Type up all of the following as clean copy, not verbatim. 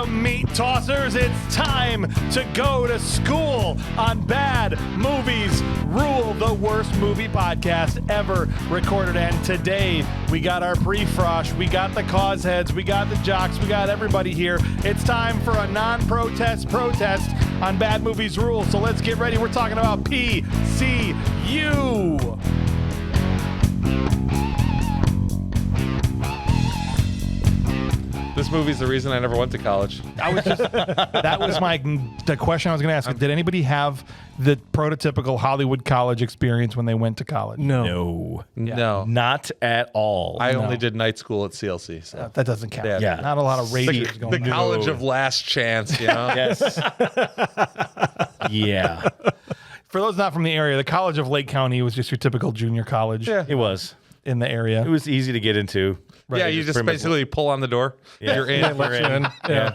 meat tossers, it's time to go to school on Bad Movies Rule, the worst movie podcast ever recorded. And today we got our pre-frosh, we got the cause heads, we got the jocks, we got everybody here. It's time for a non-protest protest on Bad Movies Rule. So let's get ready. We're talking about P.C.U. This movie's the reason I never went to college. That was the question I was going to ask. Did anybody have the prototypical Hollywood college experience when they went to college? No. No. Not at all. I only did night school at CLC. So. That doesn't count. Yeah. Not a lot of radios The going on. college of last chance, you know? Yes. Yeah. For those not from the area, the College of Lake County was just your typical junior college It was. in the area. It was easy to get into. Yeah, you just basically pull on the door. Yeah. You're in. You're in. Yeah.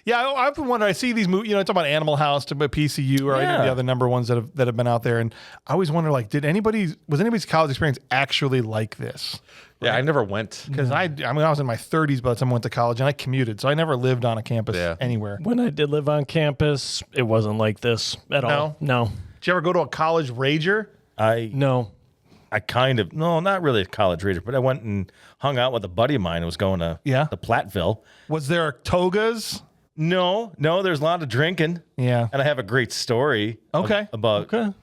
Yeah, I often wonder. I see these movies. You know, it's about Animal House, to P.C.U. or any of the other number ones that have been out there, and I always wonder, like, was anybody's college experience actually like this? Yeah, I never went. Because I was in my 30s by the time I went to college, and I commuted, so I never lived on a campus anywhere. When I did live on campus, it wasn't like this at all. No. Did you ever go to a college rager? No. I kind of, no, not really a college reader, but I went and hung out with a buddy of mine who was going to the Platteville. Was there togas? No, there's a lot of drinking. Yeah. And I have a great story about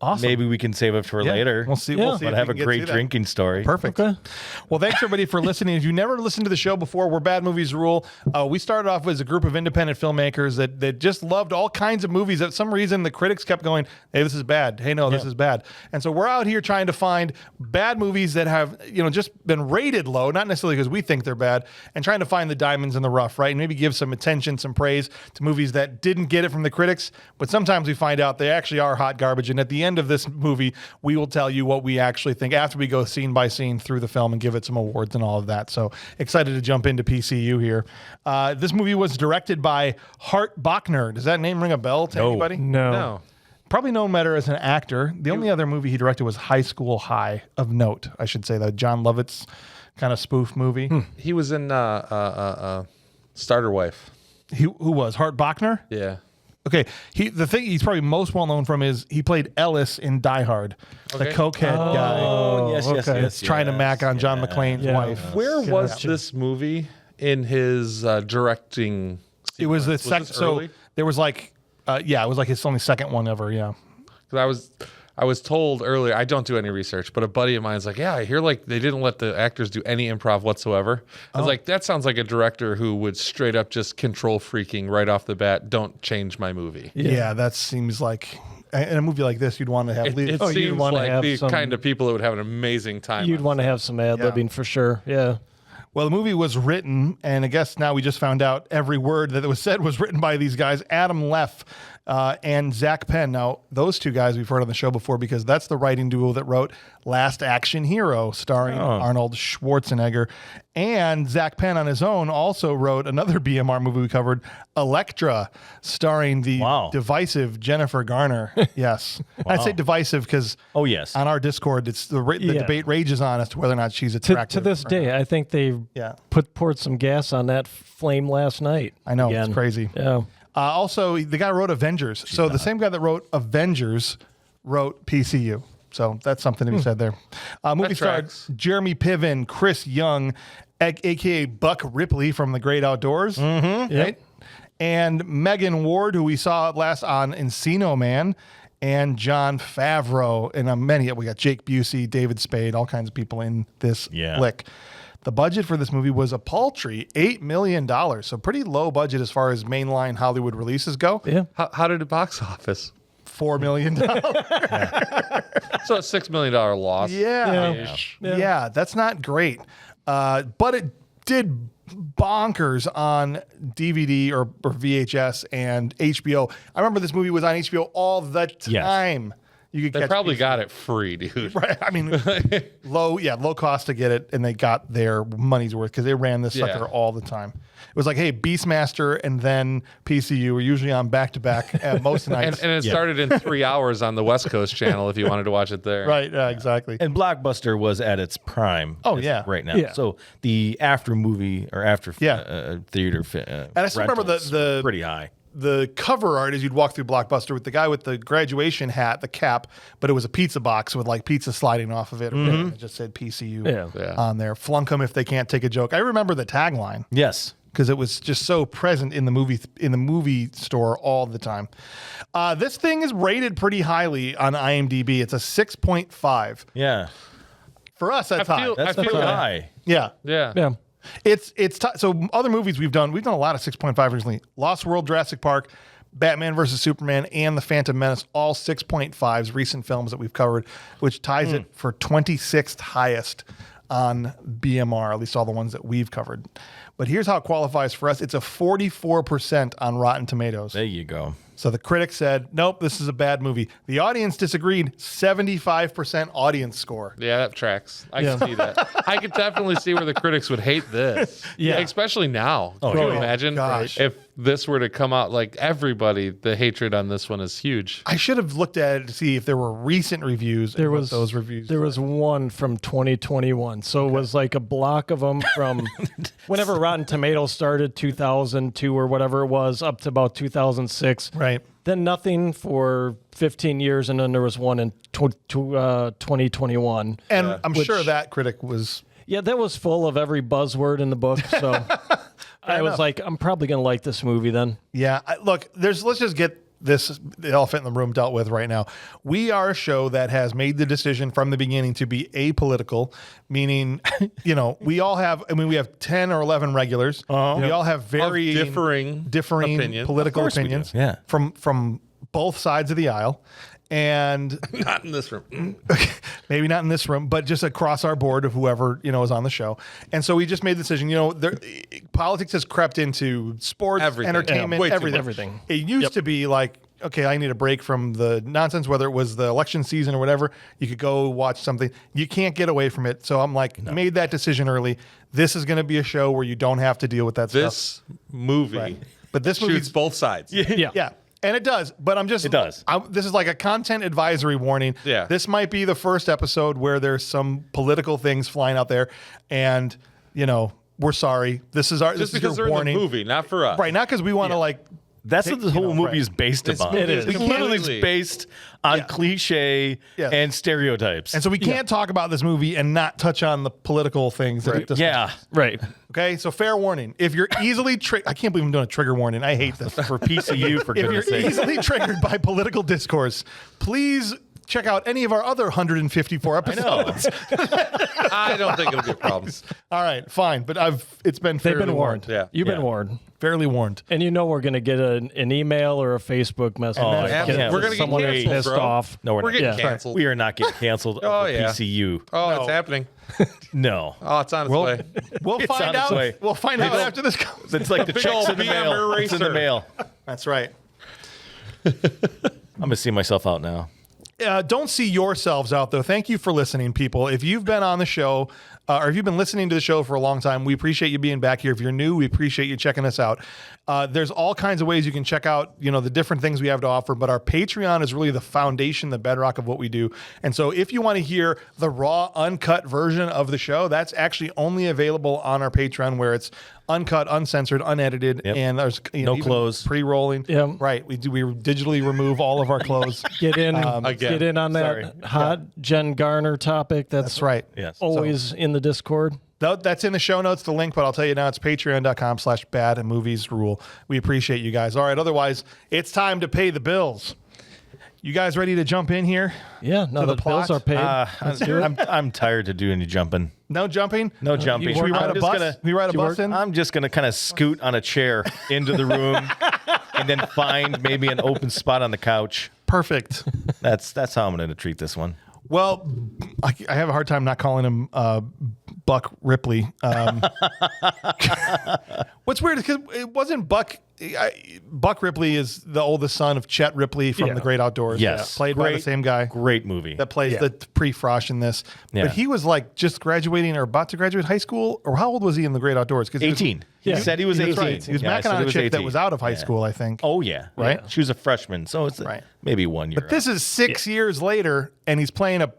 Awesome. maybe we can save it for later. We'll see. Yeah. We'll see. But if I have we a can get great to that. drinking story. Perfect. Okay. Well, thanks everybody for listening. If you never listened to the show before, we're Bad Movies Rule. We started off as a group of independent filmmakers that just loved all kinds of movies. That some reason the critics kept going, "Hey, this is bad. Hey, no, this is bad." And so we're out here trying to find bad movies that have just been rated low, not necessarily because we think they're bad, and trying to find the diamonds in the rough, right? And maybe give some attention, some praise to movies that didn't get it from the critics, but sometimes we find out they actually are hot garbage. And at the end of this movie, we will tell you what we actually think after we go scene by scene through the film and give it some awards and all of that. So excited to jump into P.C.U. here. This movie was directed by Hart Bochner. Does that name ring a bell to anybody? No. Probably known better as an actor. The only other movie he directed was High School High, of note, I should say, the John Lovitz kind of spoof movie. He was in Starter Wife. Who was? Hart Bochner? Yeah. Okay, the thing he's probably most well known from is he played Ellis in Die Hard, the cokehead guy. Oh, yes. Trying to mack on John McClane's wife. Where was this movie in his directing sequence? It was the this second. So early? there was it was like his only second one ever. Yeah. Because I was told earlier, I don't do any research, but a buddy of mine is like, yeah, I hear like they didn't let the actors do any improv whatsoever. I was like, that sounds like a director who would straight up just control freaking right off the bat. Don't change my movie. Yeah, that seems like in a movie like this, you'd want to have. It you'd seems wanna like have the some- kind of people that would have an amazing time. You'd on want to have some ad-libbing for sure. Yeah. Well, the movie was written, and I guess now we just found out every word that was said was written by these guys, Adam Leff and Zach Penn. Now, those two guys we've heard on the show before because that's the writing duo that wrote Last Action Hero, starring Arnold Schwarzenegger. And Zach Penn on his own also wrote another BMR movie we covered, Elektra, starring the divisive Jennifer Garner. Yes. I'd say divisive because on our Discord, it's the debate rages on as to whether or not she's attractive. To this day, I think they poured some gas on that flame last night. I know, again. it's crazy. Yeah. Also, the guy wrote Avengers. The same guy that wrote Avengers wrote P.C.U. So that's something to be said there. Movie starred Jeremy Piven, Chris Young, a.k.a. Buck Ripley from The Great Outdoors. Mm-hmm. Right? And Megan Ward, who we saw last on Encino Man, and Jon Favreau. And we got Jake Busey, David Spade, all kinds of people in this flick. The budget for this movie was a paltry $8 million. So pretty low budget as far as mainline Hollywood releases go. Yeah. How did it box office? $4 million. So a $6 million loss. Yeah, that's not great. But it did bonkers on DVD or VHS and HBO. I remember this movie was on HBO all the time. You could They catch probably PCU. got it free, dude. Right. I mean, low cost to get it, and they got their money's worth because they ran this sucker all the time. It was like, hey, Beastmaster and then PCU were usually on back to back most nights. And it started in 3 hours on the West Coast channel if you wanted to watch it there. Right. Exactly. And Blockbuster was at its prime. Oh, yeah. Right now. Yeah. So the after movie or after theater, And I still remember the pretty high. The cover art as you'd walk through Blockbuster with the guy with the graduation hat, the cap, but it was a pizza box with like pizza sliding off of it. It just said PCU on there. Flunk them if they can't take a joke. I remember the tagline. Yes. Because it was just so present in the movie store all the time. This thing is rated pretty highly on IMDb. It's a 6.5. Yeah. For us, that's high. That's I pretty feel high. Yeah. Yeah. So other movies we've done a lot of 6.5 recently. Lost World, Jurassic Park, Batman versus Superman, and The Phantom Menace, all 6.5s, recent films that we've covered, which ties it for 26th highest on BMR, at least all the ones that we've covered. But here's how it qualifies for us. It's a 44% on Rotten Tomatoes. There you go. So the critics said, nope, this is a bad movie. The audience disagreed, 75% audience score. Yeah, that tracks. I can see that. I could definitely see where the critics would hate this. Yeah. Especially now. Can you imagine gosh. if this were to come out like everybody, the hatred on this one is huge. I should have looked at it to see if there were recent reviews. There and what was those reviews. There was one from 2021, so it was like a block of them from whenever Rotten Tomatoes started, 2002 or whatever it was, up to about 2006. Right. Then nothing for 15 years, and then there was one in 2021. And I'm sure that critic was. Yeah, that was full of every buzzword in the book. So I was like, I'm probably going to like this movie then. Yeah. Look, let's just get the elephant in the room dealt with right now. We are a show that has made the decision from the beginning to be apolitical, meaning, we have 10 or 11 regulars. We all have very differing opinions. political Of course we do. opinions Yeah. from both sides of the aisle. And Not in this room. maybe not in this room, but just across our board of whoever, is on the show. And so we just made the decision, politics has crept into sports, Everything. entertainment, Way too much. Everything. It used to be like, okay, I need a break from the nonsense, whether it was the election season or whatever. You could go watch something. You can't get away from it. So I'm like, made that decision early. This is going to be a show where you don't have to deal with that stuff. This movie Right. But this movie shoots both sides. Yeah. And it does, but It does. This is like a content advisory warning. Yeah. This might be the first episode where there's some political things flying out there, and we're sorry. This is Just because your they're warning, in the movie, not for us. right? Not because we want to That's what the whole movie right. is based upon. it is. It's literally based on cliche and stereotypes. And so we can't talk about this movie and not touch on the political things. That it discusses. yeah. Right. Okay. So fair warning. If you're easily I can't believe I'm doing a trigger warning. I hate this. For PCU, for If goodness you're sake. easily triggered by political discourse, please check out any of our other 154 episodes. I don't think it'll be a problem. All right, fine. But it's been They've fairly been warned. Yeah. You've Yeah. been warned. Fairly warned. And we're going to get an email or a Facebook message. yeah. We're gonna get someone canceled, pissed bro. off. No, we're We're not. getting Yeah. canceled. We are not getting canceled Oh, over yeah. PCU. Oh, No. it's happening. No. Oh, it's on its way. We'll It's find on its out. way. We'll find out after this goes. It's like the big checks old in the BM mail. It's in the eraser. mail. That's right. I'm going to see myself out now. Don't see yourselves out, though. Thank you for listening, people. If you've been on the show or if you've been listening to the show for a long time, we appreciate you being back here. If you're new, we appreciate you checking us out. There's all kinds of ways you can check out, the different things we have to offer, but our Patreon is really the foundation, the bedrock of what we do. And so if you want to hear the raw, uncut version of the show, that's actually only available on our Patreon, where it's uncut, uncensored, unedited, and there's No even clothes. pre-rolling. Yep. Right. We digitally remove all of our clothes. Get in, again. get in on that Sorry. hot Jen Garner topic. That's Right. Yes. always in the Discord. That's in the show notes, the link, but I'll tell you now, it's patreon.com/badmoviesrule. We appreciate you guys. All right. Otherwise, it's time to pay the bills. You guys ready to jump in here? Yeah, now the the bills plot? are paid. I'm tired to do any jumping. No jumping? No jumping. Should we ride I'm a just bus? gonna- we ride a bus in? I'm just going to kind of scoot on a chair into the room and then find maybe an open spot on the couch. Perfect. That's how I'm going to treat this one. Well, I have a hard time not calling him Buck Ripley. What's weird is because it wasn't Buck. Buck Ripley is the oldest son of Chet Ripley from The Great Outdoors. Yes. Played by the same guy. Great movie. That plays the pre-Frosh in this. Yeah. But he was like just graduating or about to graduate high school. Or how old was he in The Great Outdoors? 'Cause 18. He said he was 18. Right. He was Yeah, I macking said on he a was chick that 18. was out of high school, I think. Oh, yeah. Right? Yeah. She was a freshman, so it's maybe 1 year. But this is 6 years later, and he's playing a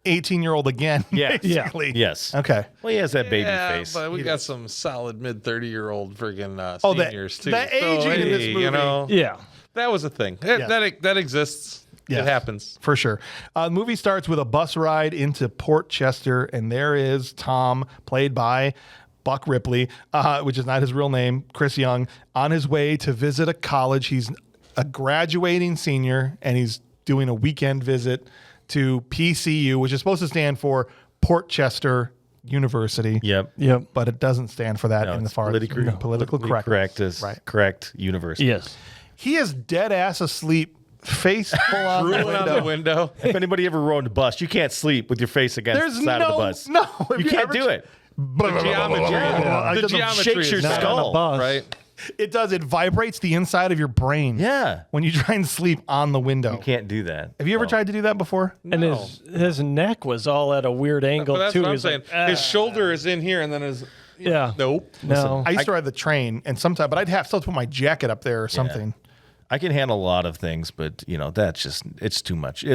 18-year-old again, basically. Yes. Okay. Well, he has that baby face. But we got some solid mid-30-year-old friggin' the- seniors, too. the aging in this hey, movie. You know, Yeah. that was a thing. That exists. Yes. It happens. For sure. The movie starts with a bus ride into Port Chester, and there is Tom, played by Buck Ripley, which is not his real name, Chris Young, on his way to visit a college. He's a graduating senior, and he's doing a weekend visit to PCU, which is supposed to stand for Port Chester University. Yep. But it doesn't stand for that No, in the it's far political correct. Correct university. Yes. He is dead ass asleep, face full on the Drooling out the window. If anybody ever rode a bus, you can't sleep with your face against There's the side of the bus. No, You can't do it. The geometry. Yeah. The geometry Shakes your is Not on skull. a bus. right. It does. It vibrates the inside of your brain. Yeah. When you try and sleep on the window. You can't do that. Have you ever tried to do that before? And his neck was all at a weird angle But that's too. what I'm He's saying. like, His shoulder is in here, and then his Nope. No. I used to ride the train, and sometimes, but I'd have still put my jacket up there or something. I can handle a lot of things, but that's just it's too much.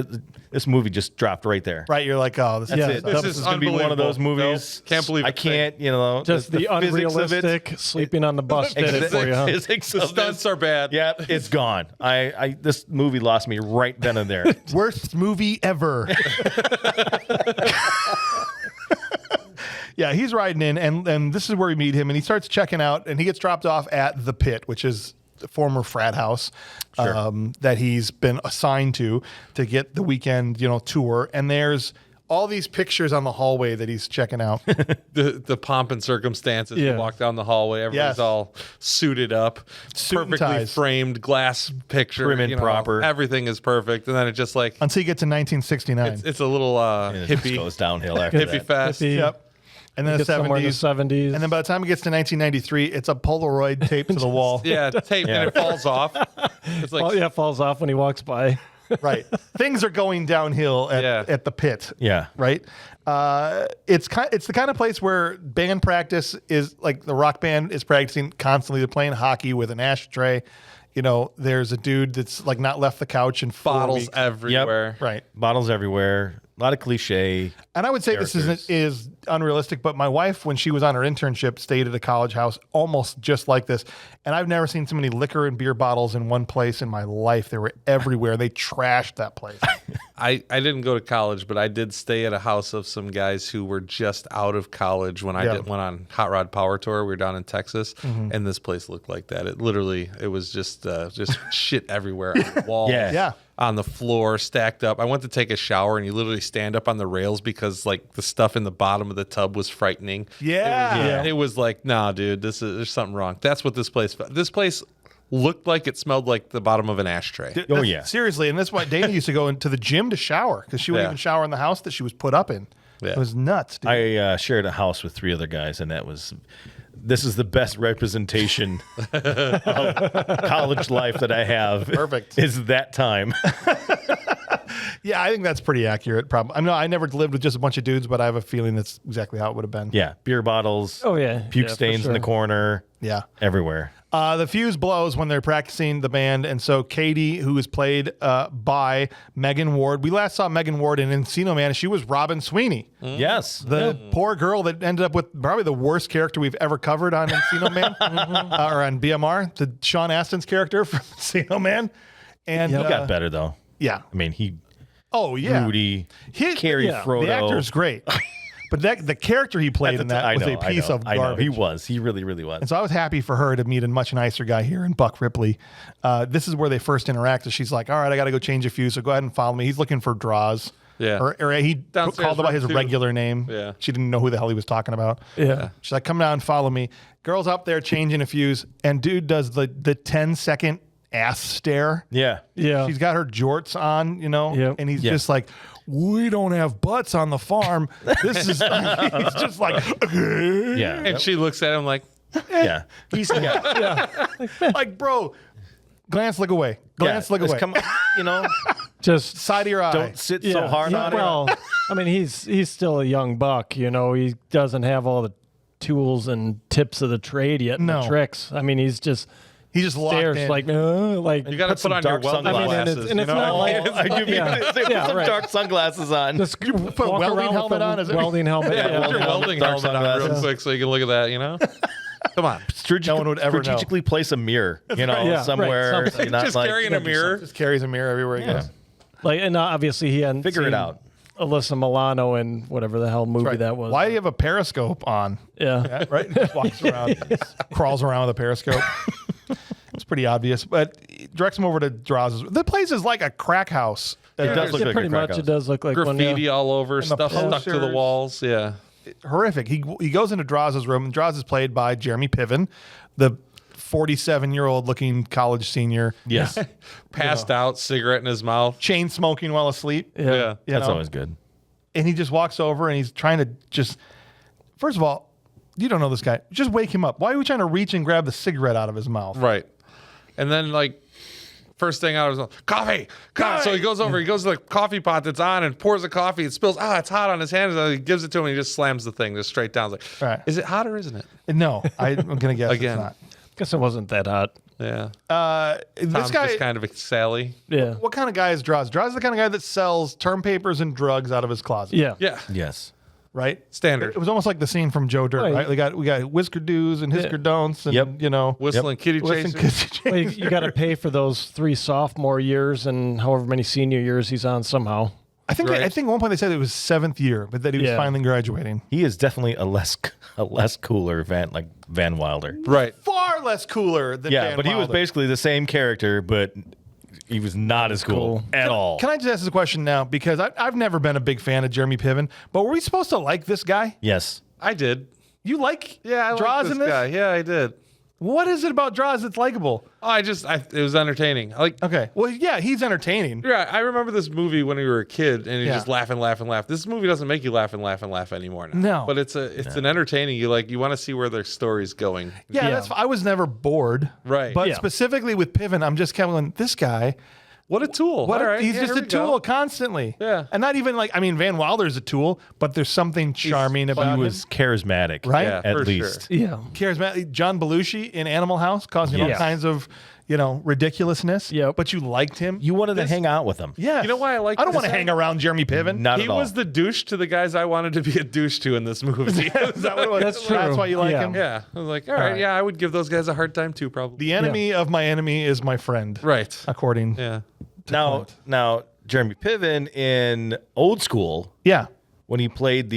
This movie just dropped right there. Right? You're like, oh, this That's is it. This This is is going to be one of those unbelievable. movies. No, can't believe I it's can't. Just the physics of it. unrealistic sleeping on the bus did it for you. Huh? Physics The of stunts this. are bad. Yeah, it's gone. This movie lost me right then and there. worst movie ever. Yeah, he's riding in, and this is where we meet him, and he starts checking out, and he gets dropped off at the Pit, which is the former frat house that he's been assigned to get the weekend, tour. And there's all these pictures on the hallway that he's checking out. The pomp and circumstances. Yeah. You walk down the hallway, everybody's Yes. all suited up, Suit and perfectly ties. framed glass picture, Prim and proper. Everything is perfect, and then it just like Until you get to 1969. it's a little It just hippie goes downhill after hippie that. fest. Hippie. Yep. And then the Get somewhere in the 70s. 70s. And then by the time it gets to 1993, it's a Polaroid taped to the wall. Yeah, tape and it falls off. It's like falls off when he walks by. Right. Things are going downhill at the Pit. Yeah. Right. It's the kind of place where band practice is like the rock band is practicing constantly. They're playing hockey with an ashtray. There's a dude that's like not left the couch in 4 bottles weeks. everywhere. Right. Bottles everywhere. A lot of cliche. And I would say this is unrealistic, but my wife, when she was on her internship, stayed at a college house almost just like this. And I've never seen so many liquor and beer bottles in one place in my life. They were everywhere. They trashed that place. I didn't go to college, but I did stay at a house of some guys who were just out of college when I went on Hot Rod Power Tour. We were down in Texas, and this place looked like that. It was just shit everywhere on the walls. Yeah. On the floor, stacked up. I went to take a shower, and you literally stand up on the rails because like the stuff in the bottom of the tub was frightening. Yeah. It was like, nah, dude, there's something wrong. That's what this place felt. This place looked like it smelled like the bottom of an ashtray. Oh, yeah. Seriously. And that's why Dana used to go into the gym to shower because she wouldn't even shower in the house that she was put up in. Yeah. It was nuts, dude. I shared a house with 3 other guys, and this is the best representation of college life that I have. Perfect. Is that time. Yeah, I think that's pretty accurate. Probably. I never lived with just a bunch of dudes, but I have a feeling that's exactly how it would have been. Yeah. Beer bottles. Oh, yeah. Puke Yeah, for stains in the sure. corner. Yeah. Everywhere. The fuse blows when they're practicing the band, and so Katie, who is played by Megan Ward, we last saw Megan Ward in Encino Man. She was Robin Sweeney, Yes. the poor girl that ended up with probably the worst character we've ever covered on Encino Man, or on BMR, the Sean Astin's character from Encino Man. And He got better, though. Yeah. I mean, he Oh yeah. Rudy, He- Carrie yeah, Frodo. The actor's great, but the character he played in that was a piece of I know. garbage. He was. He really, really was. And so I was happy for her to meet a much nicer guy here in Buck Ripley. This is where they first interact. She's like, all right, I got to go change a fuse, so go ahead and follow me. He's looking for Droz. Yeah. Or he Downstairs called him by his room two. regular name. Yeah. She didn't know who the hell he was talking about. Yeah. She's like, come down and follow me. Girl's up there changing a fuse, and dude does the 10-second ass stare. Yeah. Yeah. She's got her jorts on, Yep. and he's Yeah. just like, we don't have butts on the farm. This is, he's just like, Yeah. And she looks at him like, Yeah. He's Like, bro, glance, look away. Glance, look away. Come on, you know, Just Side of your eye. don't sit so hard on it. Well, I mean, he's still a young buck. You know, he doesn't have all the tools and tips of the trade yet. And No. the tricks. I mean, he's just locked stares in. like You got to Put some put on your dark welding sunglasses. glasses. and it's you know? not like I do mean put some right. dark sunglasses on. just put a walk welding around with helmet a on, is it? welding helmet. Yeah, put your Dark welding helmet on real sunglasses. quick so you can look at that, you know? Come on. No one would ever know. strategically place a mirror, you know, right. Yeah, somewhere. right. Something. You're not Just like, carrying a mirror. Just carries a mirror everywhere he goes. Like, and obviously he hadn't Figure it seen out. Alyssa Milano in whatever the hell movie Right. that was. Why do you have a periscope on? Yeah. Yeah, right? Just walks around, crawls around with a periscope. It's pretty obvious, but it directs him over to Droz's. The place is like a crack house. It does look Yeah, like pretty a crack much house. it does look like one. Graffiti Yeah. all over, the stuff stuck to the posters. walls. Yeah. Horrific. He goes into Droz's room, and Droz is played by Jeremy Piven, the 47-year-old looking college senior, Yes. Passed out, cigarette in his mouth. chain smoking while asleep. Yeah. Yeah. You That's know? always good. And he just walks over and he's trying to just, first of all, you don't know this guy. Just wake him up. Why are we trying to reach and grab the cigarette out of his mouth? Right. And then, like, first thing out was coffee. So he goes over, he goes to the coffee pot that's on and pours the coffee. It spills. It's hot on his hand. And he gives it to him and he just slams the thing just straight down. It's like, Right. is it hot or isn't it? No, I'm going to guess Again. it's not. Guess it wasn't that hot. Yeah. This Tom's guy, just kind of Sally. Yeah. what kind of guy is Droz? Droz is the kind of guy that sells term papers and drugs out of his closet. Yeah. Yeah. Yes. Right? Standard. It was almost like the scene from Joe Dirt, Right. right? We got whisker do's and hisker don'ts and, Yep. you know. Whistling kitty Listen, chasers. Well, you got to pay for those 3 sophomore years and however many senior years he's on somehow. I think Right. at one point they said it was 7th year, but that he was Yeah. finally graduating. He is definitely a less cooler Van Wilder. Right. Far less cooler than Yeah, Van but he was Wilder. basically the same character, but he was not as cool at all. Can I just ask this question now? Because I've never been a big fan of Jeremy Piven, but were we supposed to like this guy? Yes. I did. You like Yeah, I Droz like in this this? guy. Yeah, I did. What is it about Droz that's likable? Oh, it was entertaining. Okay. Well, yeah, he's entertaining. Yeah, I remember this movie when we were a kid, and you Yeah. just laugh and laugh and laugh. This movie doesn't make you laugh and laugh and laugh anymore now. No. But it's an entertaining. You want to see where their story's going. Yeah, Yeah. I was never bored. Right. But Yeah. specifically with Piven, I'm just kind of going, this guy, What a tool. what All a- right, he's yeah, just here a we go. tool constantly. Yeah. And not even Van Wilder's a tool, but there's something charming about He him. was charismatic, Right? Yeah, at for least. sure. Yeah. Charismatic. John Belushi in Animal House causing all Yes. kinds of, ridiculousness. Yep. But you liked him. You wanted to hang out with him. Yeah. You know why I like I don't this want to guy? hang around Jeremy Piven. Not He at all. was the douche to the guys I wanted to be a douche to in this movie. Is that what it was? That's true. That's why you like Yeah. him? Yeah. I was like, all right, right. yeah, I would give those guys a hard time too, probably. The enemy of my enemy is my friend. Right. According. Yeah. Now, Jeremy Piven in Old School, Yeah. when he played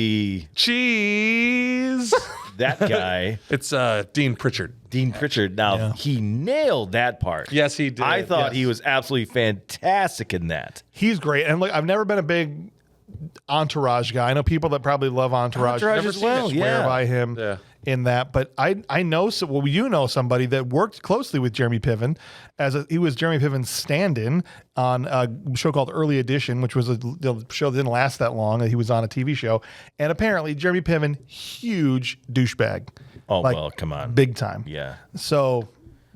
Cheese. that guy, It's Dean Pritchard. Dean Pritchard. Now, he nailed that part. Yes, he did. I thought he Yes. was absolutely fantastic in that. He's great. And look, I've never been a big Entourage guy. I know people that probably love Entourage. Entourage Never as seen well, it. Swear yeah. by him Yeah. in that. But I know, you know somebody that worked closely with Jeremy Piven he was Jeremy Piven's stand-in on a show called Early Edition, which was a show that didn't last that long. He was on a TV show. And apparently Jeremy Piven, huge douchebag. Oh, Like, well, come on. Big time. Yeah. So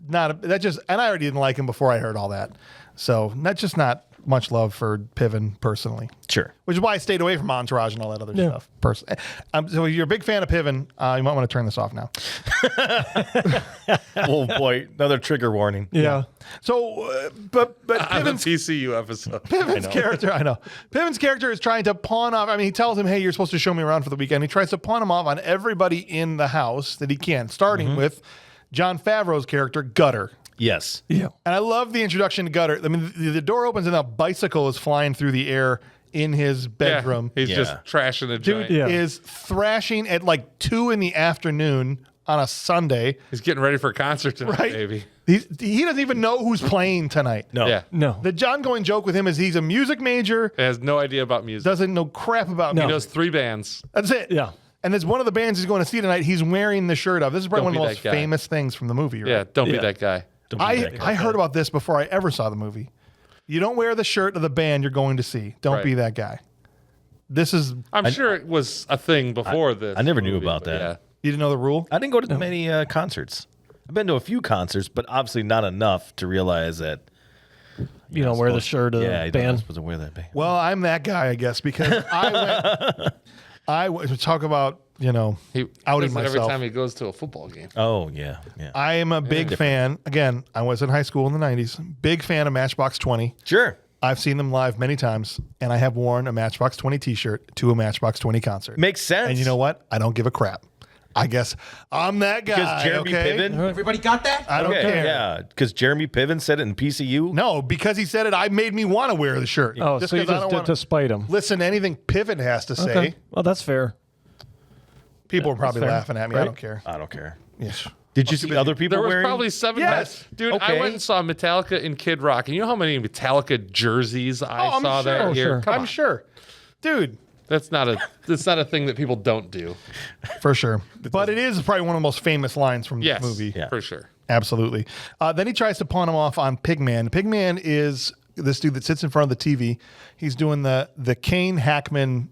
and I already didn't like him before I heard all that. So not much love for Piven personally, Sure. which is why I stayed away from Entourage and all that other stuff. Personally, so if you're a big fan of Piven, you might want to turn this off now. Oh, boy. Another trigger warning. Yeah. So, but On the Piven's PCU episode. Piven's character, I know. Piven's character is trying to pawn off. I mean, he tells him, "Hey, you're supposed to show me around for the weekend." He tries to pawn him off on everybody in the house that he can, starting with Jon Favreau's character, Gutter. Yes. Yeah. And I love the introduction to Gutter. I mean, the door opens and a bicycle is flying through the air in his bedroom. Yeah, he's Yeah. just trashing a Dude joint. Yeah. is thrashing at like 2 p.m. on a Sunday, He's getting ready for a concert tonight, right? baby. He doesn't even know who's playing tonight. No. Yeah. No. The John going joke with him is he's a music major, He has no idea about music. doesn't know crap about He music. knows 3 bands. That's it. Yeah. And there's one of the bands he's going to see tonight. He's wearing the shirt of. This is probably Don't one of be the most that guy. famous things from the movie. Right? Yeah, don't be Yeah. that guy. Don't be that guy. I heard about this before I ever saw the movie. You don't wear the shirt of the band you're going to see. Don't Right. be that guy. This is I'm sure it was a thing before this. I never knew movie, about but that. You didn't know the rule? I didn't go to many concerts. I've been to a few concerts, but obviously not enough to realize that You don't wear the shirt of yeah, the you're not band. supposed to wear that band. Well, I'm that guy, I guess, because talk about, He outing does it every myself. time he goes to a football game. Oh, yeah. I am a big fan. Again, I was in high school in the 90s. Big fan of Matchbox 20. Sure. I've seen them live many times, and I have worn a Matchbox 20 t-shirt to a Matchbox 20 concert. Makes sense. And you know what? I don't give a crap. I guess I'm that guy. Because Jeremy okay? Piven? Everybody got that? I don't care. Yeah, because Jeremy Piven said it in PCU. No, because he said it, I made me want to wear the shirt. Oh, so you 'cause I just don't did wanna to spite him. listen to anything Piven has to say. Okay. Well, that's fair. People are probably fair. laughing at me. I Right. don't care. I don't care. Yes. Did you see other people There was wearing? probably 7 Yes. Dude, I Okay. went and saw Metallica in Kid Rock. And you know how many Metallica jerseys I I'm saw sure. that Oh, year? sure. Come I'm on. sure. Dude, That's not a thing that people don't do. for sure. But it is probably one of the most famous lines from Yes, this movie. Yeah. for sure. Absolutely. Then he tries to pawn him off on Pigman. Pigman is this dude that sits in front of the TV. He's doing the Kane Hackman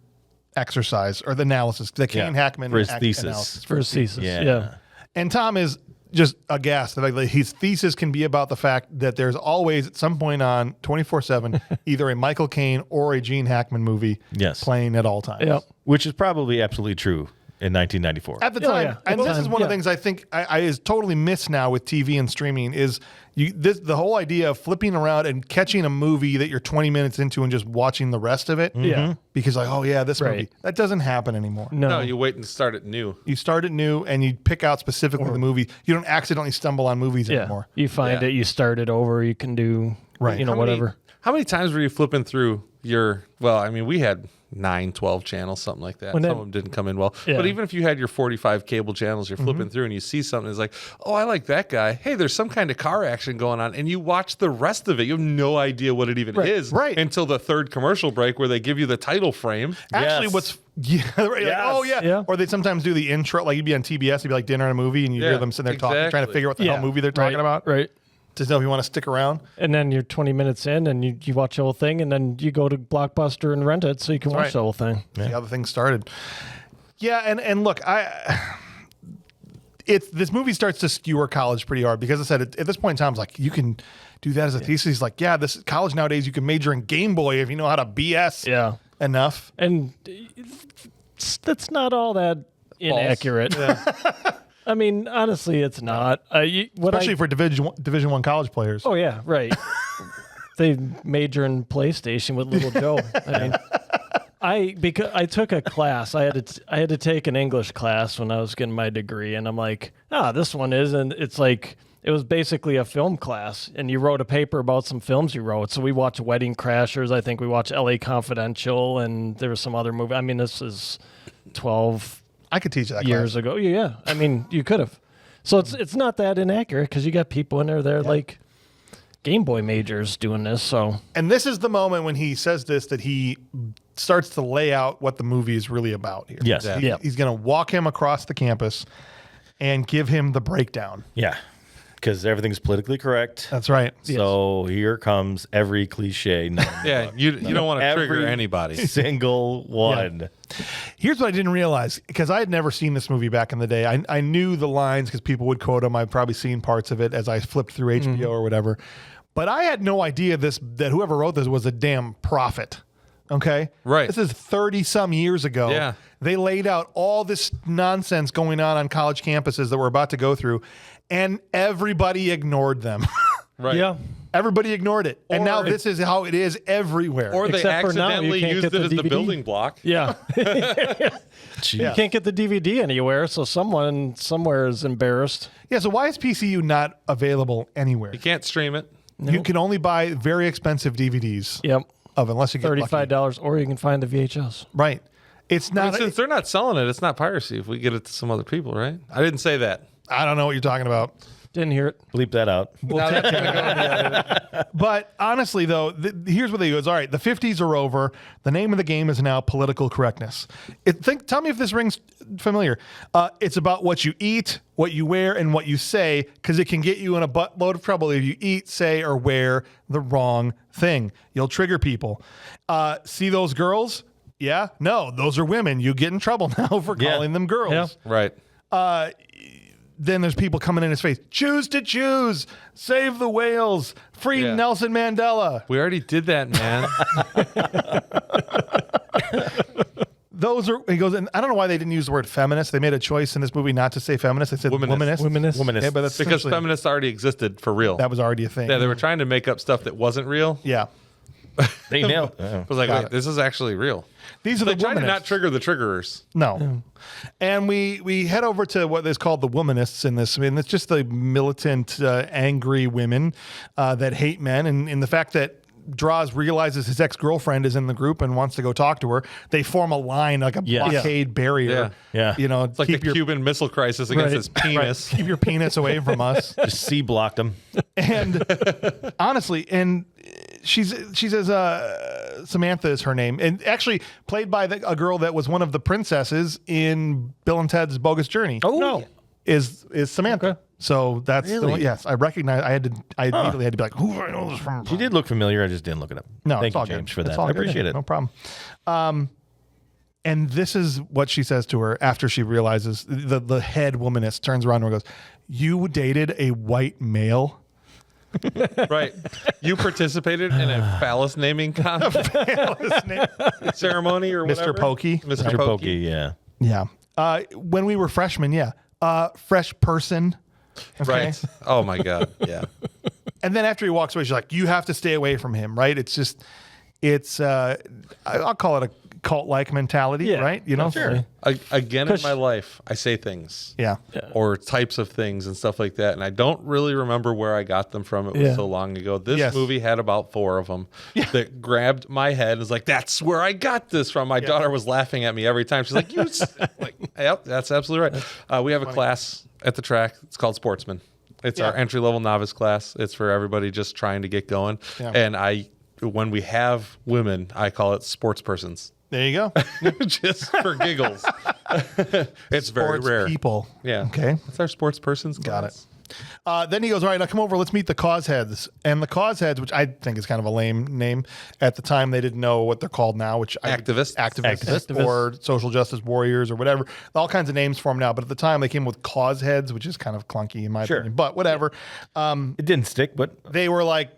exercise or the analysis. The Kane Hackman for his ac- thesis. analysis. For his thesis. Yeah. Yeah. And Tom is just aghast. The fact that his thesis can be about the fact that there's always at some point on 24/7 either a Michael Caine or a Gene Hackman movie Yes. playing at all times. Yep. Which is probably absolutely true in 1994. At the Oh, time, yeah. and At the this is time, one of the yeah. things I think I is totally missed now with TV and streaming is the whole idea of flipping around and catching a movie that you're 20 minutes into and just watching the rest of it. Yeah. Because like, oh yeah, this movie. Right. That doesn't happen anymore. No, you wait and start it new. You start it new and you pick out specifically the movie. You don't accidentally stumble on movies Yeah. anymore. You find Yeah. it, you start it over, you can do, Right. whatever. How many times were you flipping through we had 9, 12 channels, something like that. When Some it- of them didn't come in well. Yeah. But even if you had your 45 cable channels, you're flipping through and you see something, it's like, oh, I like that guy. Hey, there's some kind of car action going on. And you watch the rest of it. You have no idea what it even is right. until the third commercial break where they give you the title frame. Actually, Yes. what's right, Yes. oh yeah. Yeah. Or they sometimes do the intro, like you'd be on TBS, you'd be like dinner on a movie, and you hear Yeah, them sitting there talking, trying to exactly. figure out what the hell movie they're talking right, about. Right. To know if you want to stick around. And then you're 20 minutes in and you watch the whole thing and then you go to Blockbuster and rent it so you can watch right. the whole thing. See how the thing started. Yeah, and look, this movie starts to skewer college pretty hard because I said at this point in time, it's like you can do that as a thesis. He's like, yeah, this college nowadays you can major in Game Boy if you know how to BS Yeah. enough. And that's not all that inaccurate. I mean, honestly, it's not. Especially for Division One college players. Oh yeah, right. They major in PlayStation with little Joe. I mean, because I took a class. I had to take an English class when I was getting my degree, and I'm like, this one isn't. It's like it was basically a film class, and you wrote a paper about some films you wrote. So we watched Wedding Crashers. I think we watched L.A. Confidential, and there was some other movie. I mean, this is 12 I could teach that years class. ago. Yeah, I mean, you could have. So it's not that inaccurate because you got people in there. They're like Game Boy majors doing this. So And this is the moment when he says this that he starts to lay out what the movie is really about here. Yes. Yeah. Yeah. He's going to walk him across the campus and give him the breakdown. Yeah. Because everything's politically correct. That's right. So here comes every cliche. Yeah, you don't want to trigger Every anybody. Single one. Here's what I didn't realize because I had never seen this movie back in the day. I knew the lines because people would quote them. I've probably seen parts of it as I flipped through HBO or whatever. But I had no idea that whoever wrote this was a damn prophet. Okay? Right. This is 30 some years ago. Yeah. They laid out all this nonsense going on college campuses that we're about to go through, and everybody ignored them. Right. yeah, Everybody ignored it. And now Or- this is how it is everywhere. Or they Except for now, you accidentally can't used get it the as the DVD. building block. yeah. Gee. You can't get the DVD anywhere, so someone somewhere is embarrassed. Yeah, so why is PCU not available anywhere? You can't stream it. You can only buy very expensive DVDs Yep, of unless you get lucky. $35, or you can find the VHS. Right. It's But not. since they're not selling it, it's not piracy if we get it to some other people, right? I didn't say that. I don't know what you're talking about. Didn't hear it. Bleep that out. Now that's gonna go in the edit. But honestly, though, here's what they go. All right, the 50s are over. The name of the game is now political correctness. Tell me if this rings familiar. It's about what you eat, what you wear, and what you say, because it can get you in a buttload of trouble if you eat, say, or wear the wrong thing. You'll trigger people. See those girls? Yeah? No, those are women. You get in trouble now for Yeah. calling them girls. Yeah. Right. Then there's people coming in his face. Choose to choose. Save the whales. Free Yeah. Nelson Mandela. We already did that, man. Those are, he goes, and I don't know why they didn't use the word feminist. They made a choice in this movie not to say feminist. They said Womanist. womanist. Womanist. Yeah, but that's Because essentially- feminists already existed for real. that was already a thing. Yeah, they were trying to make up stuff that wasn't real. Yeah. They nailed. I was like, wait, this is actually real. These are They the tried to womanists. not trigger the triggerers. No. And we head over to what is called the womanists in this. I mean, it's just the militant, angry women that hate men. And in the fact that Droz realizes his ex-girlfriend is in the group and wants to go talk to her, they form a line, like a blockade barrier. Yeah. You know, It's like the Cuban Missile Crisis against his penis. Keep your penis away from us. Just C blocked him. And honestly, and she says Samantha is her name, and actually played by a girl that was one of the princesses in Bill and Ted's Bogus Journey. Oh, no. Is Samantha? Okay. So that's the Really? one, yes. I recognize. I immediately had to be like, who do I know this from? She did look familiar. I just didn't look it up. No, Thank it's you, all James, good. for It's that. all I good. appreciate it. No problem. And this is what she says to her after she realizes the head womanist turns around and goes, "You dated a white male." Right. You participated in a phallus naming ceremony or whatever. Mr. Pokey. Mr. Mr. Pokey. Pokey, yeah. Yeah. When we were freshmen, fresh person. Okay? Right. Oh my God. Yeah. And then after he walks away, she's like, "You have to stay away from him," right? It's just, I'll call it a cult-like mentality, Yeah. right? You know, Sure. Again in my life, I say things. Yeah. Or types of things and stuff like that. And I don't really remember where I got them from. It was Yeah. so long ago. This Yes. movie had about 4 of them that grabbed my head and was like, that's where I got this from. My daughter was laughing at me every time. She's like, like, yep, that's absolutely right. We have a class at the track. It's called Sportsman. It's our entry-level novice class. It's for everybody just trying to get going. Yeah. And when we have women, I call it sports persons. There you go. Just for giggles. It's very Sports rare. people. Yeah. Okay. That's our sports persons. Got it. Then he goes, "All right, now come over. Let's meet the cause heads." And the cause heads, which I think is kind of a lame name. At the time, they didn't know what they're called now, which activists or social justice warriors or whatever. All kinds of names for them now. But at the time, they came with cause heads, which is kind of clunky in my opinion. But whatever. It didn't stick, but They were like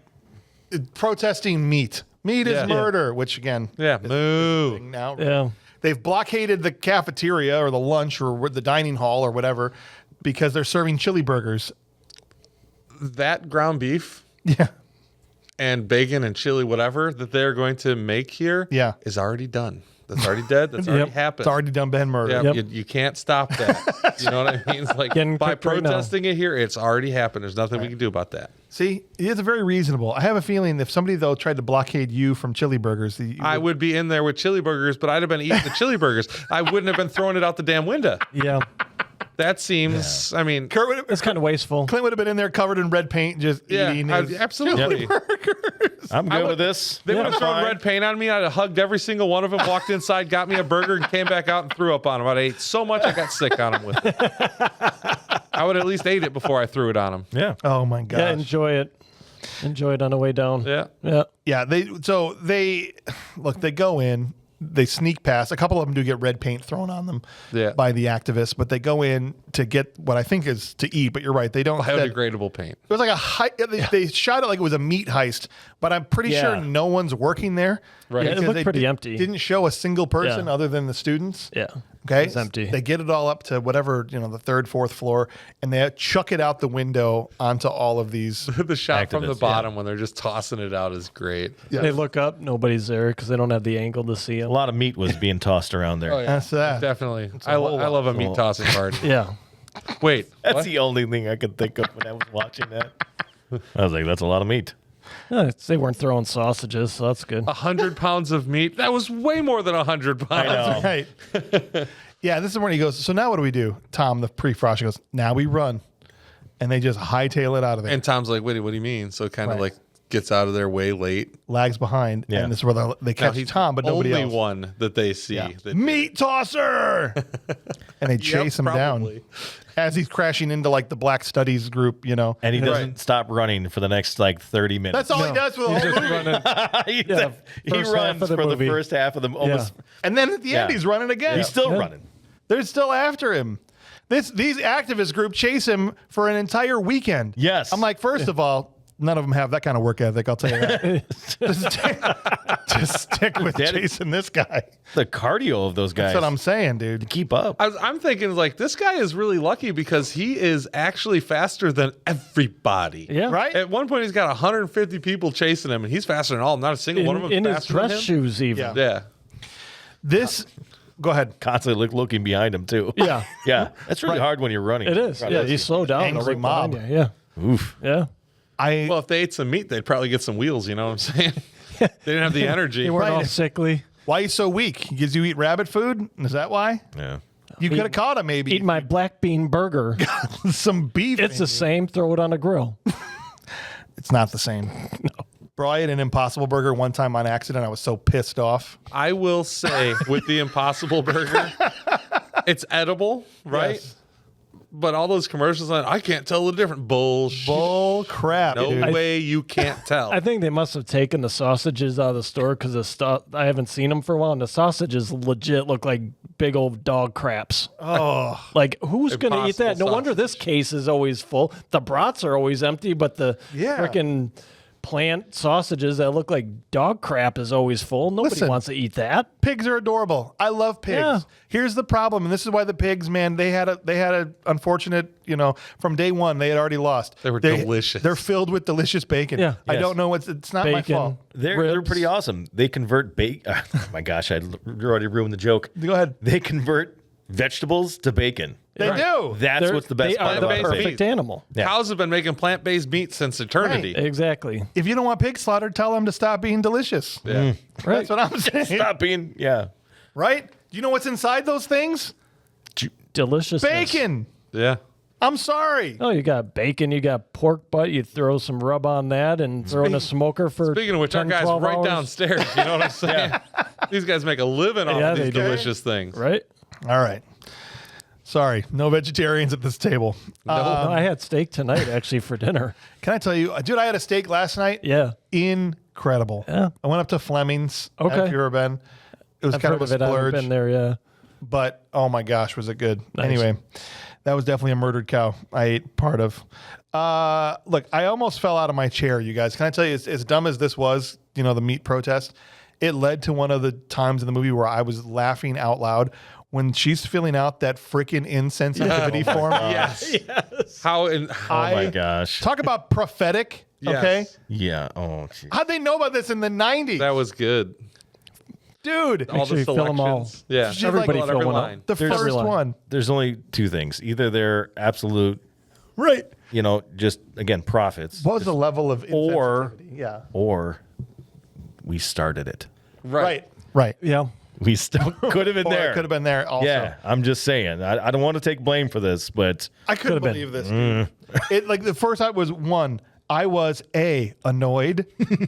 protesting meat. Meat is murder, which again, moo. now Yeah. they've blockaded the cafeteria or the lunch or the dining hall or whatever because they're serving chili burgers. That ground beef Yeah. and bacon and chili, whatever that they're going to make here is already done. That's already dead. That's already happened. It's already done been murder. Yeah, you can't stop that. You know what I mean? It's like Getting by cooked right now. protesting it here, it's already happened. There's nothing we can do about that. See, it's very reasonable. I have a feeling if somebody though tried to blockade you from chili burgers, I would be in there with chili burgers, but I'd have been eating the chili burgers. I wouldn't have been throwing it out the damn window. Yeah. That seems, I mean, Kurt would have, It's kind of wasteful. Clint would have been in there covered in red paint, just eating his absolutely. I'm good with this. They would have thrown red paint on me. I'd have hugged every single one of them, walked inside, got me a burger, and came back out and threw up on them. I ate so much I got sick on them with it. I would at least ate it before I threw it on them. Yeah. Oh my gosh. Yeah, enjoy it. Enjoy it on the way down. Yeah. Yeah. Yeah, they go in, they sneak past. A couple of them do get red paint thrown on them by the activists, but they go in to get what I think is to eat. But you're right, they don't. Biodegradable paint. It was like they shot it like it was a meat heist, but I'm pretty sure no one's working there. Right. Yeah, it looked pretty empty. Didn't show a single person other than the students. Yeah. Okay. It's empty. They get it all up to whatever, the third, fourth floor, and they chuck it out the window onto all of these. The shot from the Activists, bottom when they're just tossing it out is great. Yes. They look up, nobody's there because they don't have the angle to see A them. lot of meat was being tossed around there. Oh, yeah. That's that. Definitely. I love a meat tossing party. Yeah. Wait. That's what? the only thing I could think of when I was watching that. I was like, that's a lot of meat. They weren't throwing sausages, so that's good. 100 pounds of meat. That was way more than 100 pounds. I know. Right. Yeah, this is when he goes, "So now what do we do?" Tom, the pre-frost, goes, "Now we run." And they just hightail it out of there. And Tom's like, wait, what do you mean? So it kind of Right. like gets out of there way late. Lags behind. Yeah. And this is where they catch he's Tom, but nobody only else. one that they see. Yeah. That Meat tosser! And they chase him probably. down as he's crashing into like the Black Studies group, And he doesn't stop running for the next 30 minutes. That's all he does for the whole movie. he First half runs of the for movie. the first half of the almost. And then at the end, he's running again. He's still running. They're still after him. These activist group chase him for an entire weekend. Yes. I'm like, first of all, none of them have that kind of work ethic. I'll tell you that. just stick with chasing this guy. The cardio of those guys. That's what I'm saying, dude. Keep up. I'm thinking like this guy is really lucky because he is actually faster than everybody. Yeah. Right? At one point, he's got 150 people chasing him, and he's faster than all. Not a single one of them In his faster than dress him. shoes, even. Yeah. Yeah. Go ahead. Constantly looking behind him too. Yeah. Yeah. That's really hard when you're running. It is. Yeah, you slow down. Angry they'll look behind mob. you. Yeah. Oof. Yeah. Well, if they ate some meat, they'd probably get some wheels. You know what I'm saying? They didn't have the energy. They weren't Right. all sickly. Why are you so weak? Because you eat rabbit food? Is that why? Yeah. You could have caught him maybe. Eat my black bean burger. some beef. It's the same. Throw it on a grill. It's not the same. No. Bro, I ate an Impossible Burger one time on accident. I was so pissed off. I will say with the Impossible Burger, it's edible, right? Yes. But all those commercials on, I can't tell the difference. Bullshit. Bull crap, No dude. way you can't tell. I think they must have taken the sausages out of the store because I haven't seen them for a while, and the sausages legit look like big old dog craps. Oh, Like, who's going to eat that? No Impossible wonder this case is always full. The brats are always empty, but the Yeah. freaking plant sausages that look like dog crap is always full. Nobody Listen. wants to eat that. pigs are adorable. I love pigs. Yeah. Here's the problem, and this is why the pigs, man, they had a unfortunate, from day one they had already lost. They were delicious. They're filled with delicious bacon. Yeah. I Yes. don't know it's not my Bacon. fault. They're Ribs. pretty awesome. They convert bacon. Oh my gosh, I already ruined the joke. Go ahead. They convert vegetables to bacon. They do. That's what's the best They part are the about plant-based it. perfect animal. Yeah. Cows have been making plant-based meat since eternity. Exactly. If you don't want pig slaughter, tell them to stop being delicious. Yeah. That's what I'm saying. Stop being, Right? Do you know what's inside those things? Delicious. Bacon. Yeah. I'm sorry. Oh, you got bacon, you got pork butt, you throw some rub on that and throw in a smoker for Speaking of which, our 10, guy's 12 right hours. downstairs. You know what I'm saying? These guys make a living off Yeah, of they these do. delicious things. Right? All right. Sorry, no vegetarians at this table. No, I had steak tonight actually for dinner. Can I tell you, dude, I had a steak last night. Yeah. Incredible. Yeah. I went up to Fleming's. Okay. Have you ever been? It was I've kind heard of a of it. I haven't splurge, been there, yeah. but oh my gosh, was it good? Nice. Anyway, that was definitely a murdered cow. I ate part of. Look, I almost fell out of my chair, you guys. Can I tell you, as dumb as this was, the meat protest, it led to one of the times in the movie where I was laughing out loud when she's filling out that freaking insensitivity form. Yes. How in Oh my gosh. Talk about prophetic. Yes. Okay. Yeah. Oh, geez. How'd they know about this in the 90s? that was good. Dude, All sure the you fill 'em all. selections. Yeah. She's Everybody like, fill every one out. line. the There's- first Every line. one. There's only two things. Either they're absolute, Right. just again, prophets, What was the level of Or- insensitivity? Yeah. or we started it. Right. Right. Yeah. We still could have been Or there. it could have been there also. Yeah, I'm just saying. I don't want to take blame for this, but I couldn't Could've believe this. Dude. It like the first time was one, I was A, annoyed,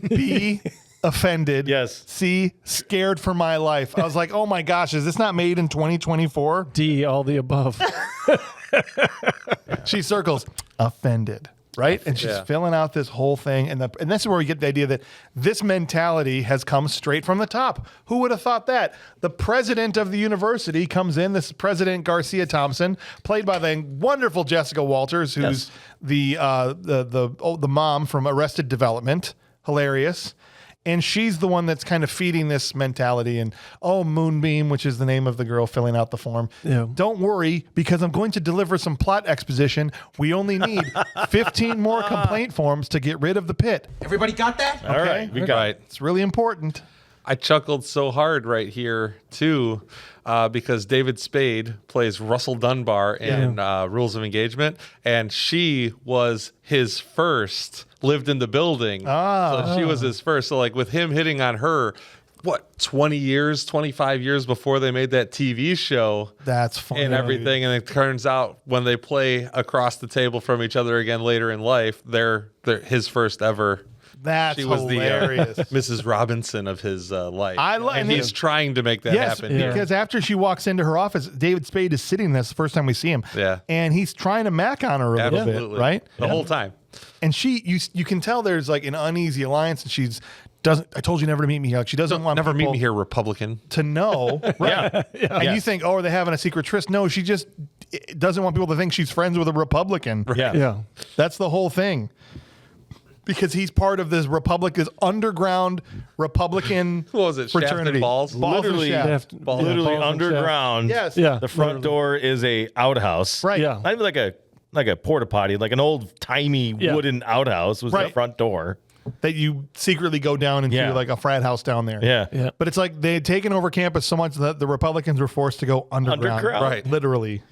B, offended, Yes. C, scared for my life. I was like, oh my gosh, is this not made in 2024? D, all the above. She circles offended, right? And she's Yeah. filling out this whole thing. And this is where we get the idea that this mentality has come straight from the top. Who would have thought that? The president of the university comes in, this President Garcia Thompson, played by the wonderful Jessica Walters, who's the mom from Arrested Development. Hilarious. And she's the one that's kind of feeding this mentality. And Moonbeam, which is the name of the girl filling out the form. Yeah. Don't worry, because I'm going to deliver some plot exposition. We only need 15 more complaint forms to get rid of the pit. Everybody got that? all right, we got Right. It's really important. I chuckled so hard right here too, because David Spade plays Russell Dunbar in Rules of Engagement, and she was his first. Lived in the building, so she was his first. So like with him hitting on her, 20 years, 25 years before they made that TV show. That's funny. And everything, and it turns out when they play across the table from each other again later in life, they're his first ever. That's She was hilarious. the Mrs. Robinson of his life. and and he's trying to make that Yes, happen here. because after she walks into her office, David Spade is sitting there. That's the first time we see him. Yeah. And he's trying to mac on her a little Absolutely. bit, right? The whole time. And you can tell there's like an uneasy alliance, and she's doesn't. I told you never to meet me here. Like she doesn't want Never meet people me here, Republican. to know, right? And you think, are they having a secret tryst? No, she just doesn't want people to think she's friends with a Republican. Yeah. Yeah. That's the whole thing. Because he's part of this underground Republican What was it? Shaft and fraternity. balls? Literally, Shaft. literally balls and underground. Yes. Yeah. The front door is a outhouse. Right. Yeah. Not even like a porta potty, like an old timey Yeah. wooden outhouse was the Right. front door. That you secretly go down into Yeah. like a frat house down there. Yeah. Yeah. But it's like they had taken over campus so much that the Republicans were forced to go underground. Underground. Right. Literally.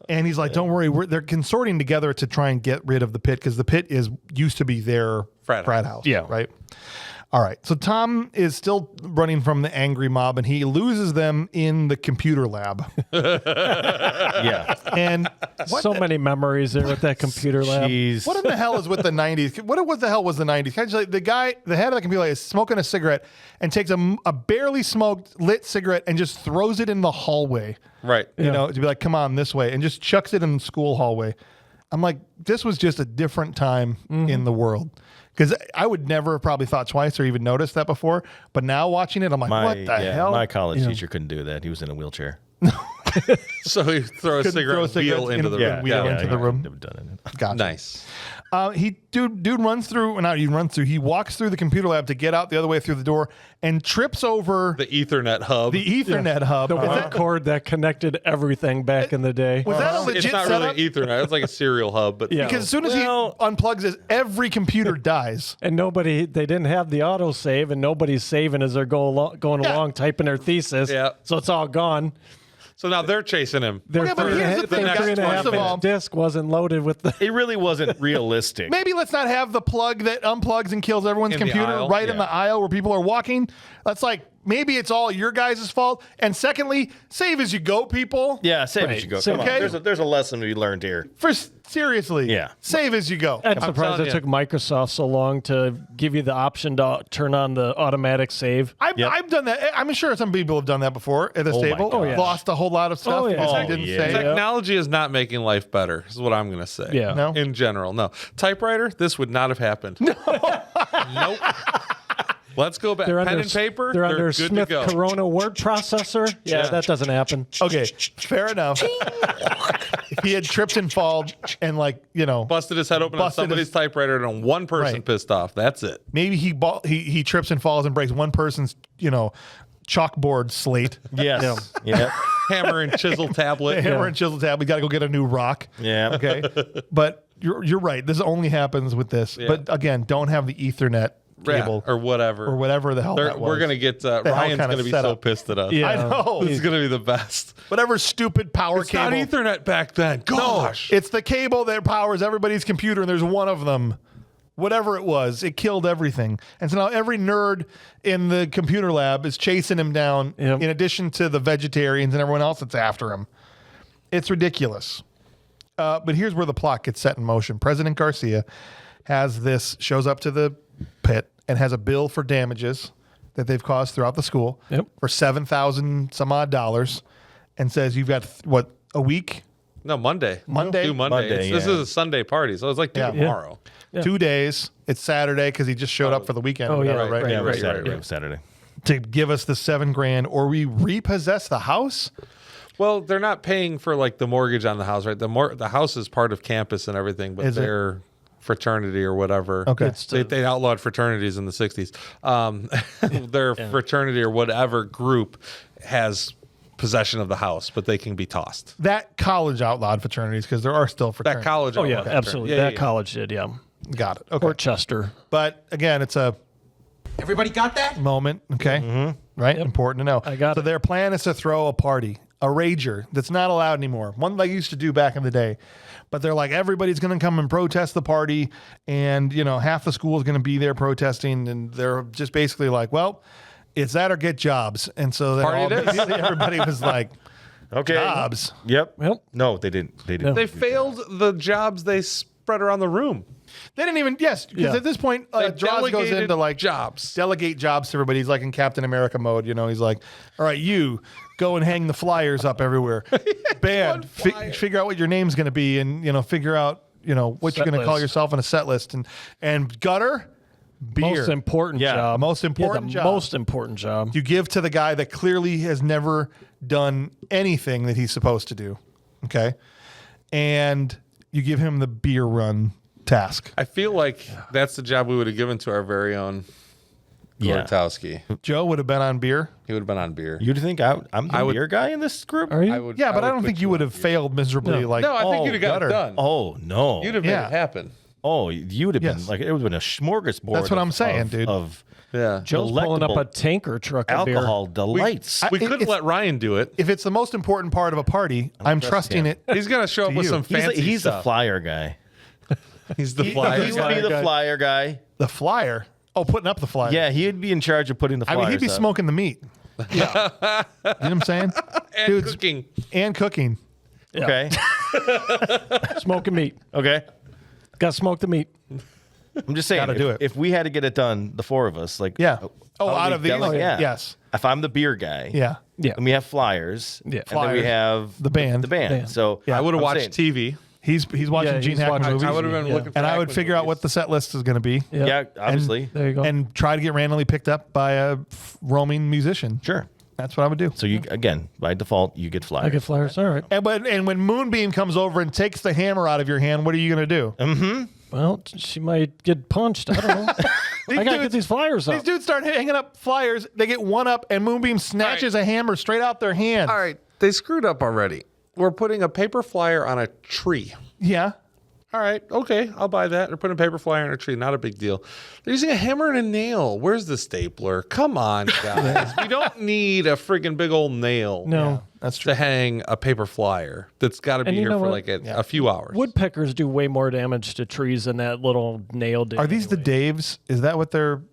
And he's like, don't worry, they're consorting together to try and get rid of the pit because the pit used to be their Frat house. Yeah. Right. All right. So Tom is still running from the angry mob and he loses them in the computer lab. Yeah. And So many memories there with that computer lab. Jeez. what in the hell is with the 90s? What the hell was the 90s? Can I just say, the guy, the head of the computer lab is smoking a cigarette and takes a barely smoked lit cigarette and just throws it in the hallway. Right. You know, to be like, come on this way, and just chucks it in the school hallway. I'm like, this was just a different time in the world. Because I would never have probably thought twice or even noticed that before. But now watching it, I'm like, what the hell? My college teacher couldn't do that. He was in a wheelchair. So he throw a Couldn't cigarette throw wheel into the room. wheel into the room. Never done it. Gotcha. Nice. Dude runs through, not even runs through, he walks through the computer lab to get out the other way through the door and trips over The Ethernet hub. the Ethernet hub. The Is one that- cord that connected everything back in the day. was that a legit it's not setup? really Ethernet. It's like a serial hub, but Yeah. Because as soon as Well- he unplugs it, every computer dies. And they didn't have the auto save, and nobody's saving as they're going along, typing their thesis. Yeah. So it's all gone. So now they're chasing him. Their Yeah, but here's the thing, their guys. 3.5 First of all- inch disc wasn't loaded with the. It really wasn't realistic. Maybe let's not have the plug that unplugs and kills everyone's In the computer aisle? right in Yeah. the aisle where people are walking. That's like, maybe it's all your guys' fault. And secondly, save as you go, people. Yeah, save Right. as you go. So- Come Okay. on. There's a lesson to be learned here. Seriously. Yeah. Save as you go. I'm surprised telling it you. took Microsoft so long to give you the option to turn on the automatic save. I've done that. I'm sure some people have done that before at this Oh my table. gosh. Lost a whole lot of stuff Oh, yeah. because I Oh, didn't yeah. save. Technology is not making life better, is what I'm going to say. Yeah. No? In general, no. Typewriter, this would not have happened. No. Nope. Let's go back. Pen and paper, They're under good Smith to go. Corona word processor. Yeah, Yeah. that doesn't happen. Okay, fair enough. If he had tripped and fallen and Busted his head open on Busted somebody's his- typewriter and one person Right. pissed off. That's it. maybe he trips and falls and breaks one person's, chalkboard slate. Yes. Yeah. Hammer and chisel tablet. Hammer and chisel tab. We got to go get a new rock. Yeah. Okay. But you're right. This only happens with this. Yeah. But again, don't have the Ethernet cable or whatever. or whatever the hell that was. We're going to get, hell Ryan's kind going of to be setup? so pissed at us. Yeah. I know. This is going to be the best. Whatever stupid power It's cable. not Ethernet back then. Gosh. It's the cable that powers everybody's computer, and there's one of them. Whatever it was, it killed everything. And so now every nerd in the computer lab is chasing him down, Yep. in addition to the vegetarians and everyone else that's after him. It's ridiculous. But here's where the plot gets set in motion. President Garcia shows up to the pit and has a bill for damages that they've caused throughout the school Yep. for $7,000 some odd dollars, and says you've got a week, No, Monday. Monday? Do Monday. Monday, This yeah. is a Sunday party. So it's like Yeah. tomorrow. Yeah. 2 days. It's Saturday because he just showed up for the weekend. Oh, or yeah, whatever, right, Yeah, it was right, Saturday. right. It was Saturday. To give us the $7,000, or we repossess the house. Well, they're not paying for like the mortgage on the house, right? The house is part of campus and everything, but Is it? their fraternity or whatever. Okay. It's They outlawed fraternities in the 60s. Their fraternity or whatever group has possession of the house, but they can be tossed. That college outlawed fraternities because there are still That fraternities. college. Oh yeah, outlawed absolutely. fraternity. That college did, yeah. Got it. Okay. Or Chester. But again, it's a Everybody got that? moment. Okay. Right. Important to know. I got so it. their plan is to throw a party, a rager that's not allowed anymore. One they used to do back in the day. But they're like, everybody's going to come and protest the party. And, half the school is going to be there protesting. And they're just basically like, well, it's that or get jobs. And so then Party it is. everybody was like, Okay. jobs. Yep. Yep. No, they didn't. They didn't. They failed the jobs they spread around the room. They didn't even, yes, because Yeah. at this point, They Droz goes delegated into like jobs. delegate jobs to everybody. He's like in Captain America mode, He's like, all right, you go and hang the flyers up everywhere. Band, figure out what your name's going to be, and figure out what Set you're going to call list. yourself in a set list, and gutter beer. Most important Yeah, job. most important the job. Most important job. You give to the guy that clearly has never done anything that he's supposed to do. Okay. And you give him the beer run task. I feel like that's the job we would have given to our very own Gortowski. Joe would have been on beer. He would have been on beer. You'd think I'm the beer guy in this group? Are you? I would, Yeah, but I don't put think you would have failed miserably. No. Like, No, I think you'd have got gutter. it done. Oh, no. You'd have made Yeah. it happen. Oh, you would have Yes. been like, it would have been a smorgasbord. That's what I'm saying, dude. Of Yeah. Joe's pulling up a tanker truck of beer. alcohol delights. We If- couldn't if- let Ryan do it. If it's the most important part of a party, I'm trusting him. it. He's gonna show up with you. some fancy he's stuff. a flyer guy. He's the He flyer. would be the flyer guy. The flyer. Oh, putting up the flyer. Yeah, he'd be in charge of putting the I flyers mean, he'd be up. smoking the meat. Yeah. You know what I'm saying? and Dude's- cooking. And cooking. Okay. Smoking meat. Okay. Got to smoke the meat. I'm just saying, Gotta do it. if we had to get it done, the four of us, like, Yeah. Oh, how out we of these? got, like, yeah. Yes. If I'm the beer guy, Yeah. Yeah. and we have flyers, Yeah. and then we Flyers. have The band. the band. Band. So Yeah. I would have I'm watched saying- TV. He's watching Yeah, Gene he's Hackman watching- movies. I would have been Yeah. looking for And I would Hackman figure out movies. what the set list is going to be. Yeah. Yeah, obviously. There you go. And try to get randomly picked up by a roaming musician. Sure. That's what I would do. So you again, by default, you get flyers. I get flyers. All right. And when Moonbeam comes over and takes the hammer out of your hand, what are you going to do? Well, she might get punched. I don't know. I got to get these flyers These up. dudes start hanging up flyers. They get one up, and Moonbeam snatches a hammer straight out their hand. All right, they screwed up already. We're putting a paper flyer on a tree. Yeah. All right, okay, I'll buy that. They're putting a paper flyer on a tree, not a big deal. They're using a hammer and a nail. Where's the stapler? Come on, guys. We don't need a friggin' big old nail. No. That's true. To hang a paper flyer that's got to be And you here know for what? like a few hours. Woodpeckers do way more damage to trees than that little nail did. Are these the Daves? Is that what they were?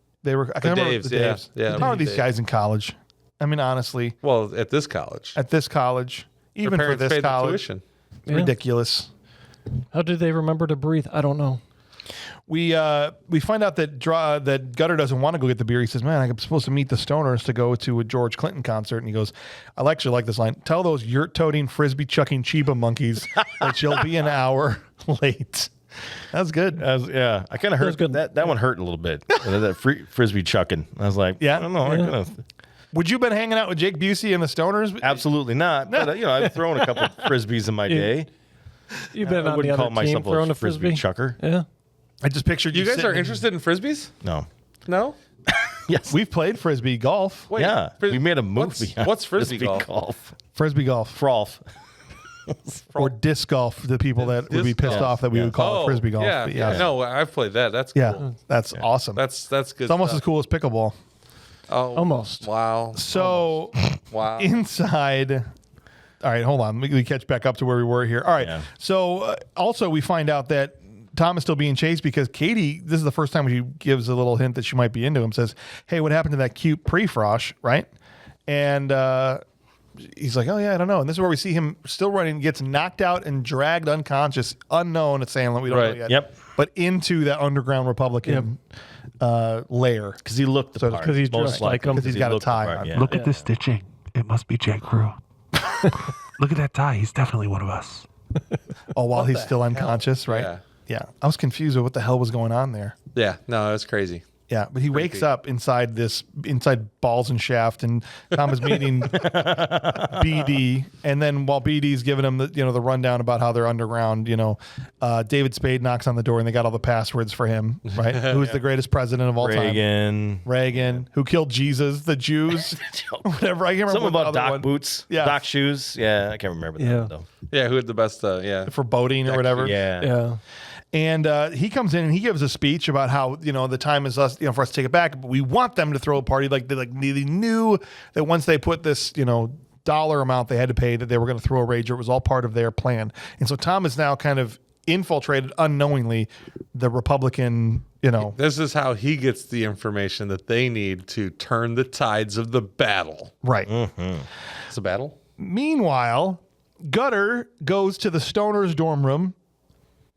I can't remember Daves, the yeah. Daves. Yeah, How are the these Daves. guys in college? I mean, honestly, Well, at this college, at this college, their even for parents this paid the college, tuition. it's ridiculous. How did they remember to breathe? I don't know. We find out that that Gutter doesn't want to go get the beer. He says, "Man, I'm supposed to meet the Stoners to go to a George Clinton concert." And he goes, "I actually like this line. Tell those yurt-toting, frisbee-chucking Chiba monkeys that you'll be an hour late." That's good. Yeah, I kind of heard good. that one hurt a little bit. that frisbee chucking. I was like, Yeah. I don't know. I kinda, Would you have been hanging out with Jake Busey and the Stoners? absolutely not. But I've thrown a couple frisbees in my day. You've been I on the wouldn't other call team myself throwing a a frisbee frisbee. chucker. Yeah. I just pictured You guys sitting are interested in frisbees? No. No? Yes. We've played frisbee golf. Wait, Yeah. fris- We made a movie. What's frisbee golf? Frisbee golf. Frolf. Or disc golf, the people that would be Disc pissed golf. off that we would call it frisbee golf. Yeah, But yeah. No, I've played that. That's cool. Yeah, that's awesome. That's good. It's almost stuff. as cool as pickleball. Oh, Almost. Wow. So Wow. inside, all right, hold on. We catch back up to where we were here. All right. Yeah. So also we find out that Tom is still being chased because Katie, this is the first time she gives a little hint that she might be into him, says, "Hey, what happened to that cute pre-frosh?" Right? And he's like, "Oh yeah, I don't know." And this is where we see him still running, gets knocked out and dragged unconscious, unknown assailant. We don't know Right. yet. Yep. But into that underground Republican lair. Because he looked the So- part. 'cause he's most dressed like likely, him. 'Cause he's got a looked the tie part, on. yeah. Look at this stitching. It must be J. Crew. Look at that tie. He's definitely one of us. Oh, while he's still unconscious, right? Yeah. Yeah. I was confused with what the hell was going on there. Yeah. No, that's crazy. Yeah, but he wakes up inside Balls and Shaft, and Tom is meeting BD, and then while BD's giving him the rundown about how they're underground, David Spade knocks on the door, and they got all the passwords for him, right? Who's the greatest president of all time? Reagan, who killed Jesus, the Jews, whatever. I can't remember Something what the about other Doc one- boots, Yeah. Doc shoes. Yeah, I can't remember Yeah. that though. Yeah. Who had the best? Yeah. for boating or whatever. Yeah. Yeah. And he comes in and he gives a speech about how the time is us for us to take it back, but we want them to throw a party. Like they knew that once they put this dollar amount they had to pay, that they were going to throw a rager. It was all part of their plan. And so Tom is now kind of infiltrated unknowingly the Republican. This is how he gets the information that they need to turn the tides of the battle. Right. It's a battle. Meanwhile, Gutter goes to the Stoners dorm room.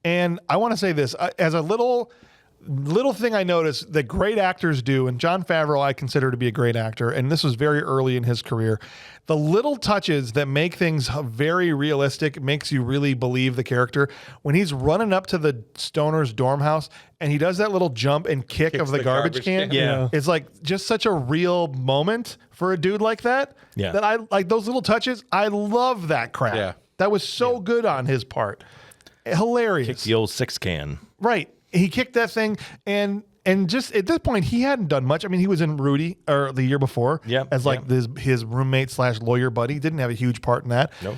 And I want to say this as a little thing I noticed that great actors do, and Jon Favreau I consider to be a great actor, and this was very early in his career. The little touches that make things very realistic makes you really believe the character. When he's running up to the Stoners dorm house and he does that little jump and kick Kicks of the the garbage garbage can, can. Yeah. it's like just such a real moment for a dude like that. Yeah. That I like those little touches. I love that crap. Yeah. That was so good on his part. Hilarious. Kick the old 6-can. Right. He kicked that thing, and just at this point, he hadn't done much. I mean, he was in Rudy or the year before, as like his roommate / lawyer buddy. Didn't have a huge part in that. Nope.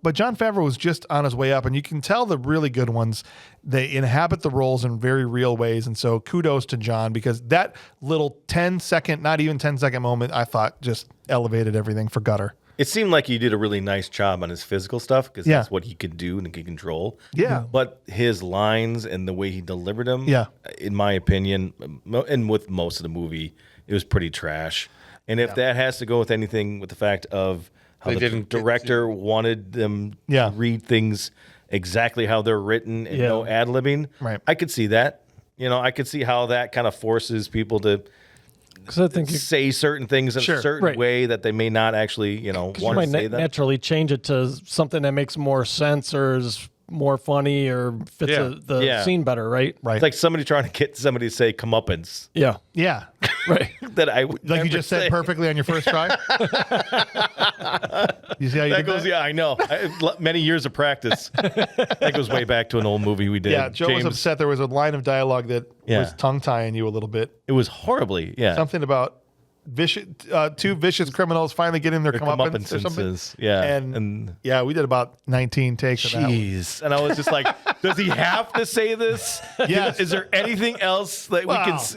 But Jon Favreau was just on his way up, and you can tell the really good ones, they inhabit the roles in very real ways. And so kudos to Jon, because that little 10-second, not even 10-second moment, I thought just elevated everything for Gutter. It seemed like he did a really nice job on his physical stuff because that's what he could do and he can control. Yeah. But his lines and the way he delivered them, in my opinion, and with most of the movie, it was pretty trash. And if that has to go with anything with the fact of how the director wanted them to read things exactly how they're written and no ad-libbing, I could see that. You know, I could see how that kind of forces people to I think say certain things in a certain way that they may not actually, want to say that. Naturally change it to something that makes more sense or is more funny or fits the scene better, right? Right. It's like somebody trying to get somebody to say comeuppance. Yeah. Yeah. Right. That I would like you just said perfectly on your first try. You see how you that did goes? that? Yeah, I know. Many years of practice. That goes way back to an old movie we did. Yeah, Joe was upset. There was a line of dialogue that was tongue-tying you a little bit. It was horribly, something about two vicious criminals finally getting their comeuppance or something. Yeah, and we did about 19 takes of that one. Jeez, and I was just like, does he have to say this? Yes. Is there anything else that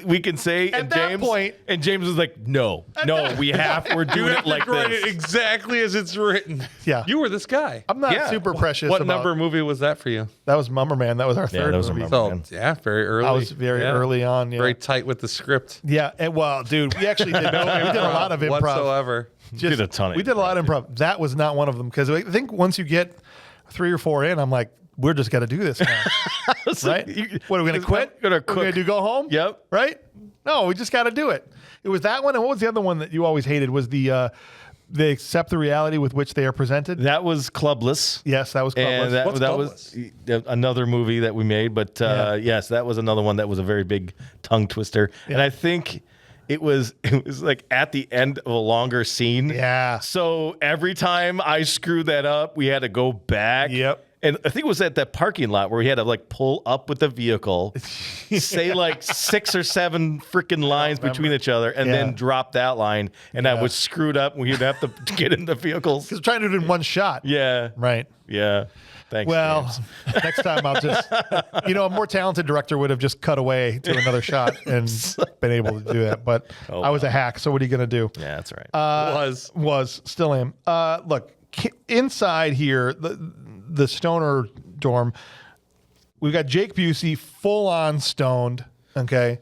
we can say? At that point, and James was like, no, we're doing it like this. Exactly as it's written. Yeah, you were this guy. I'm not super precious. What number movie was that for you? That was Mummerman. That was our third movie. Very early. I was very early on. Yeah. Very tight with the script. Yeah, and dude, we actually did. We did a lot of improv. Whatsoever. We did a ton of We did a lot of improv. That was not one of them, because I think once you get 3 or 4 in, I'm like, we're just going to do this now. Right? What, are we going to quit? We're going to do go home? Yep. Right? No, we just got to do it. It was that one. And what was the other one that you always hated? Was they accept the reality with which they are presented? That was Clubless. Yes, that was Clubless. And that was another movie that we made. But yes, that was another one that was a very big tongue twister. Yeah. And I think it was like at the end of a longer scene. Yeah. So every time I screwed that up, we had to go back. Yep. And I think it was at that parking lot where we had to like pull up with the vehicle, say like 6 or 7 freaking lines between each other, and then drop that line. And I was screwed up. We'd have to get in the vehicles. Because trying to do it in one shot. Yeah. Right. Yeah. Thanks. Well, James. next time I'll just, a more talented director would have just cut away to another shot and been able to do that. But I was a hack, so what are you going to do? Yeah, that's right. Was, still am. Look, inside here, the stoner dorm, we've got Jake Busey full on stoned. Okay,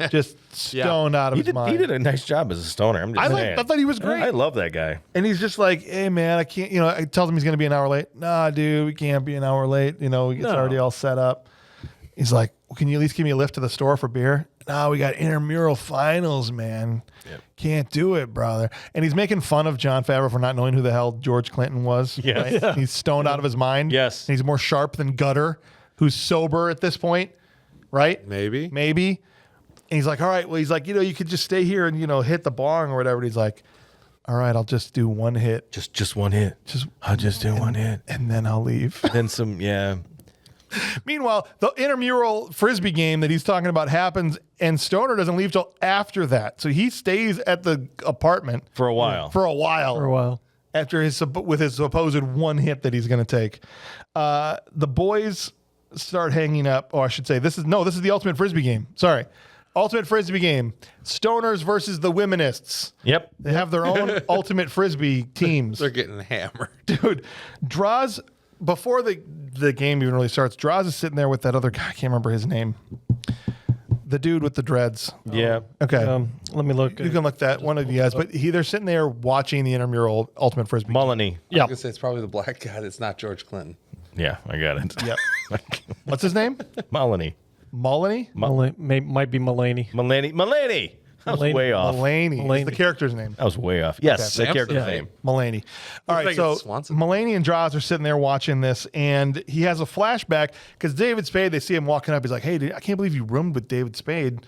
just stoned out of his mind. He did a nice job as a stoner. I'm just saying. I thought he was great. I love that guy. And he's just like, hey man, I can't. I tells him he's going to be an hour late. Nah, dude, we can't be an hour late. He gets already all set up. He's like, well, can you at least give me a lift to the store for beer? No, we got intramural finals, man. Yep. Can't do it, brother. And he's making fun of Jon Favreau for not knowing who the hell George Clinton was. Yes. Right? Yeah. He's stoned out of his mind. Yes. And he's more sharp than Gutter, who's sober at this point. Right? Maybe. And he's like, all right, well, he's like, you could just stay here and, hit the bong or whatever. And he's like, all right, I'll just do one hit. Just one hit. I'll just do one hit. And then I'll leave. Then some, yeah. Meanwhile, the intramural frisbee game that he's talking about happens, and Stoner doesn't leave till after that. So he stays at the apartment for a while. After with his supposed one hit that he's going to take. The boys start hanging up. Oh, I should say this is the ultimate frisbee game. Sorry. Ultimate frisbee game. Stoners versus the womanists. Yep. They have their own ultimate frisbee teams. They're getting hammered. Dude, Droz, before the game even really starts, Droz is sitting there with that other guy. I can't remember his name. The dude with the dreads. Yeah. Okay. Let me look. You can look that one of you guys, but they're sitting there watching the intramural ultimate frisbee. Mulaney. Yeah. I was gonna say it's probably the black guy that's not George Clinton. Yeah, I got it. Yep. What's his name? Mulaney. Mulaney? Might be Mulaney. Mulaney. I was way off. Mulaney. Is the character's name. I was way off. Yes, the character's name. Mulaney. All right, so Mulaney and Droz are sitting there watching this, and he has a flashback because David Spade, they see him walking up. He's like, hey, dude, I can't believe you roomed with David Spade,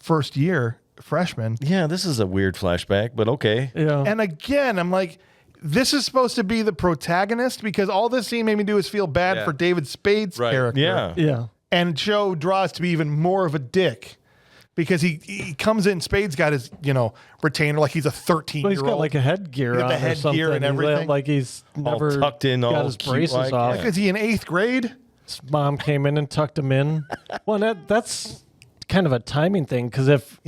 first year freshman. Yeah, this is a weird flashback, but okay. Yeah. And again, I'm like, this is supposed to be the protagonist because all this scene made me do is feel bad for David Spade's character. Yeah. And show Droz to be even more of a dick. Because he comes in, Spade's got his, retainer like he's a 13-year-old. Well, he's got like a headgear on the headgear and everything. Like he's never all tucked in, got all his cute braces like. off. Is he in 8th grade? His mom came in and tucked him in. Well, that's kind of a timing thing because if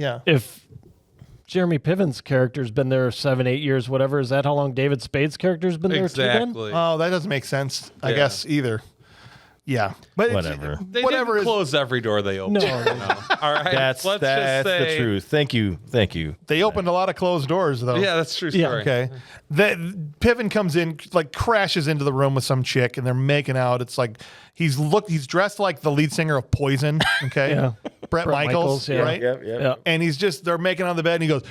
Jeremy Piven's character's been there 7, 8 years, whatever, is that how long David Spade's character's been there too? Exactly. Oh, that doesn't make sense, I guess, either. Yeah. But Whatever. They didn't close every door they opened. No. All right. That's the truth. Thank you. They opened a lot of closed doors, though. Yeah, that's true story. Okay. Piven comes in, like crashes into the room with some chick, and they're making out. It's like he's dressed like the lead singer of Poison. Okay. Yeah. Brett Michaels, yeah. right? Yeah. And they're making out on the bed, and he goes,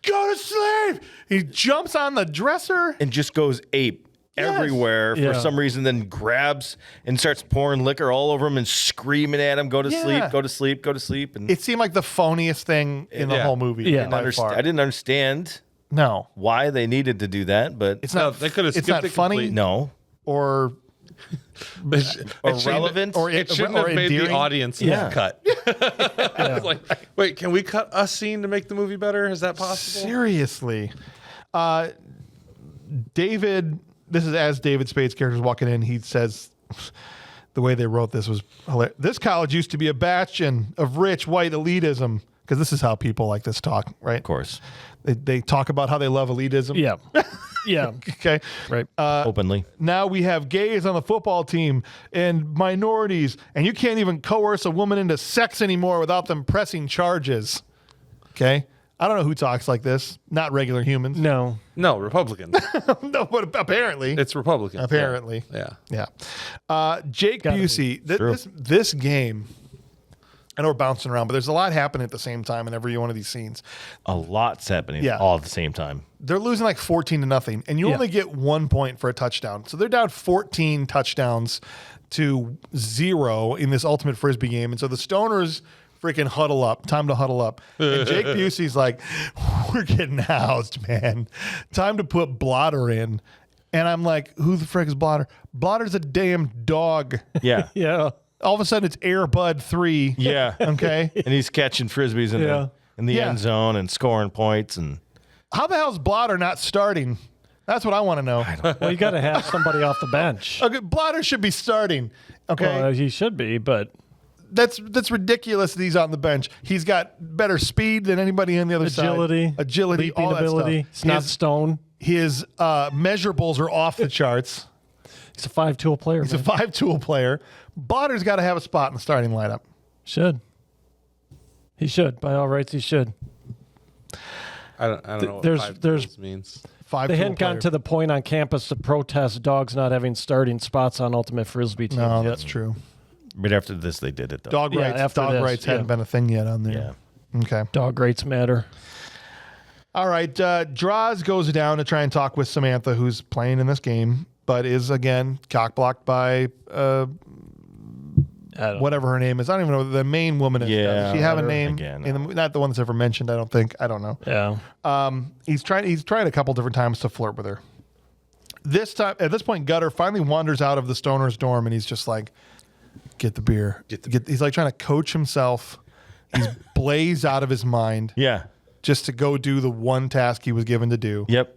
"Go to sleep." He jumps on the dresser And just goes ape everywhere for some reason, then grabs and starts pouring liquor all over him and screaming at him, go to sleep, go to sleep, go to sleep. And It seemed like the phoniest thing in the whole movie. Yeah. by far. I didn't understand No. why they needed to do that, but It's not. they could have It's skipped not it funny completely. no. or Or relevant. It shouldn't have made endearing. the audience cut. It's like, wait, can we cut a scene to make the movie better? Is that possible? Seriously. David, this is as David Spade's character's walking in, he says, the way they wrote this was hilarious. This college used to be a bastion of rich white elitism. Because this is how people like this talk, right? Of course. They talk about how they love elitism. Yeah. Yeah. Okay. Right. Openly. Now we have gays on the football team and minorities, and you can't even coerce a woman into sex anymore without them pressing charges. Okay? I don't know who talks like this. Not regular humans. No. No, Republicans. No, but apparently. It's Republicans. Apparently. Yeah. Jake Busey, this game, I know we're bouncing around, but there's a lot happening at the same time in every one of these scenes. A lot's happening all at the same time. They're losing like 14-0, and you only get 1 point for a touchdown. So they're down 14 touchdowns to 0 in this ultimate Frisbee game. And so the Stoners freaking huddle up. Time to huddle up. And Jake Busey's like, we're getting housed, man. Time to put Blotter in. And I'm like, who the frick is Blotter? Blotter's a damn dog. Yeah. Yeah. All of a sudden, it's Air Bud 3. Yeah. Okay. And he's catching frisbees in the end zone and scoring points. And How the hell's Blotter not starting? That's what I want to know. Well, you got to have somebody off the bench. Okay, Blotter should be starting. Okay. Well, he should be, but That's ridiculous that he's on the bench. He's got better speed than anybody on the other agility, side. Agility, leaping all that ability. stuff. It's not stone. His measurables are off the charts. He's a 5-tool player. He's a 5-tool player. Blotter's got to have a spot in the starting lineup. Should. He should. By all rights, he should. I don't know what There's- five there's- tools means. They hadn't gotten to the point on campus to protest dogs not having starting spots on Ultimate Frisbee teams No, yet. that's true. right after this, they did it, though. Dog Yeah, rights. after Dog this, rights hadn't yeah. been a thing yet on there. Yeah. Okay. Dog rates matter. All right. Droz goes down to try and talk with Samantha, who's playing in this game, but is again cockblocked by whatever her name is. I don't even know what the main woman is. Yeah, Does she have a her name? again. Not the one that's ever mentioned. I don't think. I don't know. Yeah. He's tried a couple different times to flirt with her. This time, at this point, Gutter finally wanders out of the Stoner's dorm, and he's just like, "Get the beer." He's like trying to coach himself. He's blazed out of his mind. Yeah. Just to go do the one task he was given to do. Yep.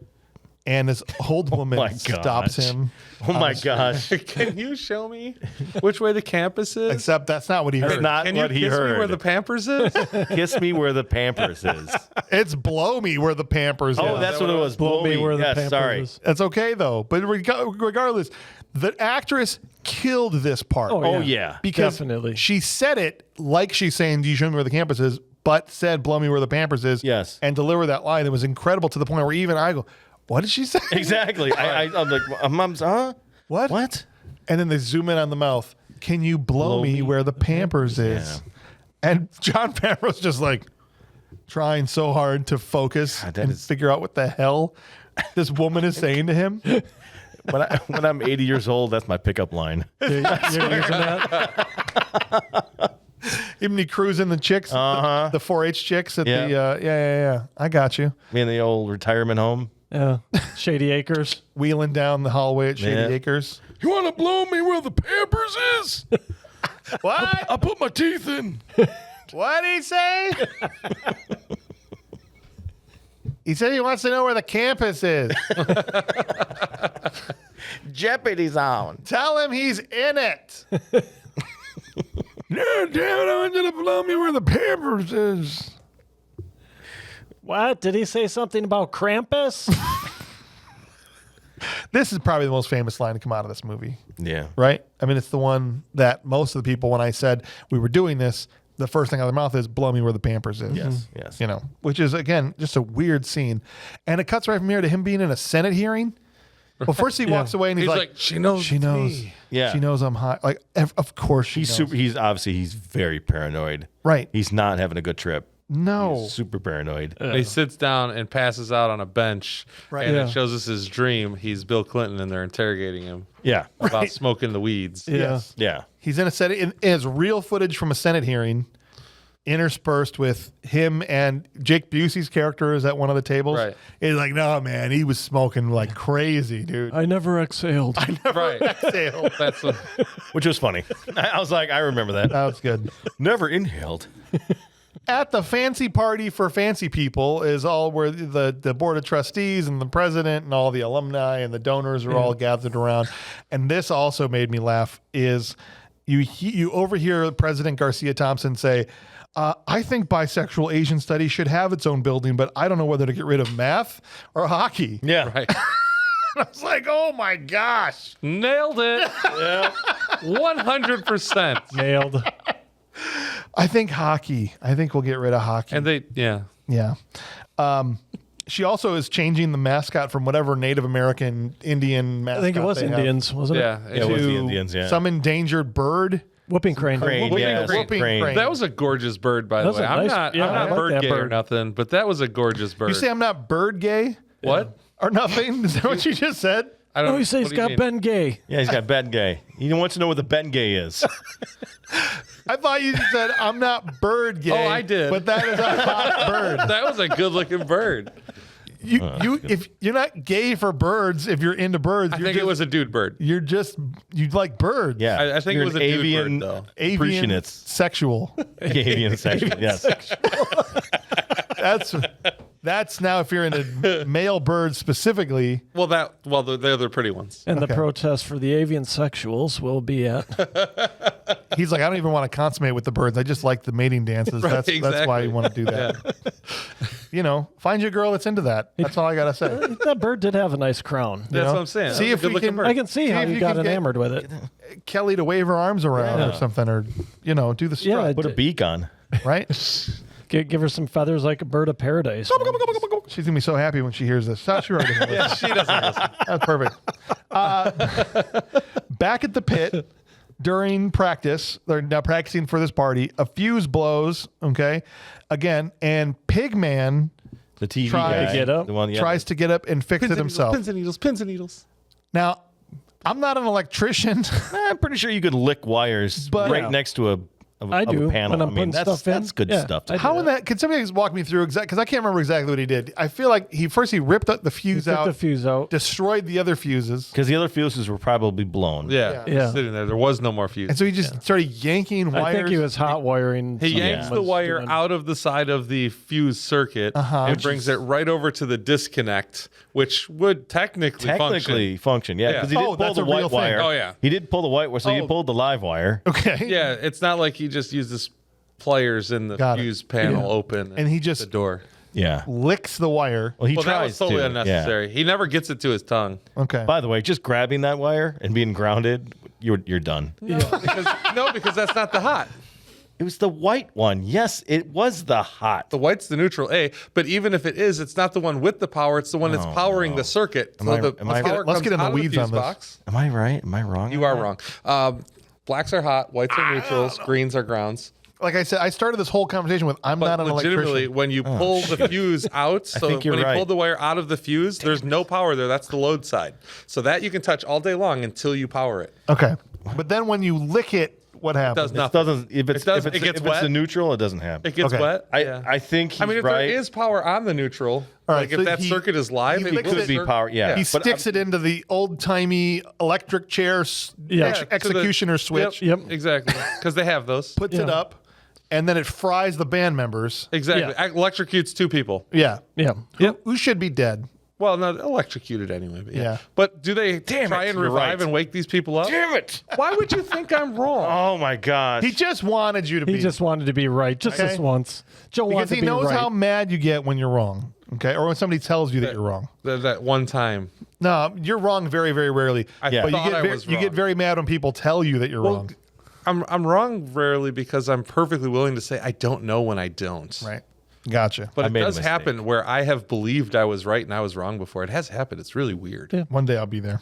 And this old woman my stops gosh. him. Oh, my gosh. Can you show me which way the campus is? Except that's not what he That's heard. not Can what you he kiss heard. me where the Pampers is? Kiss me where the Pampers is. It's blow me where the Pampers Oh, is. that's what it was. Blow me where the Yes, Pampers sorry. is. That's okay, though. But regardless, the actress killed this part. Oh, yeah. Because Definitely. she said it like she's saying, "Do you show me where the campus is?" But said, "Blow me where the Pampers is." Yes. And deliver that line. It was incredible to the point where even I go, "What did she say?" Exactly. I'm like, Mom's, huh? What? What? And then they zoom in on the mouth. Can you blow me where the Pampers is? And John Favreau's just like trying so hard to focus and figure out what the hell this woman is saying to him. When I'm 80 years old, that's my pickup line. You're using that? Even he cruising the chicks, the 4-H chicks at Yeah. the, yeah. I got you. Me in the old retirement home. Shady Acres. Wheeling down the hallway at Shady Yeah. Acres. You want to blow me where the Pampers is? What? I put my teeth in. What'd he say? He said he wants to know where the campus is. Jeopardy's on. Tell him he's in it. No, damn it, I want you to blow me where the Pampers is. What? Did he say something about Krampus? This is probably the most famous line to come out of this movie, Yeah. right? I mean, it's the one that most of the people, when I said we were doing this, the first thing out of their mouth is blow me where the Pampers is. Yes, yes. You know, which is, again, just a weird scene. And it cuts right from here to him being in a Senate hearing. Well, first he walks away and he's like, she knows. she knows. Me. Yeah. She knows I'm high. Like, of course she knows. He's obviously, he's very paranoid. Right. He's not having a good trip. No. He's super paranoid. He sits down and passes out on a bench, Right. and Yeah. it shows us his dream. He's Bill Clinton, and they're interrogating him Yeah. about smoking the weeds. Yes. Yeah. He's in a Senate, and it's real footage from a Senate hearing interspersed with him and Jake Busey's character is at one of the tables. Right. He's like, no, man, he was smoking like crazy, dude. I never exhaled. Right. Exhaled. That's what, Which was funny. I was like, I remember that. That was good. Never inhaled. At the fancy party for fancy people is all where the board of trustees and the president and all the alumni and the donors are all gathered around. And this also made me laugh is you overhear President Garcia Thompson say, I think bisexual Asian studies should have its own building, but I don't know whether to get rid of math or hockey. Yeah. right. I was like, oh my gosh. Nailed it. Yeah. 100%. Nailed. I think hockey. I think we'll get rid of hockey. And they, yeah. Yeah. She also is changing the mascot from whatever Native American Indian mascot I think it was they have Indians, wasn't Yeah. Yeah, it was to the Indians, yeah. some endangered bird. it? Whooping crane. Crane, Whooping yeah. crane. Whooping crane. That was a gorgeous bird, by the That's way. a I'm nice- not, yeah, I'm I not like bird that gay or bird. nothing, but that was a gorgeous bird. You say I'm not bird gay what? or nothing? Is that what you just said? I don't Oh, he says what he's do you got mean? Ben Gay. Yeah, he's got Ben Gay. He wants to know what the Ben Gay is. I thought you just said I'm not bird gay. Oh, I did. But that is a hot bird. That was a good looking bird. If you're not gay for birds, if you're into birds, I you're think just, it was a dude bird. you like birds. Yeah. I think You're it was an a dude avian bird, though. Avian Appreciates. sexual. Avian section. Yes. That's now if you're into male birds specifically. Well, they're the pretty ones. And the protest for the avian sexuals will be at. He's like, I don't even want to consummate with the birds. I just like the mating dances. That's why exactly. you want to do that. You know, find you a girl that's into that. That's all I gotta say. That bird did have a nice crown. That's know? what I'm saying. See That was if a we good-looking can- bird. I can see how if you you got can get- enamored with it. Kelly to wave her arms around or something, or do the strut, Yeah, Put a beak on. right? Give her some feathers like a bird of paradise. She's gonna be so happy when she hears this. She already knows. Yeah, she doesn't listen. That's perfect. Back at the pit during practice, they're now practicing for this party. A fuse blows, okay, again, and Pigman The TV Try guy. to get up. The one, yeah. tries to get up and fix it himself. Pins and needles. Pins and needles. Now, I'm not an electrician. I'm pretty sure you could lick wires But- right Yeah. next to a I do, panel. when I'm putting that's stuff in. good Yeah, stuff. I do. How in that? Could somebody just walk me through exactly? Because I can't remember exactly what he did. I feel like he ripped up the fuse Took out, the fuse out. destroyed the other fuses, Because the other fuses were probably blown. Yeah. Yeah. Sitting there. There was no more fuse. and so he just started yanking wires. I think he was hot wiring. He something yanks Yeah. the was wire doing. out of the side of the fuse circuit and brings it right over to the disconnect, which would technically function. Yeah, Yeah. because he did Oh, pull that's the a real white thing. wire. Oh, yeah. He did pull the white wire, so he Oh. pulled the live wire. Okay. Yeah, it's not like he just used his pliers in the Got it. fuse panel open And he just- the door. Yeah. Licks the wire. Well, he Well, that tries was totally to. unnecessary. He never gets it to his tongue. Okay. By the way, just grabbing that wire and being grounded, you're done. Because that's not the hot. It was the white one. Yes, it was the hot. The white's the neutral A, but even if it is, it's not the one with the power. It's the one that's powering the circuit. Am I- the am I- power Let's comes get in the out of weeds fuse on this. box. Am I right? Am I wrong? You are wrong. Blacks are hot, whites are neutrals, greens are grounds. Like I said, I started this whole conversation with I'm But not an legitimately, electrician. when you pull the fuse out, so think when you're you right. pull the wire out of the fuse, there's no power there. That's the load side. So that you can touch all day long until you power it. Okay. But then when you lick it What happens? Does nothing. It doesn't. If it's wet. a neutral, it doesn't happen. It gets Okay. wet. I think he's I mean, if right. there is power on the neutral, All right, like so if that he- circuit is live, he it fixed will it. Could be power. Yeah. He But sticks it into the old-timey electric chair executioner switch, Yep. Exactly. Because they have those. puts it up, and then it fries the band members. Exactly. Yeah. Electrocutes 2 people. Yeah. Yeah. Who should be dead. Well, not electrocuted anyway. But Yeah. But do they try and you're revive right. and wake these people up? Damn it! Why would you think I'm wrong? Oh my gosh. He just wanted you to He be. just wanted to be right, just Okay. this once. Joe because wanted to he be knows right. how mad you get when you're wrong. Okay. Or when somebody tells you that you're wrong. That one time. No, you're wrong very, very rarely. I But thought I was you wrong. get very mad when people tell you that you're wrong. I'm wrong rarely because I'm perfectly willing to say I don't know when I don't. Right. Gotcha. But I it made a does mistake. happen where I have believed I was right and I was wrong before. It has happened. It's really weird. Yeah. One day I'll be there.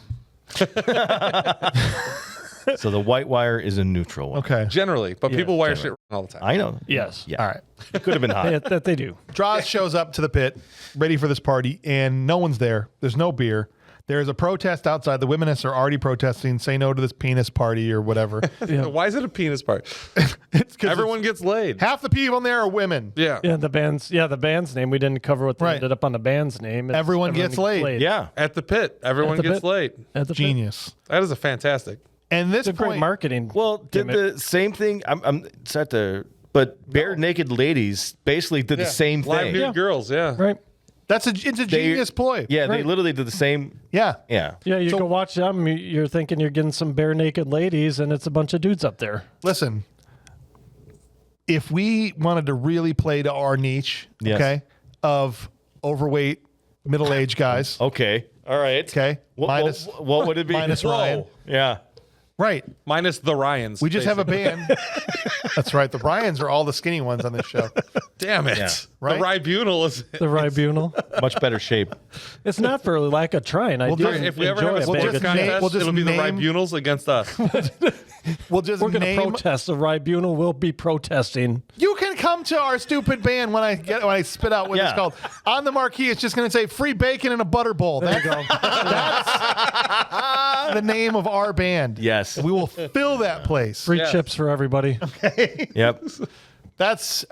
So the white wire is a neutral one. Okay. Generally, but people wire shit wrong all the time. I know. Yes. Yeah. All right. It could have been hot. Yeah, that they do. Droz shows up to the pit, ready for this party, and no one's there. There's no beer. There's a protest outside. The womenist are already protesting, say no to this penis party or whatever. Why is it a penis part? It's 'cause Everyone gets laid. half the people in there are women. Yeah. Yeah, the band's name. We didn't cover what they Right. ended up on the band's name. It's Everyone gets laid. Yeah. At the pit. Everyone At the gets pit. laid. At the Genius. That is a fantastic. And this It's a great point, marketing. Well, did gimmick. the same thing. I'm set to. But bare naked ladies basically did the same Live thing. nude girls, yeah. Right. it's a genius ploy. Yeah, they Right. literally did the same. Yeah. Yeah. Yeah, you go watch them. You're thinking you're getting some bare naked ladies, and it's a bunch of dudes up there. Listen, if we wanted to really play to our niche, Yes. okay, of overweight, middle-aged guys, Okay. All right. okay, minus What would it be? minus Ryan. Yeah. right. Minus the Ryans. We just have a basically. band. That's right. The Bryans are all the skinny ones on this show. Damn it. Yeah. Right? The Ribunal is. The tribunal. Much better shape. It's not for lack of trying. I do If we ever enjoy have a a bag sports of name- contest, we'll just it'll be the name- Ribunals against us. We'll just We're going to name. protest. The tribunal will be protesting. You can come to our stupid band when I spit out what it's Yeah. called. On the marquee, it's just going to say free bacon and a butter bowl. That's the name of our band. Yes. We will fill that place. Free Yes. chips for everybody. Yep. That's,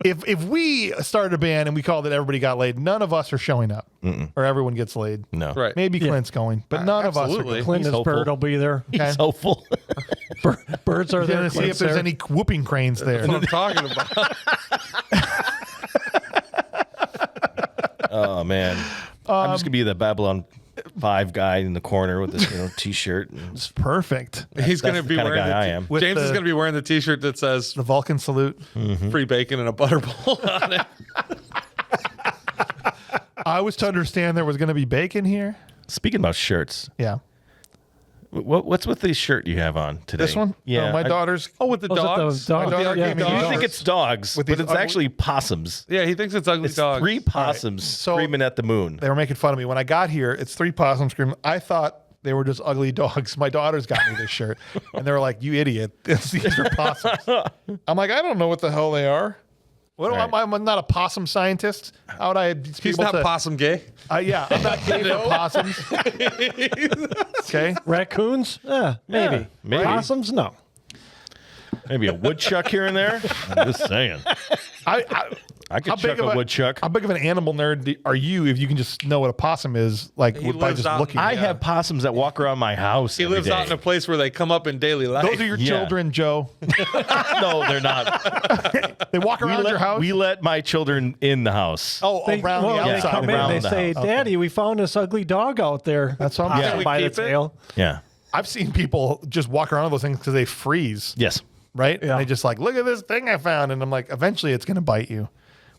if we started a band and we called it Everybody Got Laid, none of us are showing up. Or everyone gets laid. No. Right. Maybe Clint's going, but none of us are absolutely. going. Clint and his hopeful. bird will be there. He's hopeful. Birds are We're there. going to see Clint's if there's there. any whooping cranes there. That's what I'm talking about. Oh man. I'm just gonna be the Babylon 5 guy in the corner with this t-shirt. It's perfect. He's going to the be kinda wearing guy I am. With James is the- going to be wearing the T-shirt that says The Vulcan salute. "free bacon and a butter bowl" on it. I was to understand there was going to be bacon here. Speaking about shirts, Yeah. what's with the shirt you have on today? This one? Yeah. No, my daughter's. Oh, with the Was it the dogs. dog? With the My daughter ugly gave me You these dogs. think it's dogs, With but these it's ugly- actually possums. Yeah, he thinks it's ugly It's dogs. 3 possums So- screaming at the moon. They were making fun of me. When I got here, it's 3 possums screaming. I thought they were just ugly dogs. My daughters got me this shirt. And they were like, "You idiot. These are possums." I'm like, I don't know what the hell they are. What do Right. I'm not a possum scientist. How would I be He's able not to? possum gay. Yeah, I'm not gay for possums. Okay. Raccoons? Maybe. maybe. Possums? No. Maybe a woodchuck here and there. I'm just saying. I could chuck a woodchuck. How big of an animal nerd are you if you can just know what a possum is, like He by lives just out- looking? I have possums that walk around my house. He every lives day. out in a place where they come up in daily life. Those are your Yeah. children, Joe. No, they're not. They walk around your house. We let my children in the house. around They the come outside. in, around they the say, house. "Daddy, we found this ugly dog out there." That's what I'm Yeah. saying. we By the keep it? tail. Yeah. I've seen people just walk around with those things because they freeze, Yes. right? And Yeah. they just like, look at this thing I found. And I'm like, eventually it's going to bite you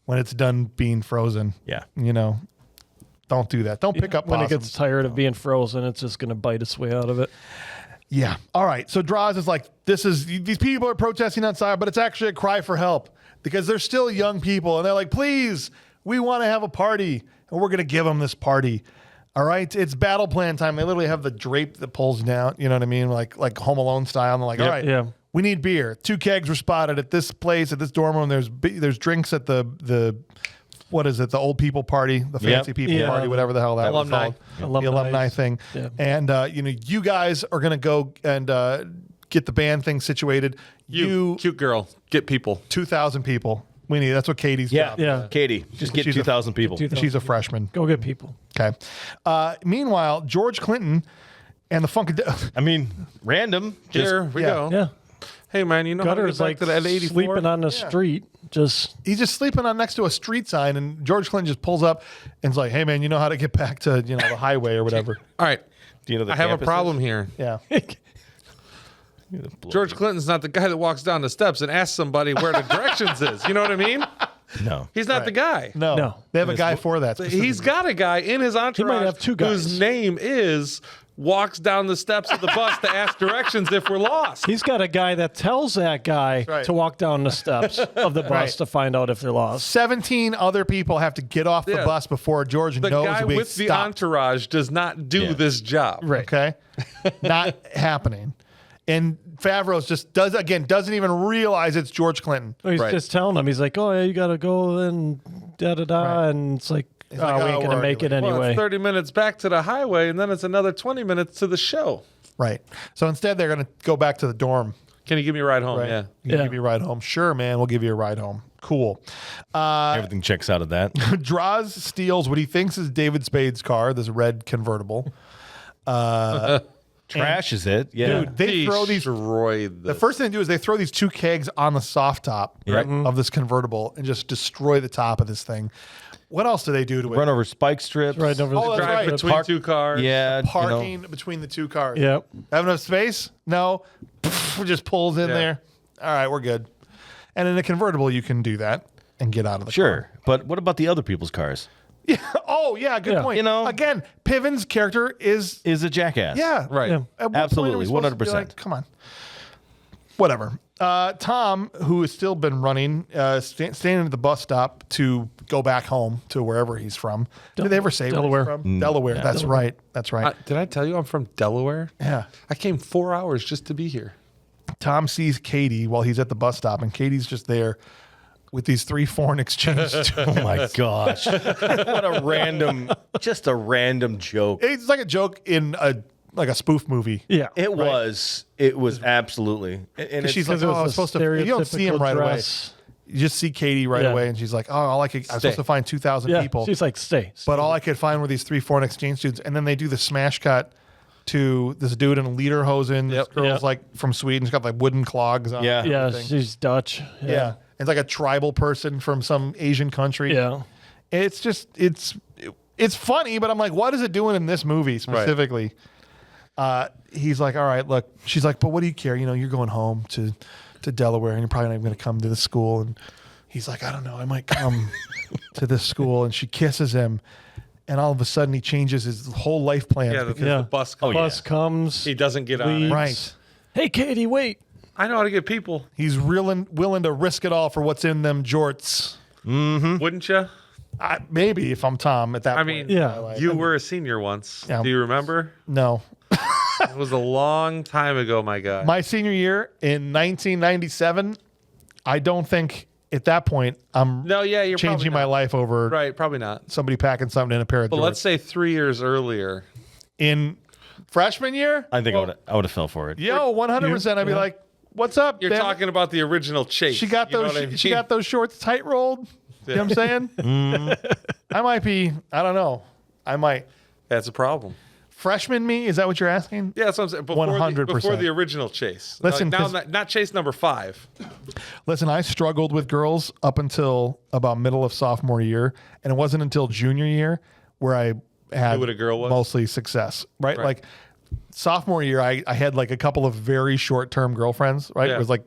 when it's done being frozen. Yeah. Don't do that. Don't pick up When it possums. gets tired of being frozen, it's just going to bite its way out of it. Yeah. All right. So Droz is like, these people are protesting outside, but it's actually a cry for help because they're still young people. And they're like, please, we want to have a party and we're going to give them this party. All right. It's battle plan time. They literally have the drape that pulls down. You know what I mean? Like Home Alone style. And they're like, all right, Yeah. we need beer. 2 kegs were spotted at this place, at this dorm room. There's drinks at the what is it? The old people party, the fancy people Yeah. party, whatever the hell that was Alumni. called. The alumni thing. Yeah. And, you guys are going to go and get the band thing situated. You cute girl, get people. 2,000 people. We need. That's what Katie's job. Yeah. Katie, just get 2,000 people. 2,000. She's a freshman. Go get people. Okay. Meanwhile, George Clinton and the Funkadelic. I mean, random. Here we go. Yeah. Hey man, you know Gutter's how to like get back to that 84? sleeping on the street. Just He's just sleeping on next to a street sign, and George Clinton just pulls up and is like, "Hey man, you know how to get back to the highway or whatever." All right. Do you know the I have a campuses? problem here. Yeah. George Clinton's not the guy that walks down the steps and asks somebody where the directions is. You know what I mean? No. He's not the guy. No. They have a guy for that. He's got a guy in his entourage have two guys. whose name is walks down the steps of the bus to ask directions if we're lost. he's got a guy that tells that guy right. to walk down the steps of the bus Right. to find out if they're lost. 17 other people have to get off the Yeah. bus before George The knows guy we with the stopped. entourage does not do this job. Right. Okay. Not happening. And Favreau's just doesn't even realize it's George Clinton. He's Right. just telling him. He's like, "Oh yeah, you gotta go and da. And it's like, like, we "Oh, ain't we're gonna make it already Well, anyway. it's 30 minutes back to the highway, and then it's another 20 minutes to the show. Right. So instead, they're going to go back to the dorm. Can you give me a ride home? Right. Yeah. Can give you a ride home. Sure, man. We'll give you a ride home. Cool. Everything checks out of that. Droz steals what he thinks is David Spade's car, this red convertible. Trashes it. Yeah. Dude, they throw these. Destroyed The first thing they do is they throw these two kegs on the soft top of this convertible and just destroy the top of this thing. What else do they do to it? Run over spike strips. Right over Oh, the that's drive right. between two cars. Yeah. Parking between the two cars. Yep. Have enough space? No. Just pulls in Yeah. there. All right, we're good. And in a convertible, you can do that and get out of the car. Sure. But what about the other people's cars? Yeah. Oh, yeah. Good Yeah. point. You know- Again, Piven's character is. Is a jackass. Yeah. Right. Yeah. At what point are we Absolutely, supposed to be 100%. like, come on. Whatever. Tom, who has still been running, standing at the bus stop to go back home to wherever he's from. Did they ever say Delaware. where he's from? Delaware. That's right. That's right. Did I tell you I'm from Delaware? Yeah. I came 4 hours just to be here. Tom sees Katie while he's at the bus stop, and Katie's just there with these 3 foreign exchange students. Oh my gosh. What a random, just a random joke. It's like a joke in a spoof movie. Yeah. It was absolutely. And it's, She's like, Because it was oh, I a was supposed to. You don't see him stereotypical right dress. away. You just see Katie right Yeah. away, and she's like, oh, I was supposed to find 2,000 Yeah. people. She's like, stay. But all I could find were these 3 foreign exchange students, and then they do the smash cut to this dude in a lederhosen. This girl's Yep. like from Sweden. She's got like wooden clogs on. Yeah. and Yeah, everything. she's Dutch. Yeah. It's like a tribal person from some Asian country. Yeah. It's just it's funny, but I'm like, what is it doing in this movie specifically? He's like, all right, look. She's like, but what do you care? You know, you're going home to Delaware, and you're probably not even going to come to the school. And he's like, I don't know, I might come to this school. And she kisses him, and all of a sudden he changes his whole life plan. Yeah, because Yeah. the bus comes. Bus comes. He doesn't get on it. leaves. Right. Hey, Katie, wait. I know how to get people. He's willing to risk it all for what's in them jorts. Wouldn't you? Maybe if I'm Tom at that I point. mean, Yeah. you were a senior once. Yeah. Do you remember? No. It was a long time ago, my guy. My senior year in 1997, I don't think at that point I'm You're changing probably my not. life over Right, probably not. somebody packing something in a pair of But jorts. let's say 3 years earlier. In freshman year, I think I would have fell for it. 100%. I'd be like, "What's up?" You're Ben? talking about the original Chase. She got You know those. what I mean? She got those shorts tight rolled. You know what I'm saying? I might be. I don't know. I might. That's a problem. Freshman me? Is that what you're asking? Yeah, that's what I'm saying. Before 100%. Before the original Chase. Listen, now 'cause- not Chase number 5. Listen, I struggled with girls up until about middle of sophomore year, and it wasn't until junior year where I had Knew what a girl was? mostly success. Right? Right. Like sophomore year, I had like a couple of very short-term girlfriends. Right? Yeah. It was like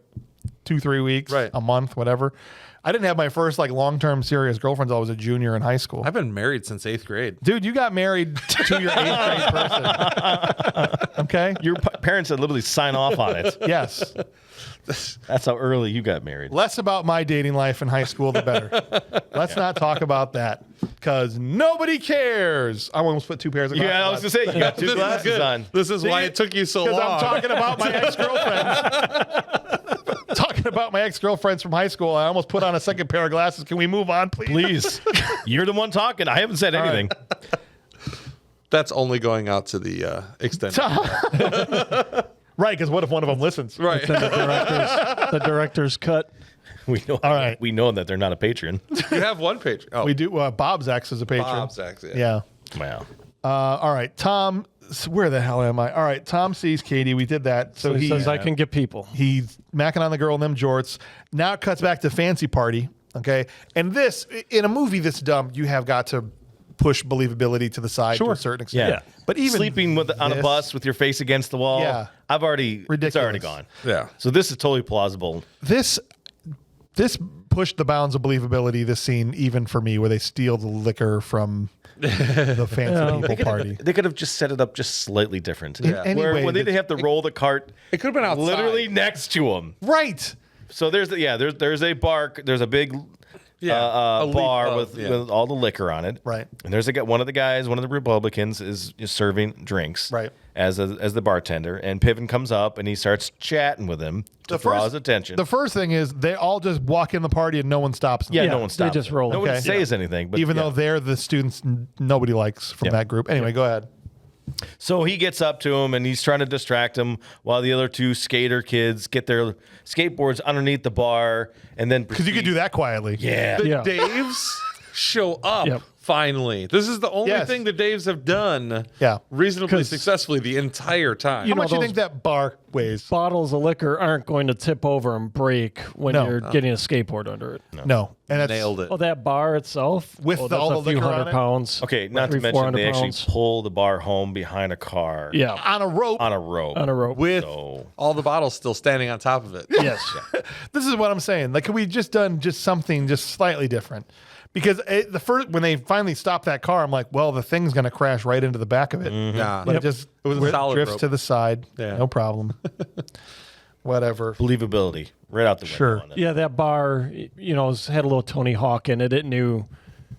2-3 weeks, Right. a month, whatever. I didn't have my first like long-term serious girlfriends. I was a junior in high school. I've been married since 8th grade. Dude, you got married to your 8th grade person. Okay? Your parents would literally sign off on it. Yes. That's how early you got married. Less about my dating life in high school, the better. Let's not talk about that because nobody cares. I almost put 2 pairs of glasses Yeah, I was going to say, you got 2 This is glasses good. on. This is why it took you so long. Because I'm talking about my ex-girlfriends. Talking about my ex-girlfriends from high school. I almost put on a second pair of glasses. Can we move on, please? Please. You're the one talking. I haven't said anything. That's only going out to the extended. Right, because what if one of them listens? Right. The director's cut. We know. All right. We know that they're not a patron. You have one patron. Oh, We do. Bob's X is a patron. Bob's X, yeah. Yeah. Wow. All right, Tom. Where the hell am I? All right, Tom sees Katie. We did that. So he says, I can get people. He's macking on the girl in them jorts. Now it cuts back to fancy party. Okay. And this, in a movie this dumb, you have got to push believability to the side to a certain extent. Yeah. But even sleeping on a bus with your face against the wall. Yeah. It's already gone. Yeah. So this is totally plausible. This pushed the bounds of believability, this scene, even for me, where they steal the liquor from the fancy people party. They could have just set it up just slightly different. Yeah. Where they didn't have to roll the cart. It could have been outside. Literally next to them. Right. So there's a bar. There's a big bar with all the liquor on it. Right. And there's one of the guys, one of the Republicans, is serving drinks. Right. As the bartender, and Piven comes up and he starts chatting with him to draw his attention. The first thing is they all just walk in the party and no one stops them. Yeah, no one stops. They just roll. Nobody says anything. But even though they're the students nobody likes from that group. Anyway, go ahead. So he gets up to him and he's trying to distract him while the other two skater kids get their skateboards underneath the bar, and then Because you could do that quietly. Yeah. The Daves show up finally. This is the only thing the Daves have done reasonably successfely the entire time. How much do you think that bar weighs? Bottles of liquor aren't going to tip over and break when you're getting a skateboard under it. No. And that's, Nailed it. Oh, that bar itself? With that's all a the few liquor on hundred it? pounds. Okay, not to 300, mention they 400 actually pounds. pull the bar home behind a car. Yeah. on a rope. On a rope. On a rope. With All the bottles still standing on top of it. Yes. This is what I'm saying. Like, could we just done just something just slightly different? Because when they finally stop that car, I'm like, well, the thing's going to crash right into the back of it. Yeah. But it was a solid drifts rope. to the side. Yeah. No problem. Whatever. Believability. Right out the window. Sure. On that. Yeah, that bar, had a little Tony Hawk in it. It knew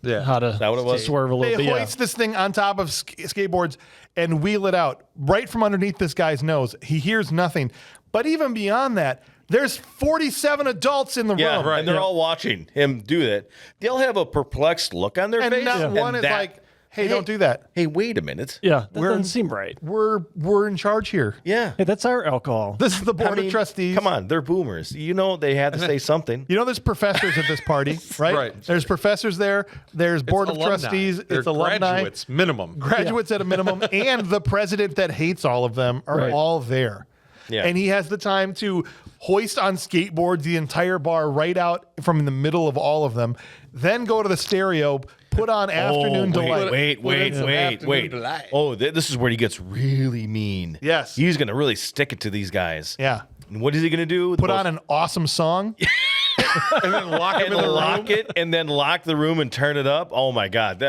how to that what it was? swerve a little They bit. hoist this thing on top of skateboards and wheel it out right from underneath this guy's nose. He hears nothing. But even beyond that, there's 47 adults in the room. And they're all watching him do that. They'll have a perplexed look on their And face. not one is like, hey, don't do that. Hey, wait a minute. Yeah, that doesn't seem right. We're in charge here. Yeah. Hey, that's our alcohol. This is the board of trustees. Come on, they're boomers. You know they had to say something. You know, there's professors at this party, right? Right. There's professors there. There's board of alumni. trustees. They're It's alumni. graduates, minimum. Graduates at a minimum, and the president that hates all of them are all there. Yeah. And he has the time to hoist on skateboards the entire bar right out from in the middle of all of them, then go to the stereo, put on Afternoon Delight. Wait. Oh, this is where he gets really mean. Yes. He's going to really stick it to these guys. Yeah. And what is he going to do? Put on an awesome song. And then lock him in the room. Lock it and then lock the room and turn it up. Oh my God.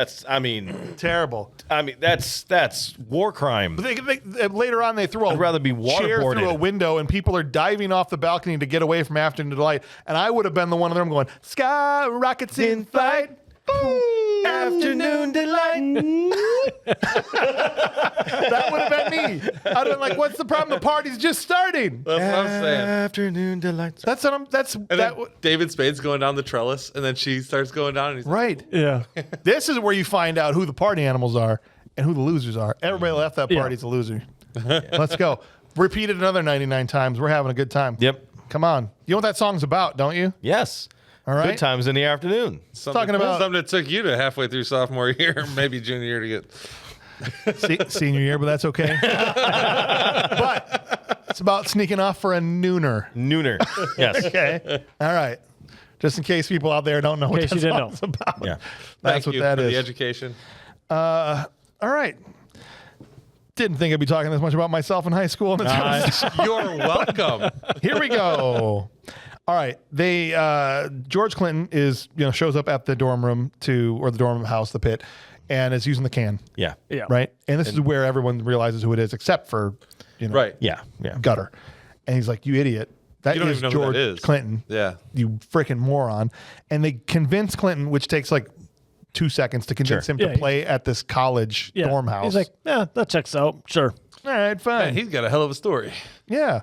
Terrible. That's war crime. Later on, they throw a I'd rather be chair waterboarded. through a window, and people are diving off the balcony to get away from Afternoon Delight. And I would have been the one of them going, "Sky rockets in flight." Afternoon Delight. That would have been me. I'd have been like, "What's the problem? The party's just starting." That's what I'm saying. Afternoon Delight. That's what I'm. That's And that. then David Spade's going down the trellis, and then she starts going down, and he's Right. Yeah. This is where you find out who the party animals are and who the losers are. Everybody left that party's a loser. Let's go. Repeat it another 99 times. We're having a good time. Yep. Come on. You know what that song's about, don't you? Yes. All right. Good times in the afternoon. Talking about- something that took you to halfway through sophomore year, maybe junior year to get. Senior year, but that's okay. But it's about sneaking off for a nooner. Yes. Okay. All right. Just in case people out there don't know what case that you didn't song's about. Yeah. That's Thank what you that for is. the education. All right. Didn't think I'd be talking this much about myself in high school. And You're welcome. Here we go. All right. They George Clinton shows up at the dorm room or the dorm house, the pit, and is using the can. Yeah. Yeah. Right. And this is where everyone realizes who it is, except for Right. Yeah. Yeah. Gutter. And he's like, "You idiot. That You don't is even know who George that is." Clinton. Yeah. You freaking moron." And they convince Clinton, which takes like 2 seconds to convince him to Yeah, play at this college Yeah. dorm house. He's like, yeah, that checks out. Sure. all right, fine. Man, he's got a hell of a story. Yeah.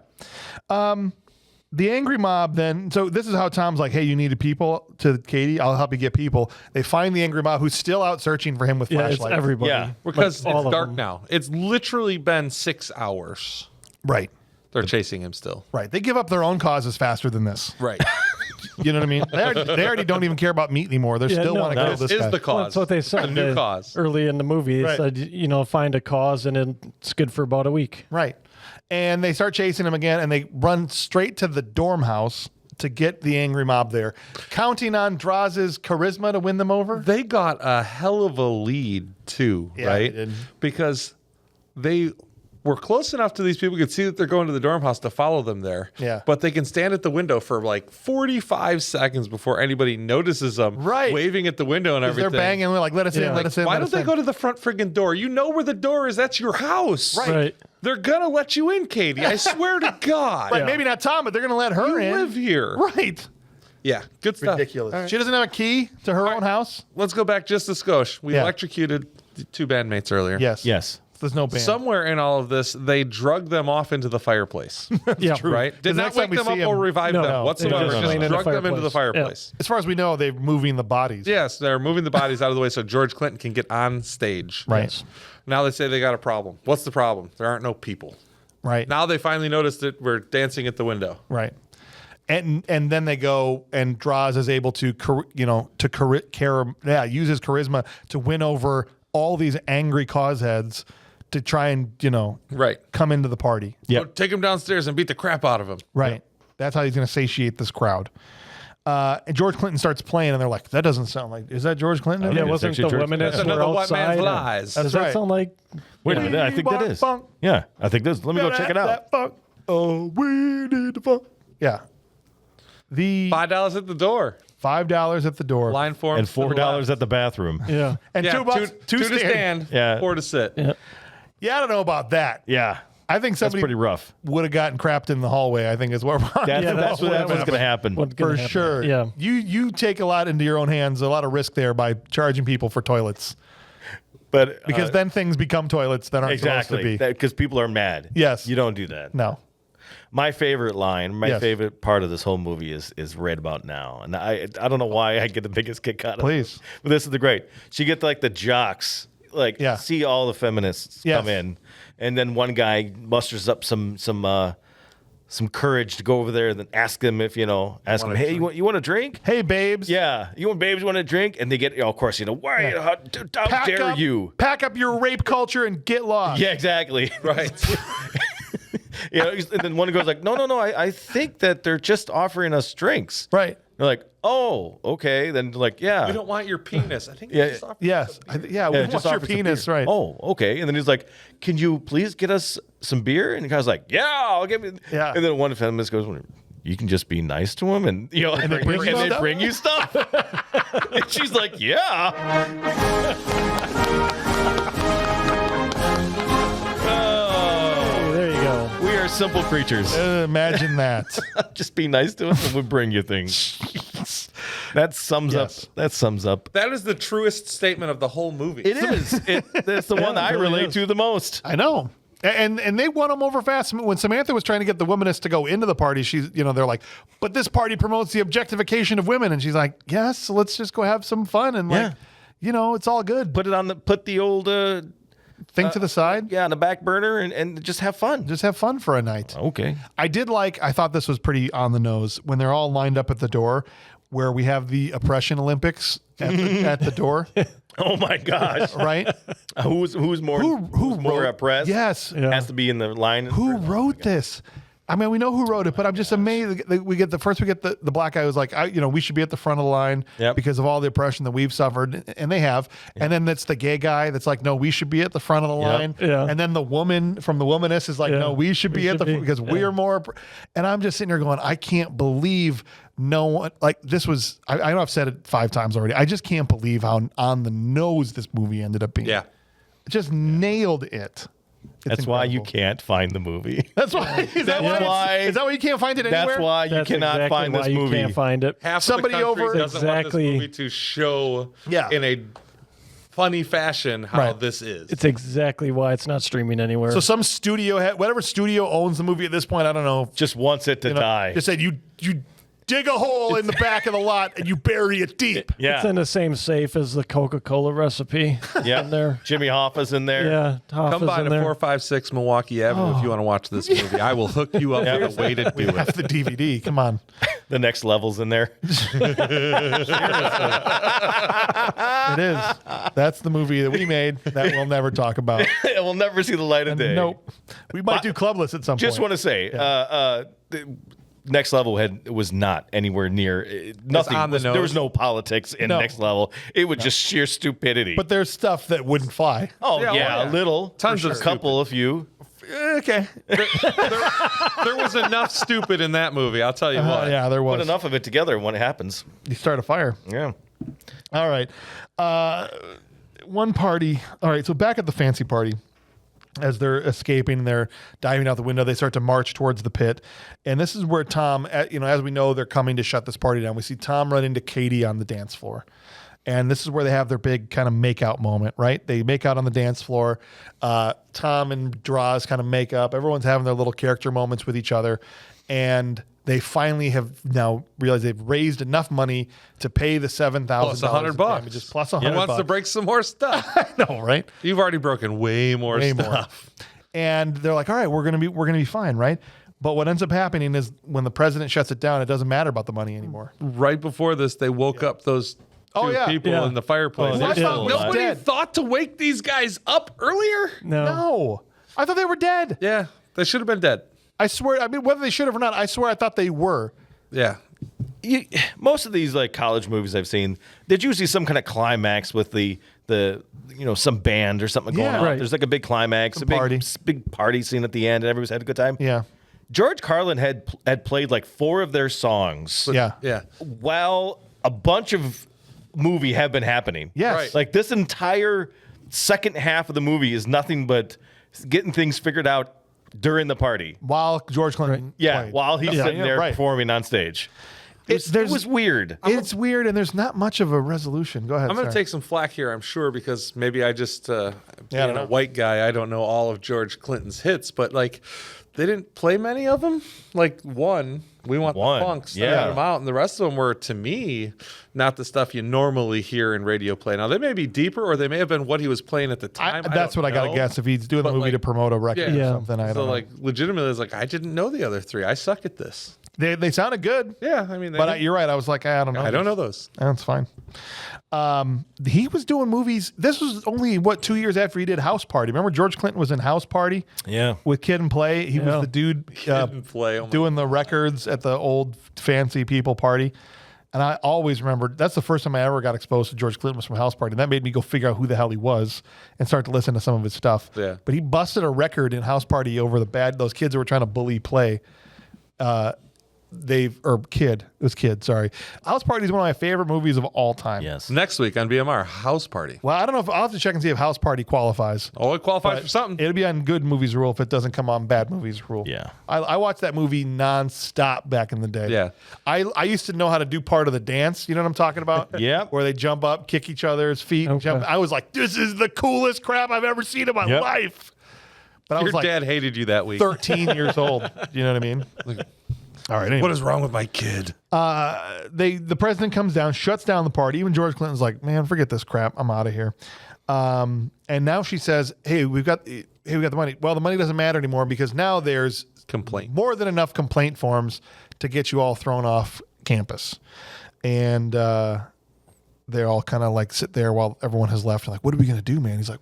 The angry mob then, so this is how Tom's like, "Hey, you needed people to Katie. I'll help you get people." They find the angry mob who's still out searching for him with Yeah, it's flashlights. everybody. Yeah. Because Like, all it's of dark them. now. It's literally been 6 hours. Right. They're chasing him still. Right. They give up their own causes faster than this. Right. You know what I mean? They already don't even care about meat anymore. They still want to kill this is guy. the cause. Well, that's what they said. A new cause. Early in the movie. They Right. said, find a cause and it's good for about a week. Right. And they start chasing him again, and they run straight to the dorm house to get the angry mob there, counting on Droz's charisma to win them over. They got a hell of a lead too, Yeah, right? they did. Because they were close enough to these people, could see that they're going to the dorm house to follow them there. Yeah. But they can stand at the window for like 45 seconds before anybody notices them. Right. Waving at the window and everything. They're banging. They're like, let us in, Yeah. let us in. Why let don't us they in. go to the front friggin' door? You know where the door is. That's your house. Right. They're gonna let you in, Katie. I swear to God. Right, maybe not Tom, but they're going to let her You in. live here. Right. Yeah. Good stuff. Ridiculous. All right. She doesn't have a key to her own house? Let's go back just a skosh. We Yeah. electrocuted the 2 bandmates earlier. Yes. Yes. There's no band. Somewhere in all of this, they drug them off into the fireplace. Yeah. Right? Did the not next time wake we them see up him- or revive No, them no. whatsoever. They just Just laying in the drug them into the fireplace. fireplace. As far as we know, they're moving the bodies. Yes, they're moving the bodies out of the way so George Clinton can get on stage. Right. Yes. Now they say they got a problem. What's the problem? There aren't no people. Right. Now they finally noticed that we're dancing at the window. Right. And then they go, and Droz is able to use his charisma to win over all these angry cause heads to try and Right. come into the party. Yeah. Go take him downstairs and beat the crap out of him. Right. That's how he's going to satiate this crowd. And George Clinton starts playing, and they're like, "That doesn't sound like. Is that George Clinton?" Yeah, it's wasn't actually the George- women That's that were another white outside? man's lies. Does that right. sound like? Wait a minute. I think that is. Yeah. I think this. Let me go check it out. That funk. Oh, we need the funk. Yeah. The $5 at the door. $5 at the door. Line form. And $4 at the bathroom. Yeah. And Yeah, $2 two to stand. stand. Yeah. 4 to sit. Yeah. Yeah, I don't know about that. Yeah. I think That's somebody pretty rough. would have gotten crapped in the hallway. I think is what we're That's, Yeah, that's what's going to happen. What's for gonna happen. sure. Yeah. You take a lot into your own hands, a lot of risk there by charging people for toilets, But because then things become toilets that aren't supposed to exactly be. because people are mad. Yes. You don't do that. No. My favorite line, my Yes. favorite part of this whole movie is right about now, and I don't know why I get the biggest kick out of Please. it. But this is the great. She gets like the jocks, like Yeah. see all the feminists Yes. come in, and then one guy musters up some courage to go over there and then ask them if ask them, hey, you want a drink? Hey, babes. Yeah, you want babes want a drink? And they get, of course, why? How dare you? Pack up your rape culture and get lost. Yeah, exactly. Right. And then one goes like, no, I think that they're just offering us drinks. Right. They're like, oh, okay. Then like, yeah. We don't want your penis. I think Yeah. they just offered Yes. Yeah, we just want your offer some penis. beer. Right. Oh, okay. And then he's like, can you please get us some beer? And the guy's like, yeah, I'll give you. Yeah. And then one feminist goes, you can just be nice to him and and they bring you they stuff? bring you stuff. And she's like, yeah. Oh, There you go. we are simple creatures. Imagine that. Just be nice to us and we'll bring you things. That sums Yes. up. That sums up. That is the truest statement of the whole movie. It is. That's the one I it really relate is. to the most. I know. And they won them over fast. When Samantha was trying to get the womanists to go into the party, she's they're like, but this party promotes the objectification of women, and she's like, yes, let's just go have some fun and it's all good. Put the old Thing to the side, on the back burner and just have fun. just have fun for a night. Okay. I thought this was pretty on the nose when they're all lined up at the door, where we have the oppression Olympics at the door, Oh my gosh. right? who's more who's more wrote- oppressed? Yes. Yeah. Has to be in the line. Who wrote this? I mean, we know who wrote it, but I'm just amazed. We get the black guy who's like, we should be at the front of the line Yep. because of all the oppression that we've suffered, and they have. And then that's the gay guy that's like, no, we should be at the front of the line. Yeah. And then the woman from the womanist is like, Yeah. no, we should be at the because we're more. And I'm just sitting here going, I can't believe no one like this was. I know I've said it 5 times already. I just can't believe how on the nose this movie ended up being. Yeah. It just nailed it. It's That's why you incredible. can't find the movie. That's why. Is that That's why? why- Is that why you can't find it anywhere? That's why you That's cannot exactly find why this you movie. can't find it. Half Somebody of the country over- doesn't want Exactly. this movie to show Yeah. in a funny fashion how Right. this is. It's exactly why it's not streaming anywhere. So some studio, whatever studio owns the movie at this point, I don't know. Just wants it to die. Just said you dig a hole in the back of the lot and you bury it deep. Yeah. It's in the same safe as the Coca-Cola recipe. Yeah. In there. Jimmy Hoffa's in there. Yeah. Come by to 456 Milwaukee Avenue if you want to watch this movie. I will hook you up with a way to do That's it. the DVD. Come on. The next level's in there. It is. That's the movie that we made that we'll never talk about. It will never see the light of day. Nope. We might do Clubless at some Just point. want to say, Next Level was not anywhere near nothing. on the There nose. was no politics in No. Next Level. It was just sheer stupidity. But there's stuff that wouldn't fly. a little, Tons of a couple, a few. Okay. There was enough stupid in that movie, I'll tell you what. Yeah, there was. Put enough of it together when it happens. You start a fire. Yeah. All right. One party. All right. So back at the fancy party, as they're escaping, they're diving out the window. They start to march towards the pit, and this is where Tom, as we know, they're coming to shut this party down. We see Tom run into Katie on the dance floor, and this is where they have their big kind of make out moment. Right? They make out on the dance floor. Tom and Droz kind of make up. Everyone's having their little character moments with each other, and they finally have now realized they've raised enough money to pay the $7,000 Plus $100. Just plus He $100. wants to break some more stuff. No, right? You've already broken way more stuff. And they're like, all right, we're gonna be fine, right? But what ends up happening is when the president shuts it down, it doesn't matter about the money anymore. Right before this, they woke up those two people in the fireplace. Oh, they're still alive. Nobody dead. thought to wake these guys up earlier? No. I thought they were dead. Yeah, they should have been dead. I swear, I mean, whether they should have or not, I swear I thought they were. Yeah. Most of these like college movies I've seen, there's usually some kind of climax with the some band or something going on. right. There's like a big climax, party. big party scene at the end, and everybody's had a good time. Yeah. George Carlin had played like 4 of their songs. Yeah. Yeah. While a bunch of movie have been happening. Yes. Right. Like this entire second half of the movie is nothing but getting things figured out during the party. While George Clinton played. While he's sitting there performing on stage. It was weird. It's weird, and there's not much of a resolution. Go ahead. I'm going to sorry. take some flack here, I'm sure, because maybe I just, I being don't a know. white guy, I don't know all of George Clinton's hits, but like, they didn't play many of them. Like one, We Want the Funk, started them out, and the rest of them were, to me, not the stuff you normally hear in radio play. Now, they may be deeper, or they may have been what he was playing at the time. That's what I got to guess. If he's doing the movie to promote a record or something, I don't know. like, legitimately, it's like, I didn't know the other 3. I suck at this. They sounded good. Yeah, I mean, But you're right. I was like, I don't know. I don't know those. That's fine. He was doing movies. This was only 2 years after he did House Party. Remember George Clinton was in House Party? Yeah. With Kid and Play. He was the dude and Play, oh my doing the records at the old fancy people party. And I always remember that's the first time I ever got exposed to George Clinton was from House Party. And that made me go figure out who the hell he was and start to listen to some of his stuff. Yeah. But he busted a record in House Party over those kids who were trying to bully Play. Kid. It was Kid, sorry. House Party is one of my favorite movies of all time. Yes. Next week on BMR, House Party. Well, I don't know if I'll have to check and see if House Party qualifies. Oh, it qualifies for something. It'll be on Good Movies Rule if it doesn't come on Bad Movies Rule. Yeah. I watched that movie nonstop back in the day. Yeah. I used to know how to do part of the dance. You know what I'm talking about? Yeah. Where they jump up, kick each other's feet. Okay. Jump. I was like, this is the coolest crap I've ever seen in my life. But I Your was like dad hated you that week. 13 years old. You know what I mean? All right. Anyway. What is wrong with my kid? The president comes down, shuts down the party. Even George Clinton's like, man, forget this crap. I'm out of here. And now she says, hey, we've got the money. Well, the money doesn't matter anymore because now there's Complaint. more than enough complaint forms to get you all thrown off campus. And they all kind of like sit there while everyone has left. And like, what are we going to do, man? He's like,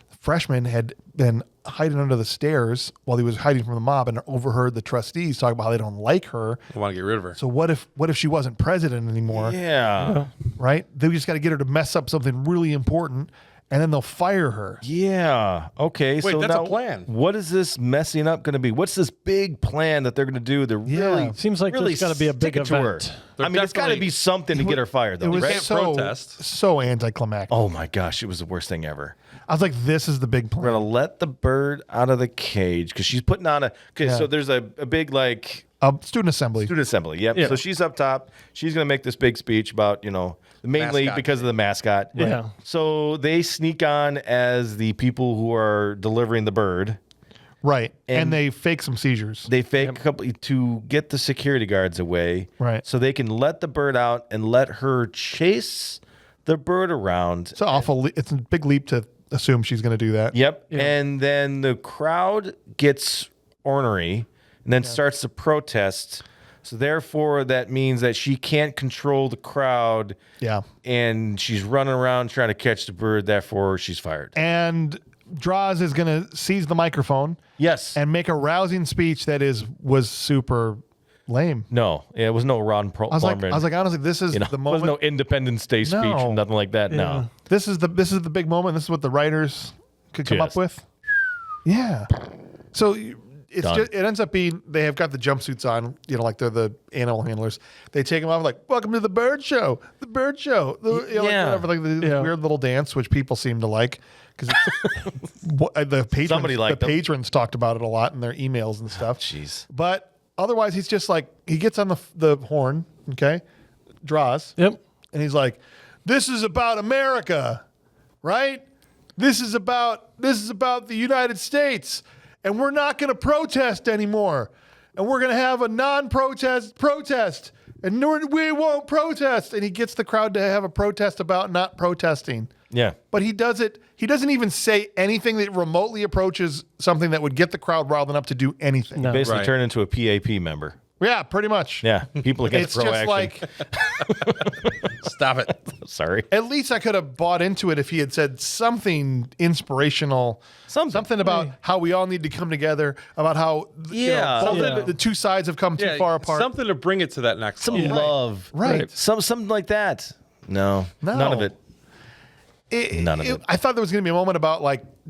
the freshman had been hiding under the stairs while he was hiding from the mob and overheard the trustees talk about how they don't like her. I want to get rid of her. So what if she wasn't president anymore? Yeah. Right? They just got to get her to mess up something really important, and then they'll fire her. Yeah. Okay. Wait, so that's a now, plan. what is this messing up going to be? What's this big plan that they're going to do? They're really Seems like really there's got to be a big stick it to her. event. They're I mean, it's got to definitely- be something to get her fired, though. It was right? can't so protest. so anticlimactic. Oh my gosh, it was the worst thing ever. I was like, this is the big We're plan. gonna let the bird out of the cage because she's putting on so there's a big like Student assembly. student assembly. Yep. Yeah. So she's up top. She's gonna make this big speech about mainly Mascot. because of the mascot. Yeah. So they sneak on as the people who are delivering the bird. Right. And they fake some seizures. They fake a couple to get the security guards away. Right. So they can let the bird out and let her chase the bird around. It's awful. It's a big leap to assume she's going to do that. Yep. Yeah. And then the crowd gets ornery and then starts to protest. So therefore, that means that she can't control the crowd. Yeah. And she's running around trying to catch the bird. Therefore, she's fired. And Droz is going to seize the microphone. Yes. And make a rousing speech that was super lame. No, it was no Ron I was like, honestly, this is the moment. There was no Independence Day speech, nothing like that. Yeah. No. This is the big moment. This is what the writers could come up with. Yeah. So it ends up being they have got the jumpsuits on, like they're the animal handlers. They take them off like, welcome to the bird show. The bird show. Like the weird little dance, which people seem to like. Because the patrons talked about it a lot in their emails and stuff. Jeez. But otherwise, he's just like, he gets on the horn, okay? Droz. Yep. And he's like, this is about America, right? This is about the United States. And we're not going to protest anymore. And we're going to have a protest. And we won't protest. And he gets the crowd to have a protest about not protesting. Yeah. But he doesn't even say anything that remotely approaches something that would get the crowd riled up to do anything. No. Basically turned into a PAP member. Yeah, pretty much. Yeah. People against pro action. It's just like... Stop it. Sorry. At least I could have bought into it if he had said something inspirational. Something about how we all need to come together, about how the two sides have come too far apart. Something to bring it to that next level. Some love. Right. Something like that. No. None of it. None of it. I thought there was going to be a moment about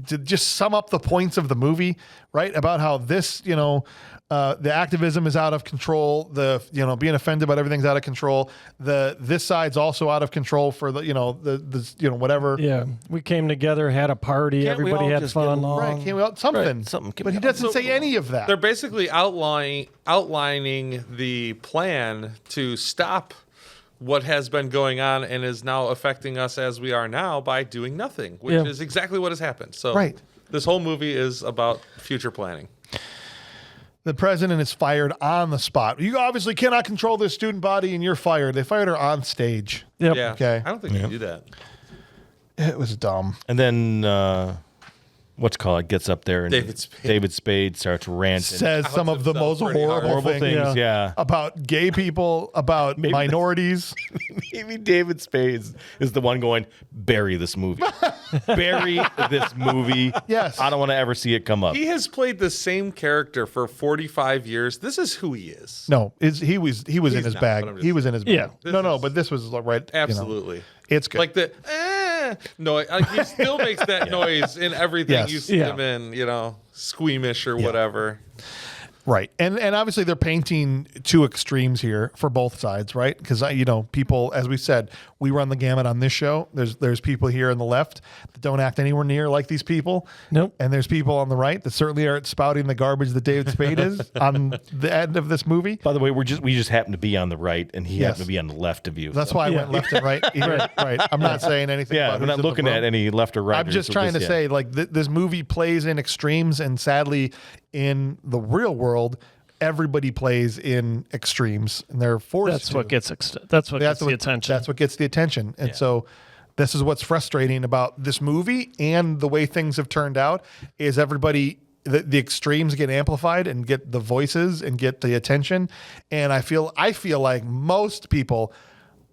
to just sum up the points of the movie, right? About how this, the activism is out of control. The being offended about everything's out of control. This side's also out of control for the whatever. Yeah, we came together, had a party, everybody had fun. Right? Can't we all something? But he doesn't say any of that. They're basically outlining the plan to stop what has been going on and is now affecting us as we are now by doing nothing, which is exactly what has happened. So this whole movie is about future planning. The president is fired on the spot. You obviously cannot control this student body and you're fired. They fired her on stage. Yep. Yeah. Okay. I don't think they do that. It was dumb. And then gets up there and David Spade starts ranting. Says some of the most horrible things about gay people, about minorities. Maybe David Spade is the one going, bury this movie. Bury this movie. Yes. I don't want to ever see it come up. He has played the same character for 45 years. This is who he is. No, he was in his bag. He was in his bag. Yeah. No, but this was right. Absolutely. It's good. Like the no, he still makes that noise in everything you see him in, squeamish or whatever. Right. And obviously they're painting two extremes here for both sides, right? Because, people, as we said, we run the gamut on this show. There's people here on the left that don't act anywhere near like these people. Nope. And there's people on the right that certainly aren't spouting the garbage that David Spade is on the end of this movie. By the way, we just happen to be on the right and he happened to be on the left of you. That's why I went left and right. Right. I'm not saying anything about we're not looking at any left or right. I'm just trying to say, this movie plays in extremes, and sadly, in the real world, everybody plays in extremes, and they're forced. That's what gets the attention. That's what gets the attention, and so this is what's frustrating about this movie and the way things have turned out. Is everybody the extremes get amplified and get the voices and get the attention, and I feel like most people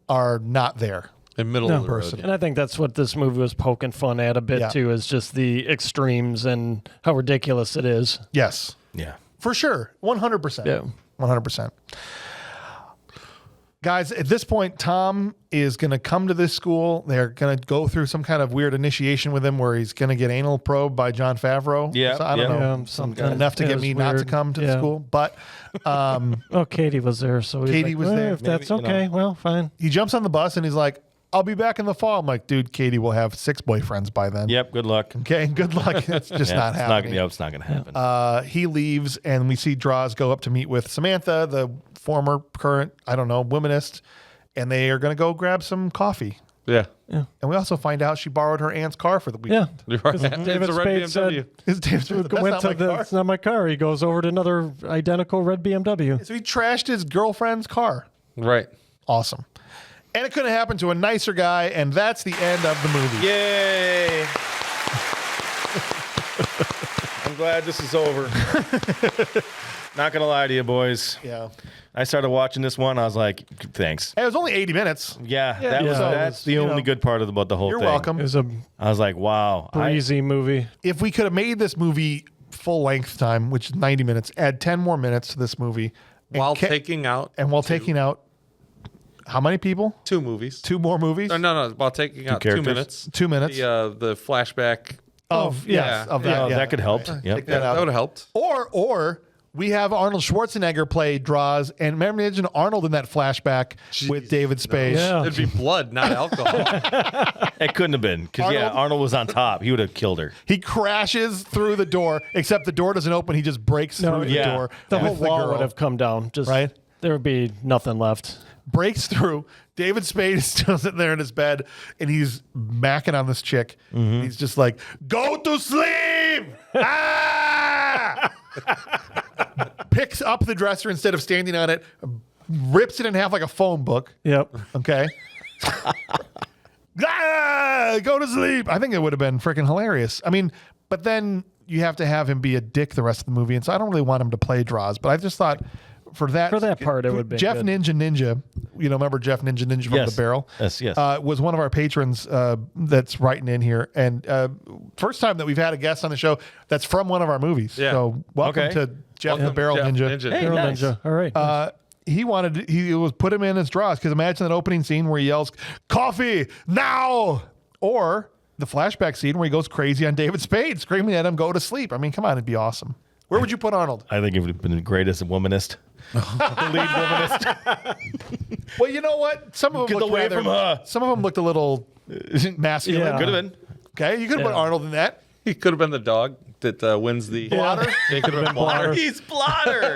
are not there. In middle of the road. And I think that's what this movie was poking fun at a bit too, is just the extremes and how ridiculous it is. Yes. Yeah. For sure. 100%. Yeah. 100%. Guys, at this point, Tom is going to come to this school. They're going to go through some kind of weird initiation with him where he's going to get anal probed by John Favreau. Yeah. So I don't know. Something enough to get me not to come to the school. But Katie was there. So Katie was there. If that's okay, well, fine. He jumps on the bus and he's like, I'll be back in the fall. I'm like, dude, Katie will have 6 boyfriends by then. Yep, good luck. Okay, good luck. It's just not happening. It's not going to happen. He leaves, and we see Droz go up to meet with Samantha, the former, current, womanist, and they are going to go grab some coffee. Yeah. And we also find out she borrowed her aunt's car for the weekend. Yeah. You're right. David It's a red Spade BMW. said, It's David Spade. That's went not to my the, car. it's not my car. He goes over to another identical red BMW. So he trashed his girlfriend's car. Right. Awesome. And it couldn't happen to a nicer guy, and that's the end of the movie. Yay! I'm glad this is over. Not gonna lie to you, boys. Yeah. I started watching this one. I was like, thanks. Hey, it was only 80 minutes. Yeah, Yeah. that's the only good part about the whole You're thing. welcome. It was a I was like, wow. breezy movie. If we could have made this movie full length time, which is 90 minutes, add 10 more minutes to this movie. While taking out taking out how many people? 2 movies. 2 more movies? No. While taking out 2 characters? minutes. 2 minutes. The flashback. of yeah. of that. Oh, yeah. that could help. Take Yep. that out. That would have helped. Or we have Arnold Schwarzenegger play Droz, and remember, imagine Arnold in that flashback with David Spade. Yeah. It'd be blood, not alcohol. It couldn't have been because Arnold was on top. He would have killed her. He crashes through the door, except the door doesn't open. He just breaks through the yeah. door. The with whole wall girl. would have come down. Just Right? There would be nothing left. Breaks through. David Spade is still sitting there in his bed, and he's macking on this chick. He's just like, "Go to sleep!" Ah! Picks up the dresser instead of standing on it, rips it in half like a phone book. Yep. Okay. Go to sleep. I think it would have been freaking hilarious. I mean, but then you have to have him be a dick the rest of the movie, and so I don't really want him to play Droz. But I just thought for that part, it would be Jeff good. Ninja. You know, remember Jeff Ninja from Yes. the Barrel? Yes. Was one of our patrons that's writing in here, and first time that we've had a guest on the show that's from one of our movies. Yeah. So welcome Okay. to Jeff the Welcome, Barrel Jeff Ninja. Hey, Barrel nice. Ninja. All right. He was put him in as Droz because imagine that opening scene where he yells "Coffee now," or the flashback scene where he goes crazy on David Spade, screaming at him, "Go to sleep." I mean, come on, it'd be awesome. Where would you put Arnold? I think it would have been great as a womanist. The lead womanist. Well, you know what? Some of them Get looked away rather, from her. Some of them looked a little masculine. Yeah. Could have been. Okay, you could have put Yeah. Arnold in that. He could have been the dog that wins the Blotter? He could have been Blotter. He's Blotter.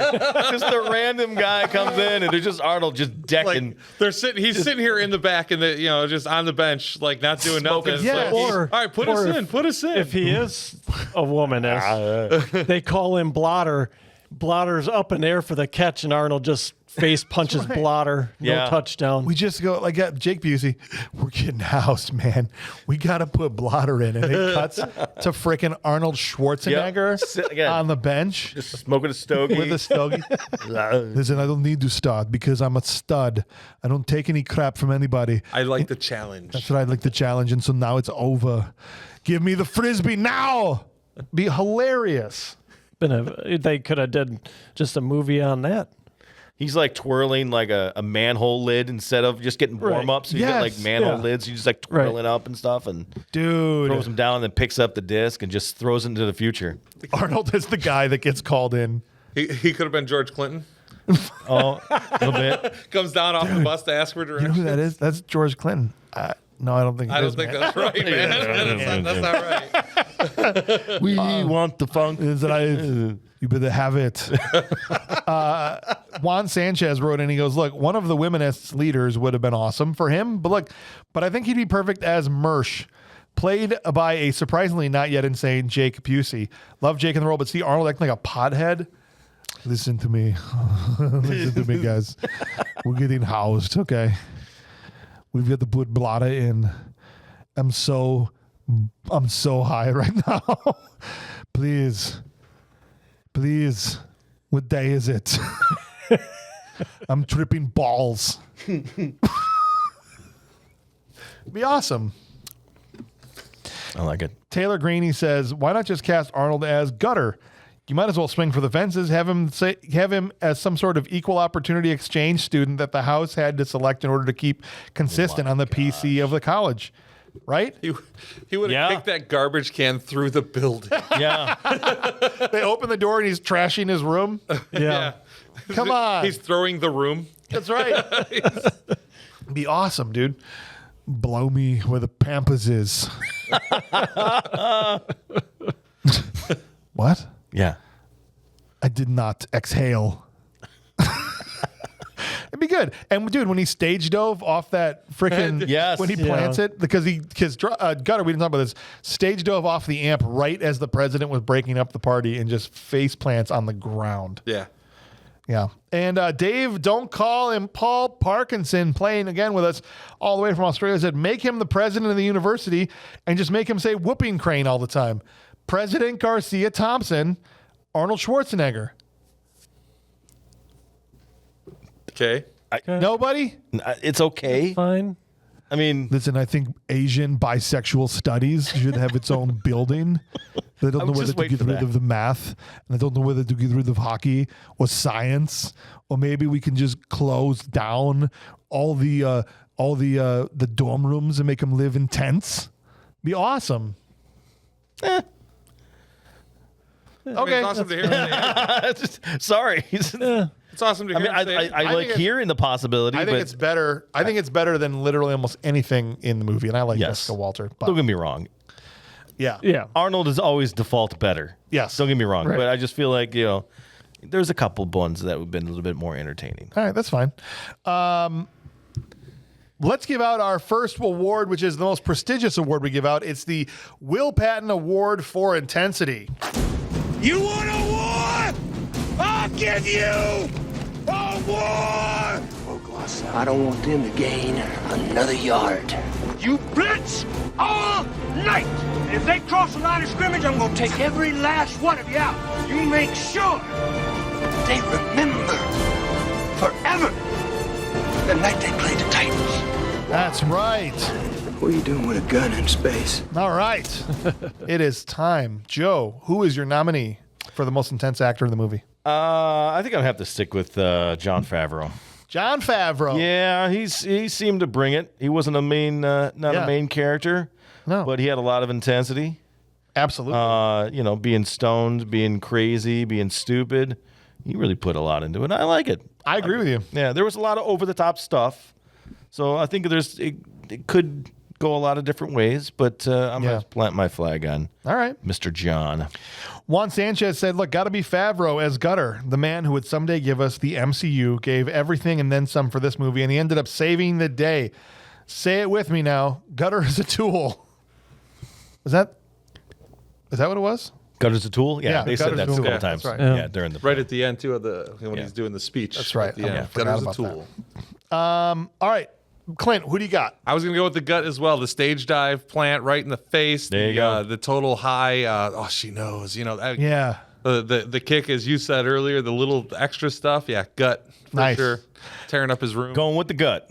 Just a random guy comes in and there's just Arnold just decking. Like he's sitting here in the back and just on the bench, like not doing Smoking nothing. Yeah. Like, Or- all right, put or us if- in. if he is a womanist, they call him Blotter. Blotter's up in there for the catch, and Arnold just face punches Blotter. No Yeah. touchdown. We just go like Jake Busey. We're getting housed, man. We got to put Blotter in, and it cuts to freaking Arnold Schwarzenegger Sit again. on the bench Just smoking a stogie. with a stogie. Listen, I don't need to start because I'm a stud. I don't take any crap from anybody. I like the challenge. That's what I like the challenge, and so now it's over. Give me the frisbee now. Be hilarious. They could have did just a movie on that. He's like twirling like a manhole lid instead of just getting warm ups. So you get like Yes. manhole Yeah. lids. You just like twirling up and stuff and Dude, throws them down and then picks up the disc and just throws it into the future. Arnold is the guy that gets called in. He could have been George Clinton. Oh, a little bit. Comes down off the bus to ask for You know directions. who that is? That's George Clinton. No, I don't think. I don't think that's right, man. That's not right. We want the funk. You better have it. Juan Sanchez wrote in. He goes, "Look, one of the womanist leaders would have been awesome for him, but I think he'd be perfect as Mersh, played by a surprisingly not yet insane Jake Busey. Love Jake in the role, but see Arnold acting like a pothead. Listen to me, listen to me, guys. We're getting housed, okay? We've got to put Blotter in. I'm so high right now. Please. What day is it? I'm tripping balls. Be awesome. I like it. Taylor Greeny says, "Why not just cast Arnold as Gutter? You might as well swing for the fences. Have him as some sort of equal opportunity exchange student that the house had to select in order to keep consistent on the PC of the college, right? He would have kicked that garbage can through the building. Yeah. They open the door and he's trashing his room. Yeah. Come on, He's throwing the room. that's right. Be awesome, dude. Blow me where the pampas is. What? Yeah. I did not exhale. It'd be good. And dude, when he stage dove off that freaking Yes. when he plants it, because Gutter, we didn't talk about this, stage dove off the amp right as the president was breaking up the party and just face plants on the ground. Yeah. Yeah. And Dave, don't call him Paul Parkinson, playing again with us all the way from Australia, said, make him the president of the university and just make him say whooping crane all the time. President Garcia Thompson, Arnold Schwarzenegger. Okay. Nobody? It's okay. Fine. I mean, Listen, I think Asian bisexual studies should have its own building. They don't know was whether just to waiting get for rid that. of the math, and I don't know whether to get rid of hockey or science, or maybe we can just close down all the dorm rooms and make them live in tents. Be awesome. I mean, Okay. it's awesome to hear. sorry. It's awesome to I hear. mean, him say it. I like think hearing the possibility, I think but it's better. I think it's better than literally almost anything in the movie, and I like Yes. Jessica Walter. But don't get me wrong. yeah, Yeah. Arnold is always default better. Yes. Don't get me wrong. Right. But I just feel like, there's a couple ones that would have been a little bit more entertaining. All right, that's fine. Let's give out our first award, which is the most prestigious award we give out. It's the Will Patton Award for Intensity. You want a war? I'll give you a war! I don't want them to gain another yard. You blitz all night! And if they cross the line of scrimmage, I'm gonna take every last one of you out. You make sure they remember forever the night they played the Titans. That's right. What are you doing with a gun in space? All right. It is time. Joe, who is your nominee for the most intense actor in the movie? I think I'd have to stick with Jon Favreau. Jon Favreau. Yeah, he seemed to bring it. He wasn't a main, a main character. No. But he had a lot of intensity. Absolutely. Being stoned, being crazy, being stupid. He really put a lot into it. I like it. I agree with you. Yeah, there was a lot of over-the-top stuff. So I think it could go a lot of different ways, but I'm going to plant my flag on All right. Mr. John. Juan Sanchez said, look, got to be Favreau as Gutter, the man who would someday give us the MCU, gave everything and then some for this movie, and he ended up saving the day. Say it with me now. Gutter is a tool. Is that what it was? Gutter's a tool? Yeah, they said Gutter's that a tool. several Yeah, times. that's right. Yeah, during the Right at the end too when he's doing the speech. That's right. At the end. I forgot Gutter's a about tool. All right. Clint, who do you got? I was gonna go with the gut as well. The stage dive plant right in the face. There you go. The total high. She knows. Yeah. The kick, as you said earlier, the little extra stuff. Yeah, gut for Nice. sure. Tearing up his room. Going with the gut.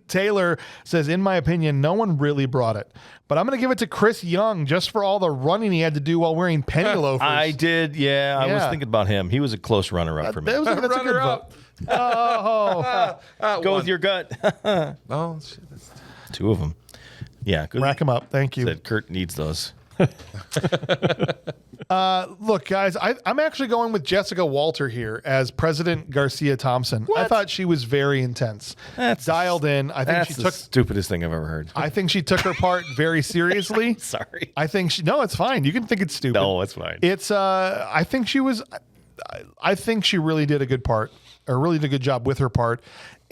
Taylor says, in my opinion, no one really brought it. But I'm going to give it to Chris Young just for all the running he had to do while wearing penny loafers. I did, I was Yeah. thinking about him. He was a close runner-up for me. That's a good Runner vote. up. Oh, Go with your gut. Oh, shit. Two of them. Yeah, good. rack him up. Thank you. Said Kurt needs those. Look, guys, I'm actually going with Jessica Walter here as President Garcia Thompson. I thought she was very intense. That's dialed in. I think That's she the took. stupidest thing I've ever heard. I think she took her part very seriously. Sorry. I think no, it's fine. You can think it's stupid. No, it's fine. It's I think she was. I think she really did a good part, or really did a good job with her part,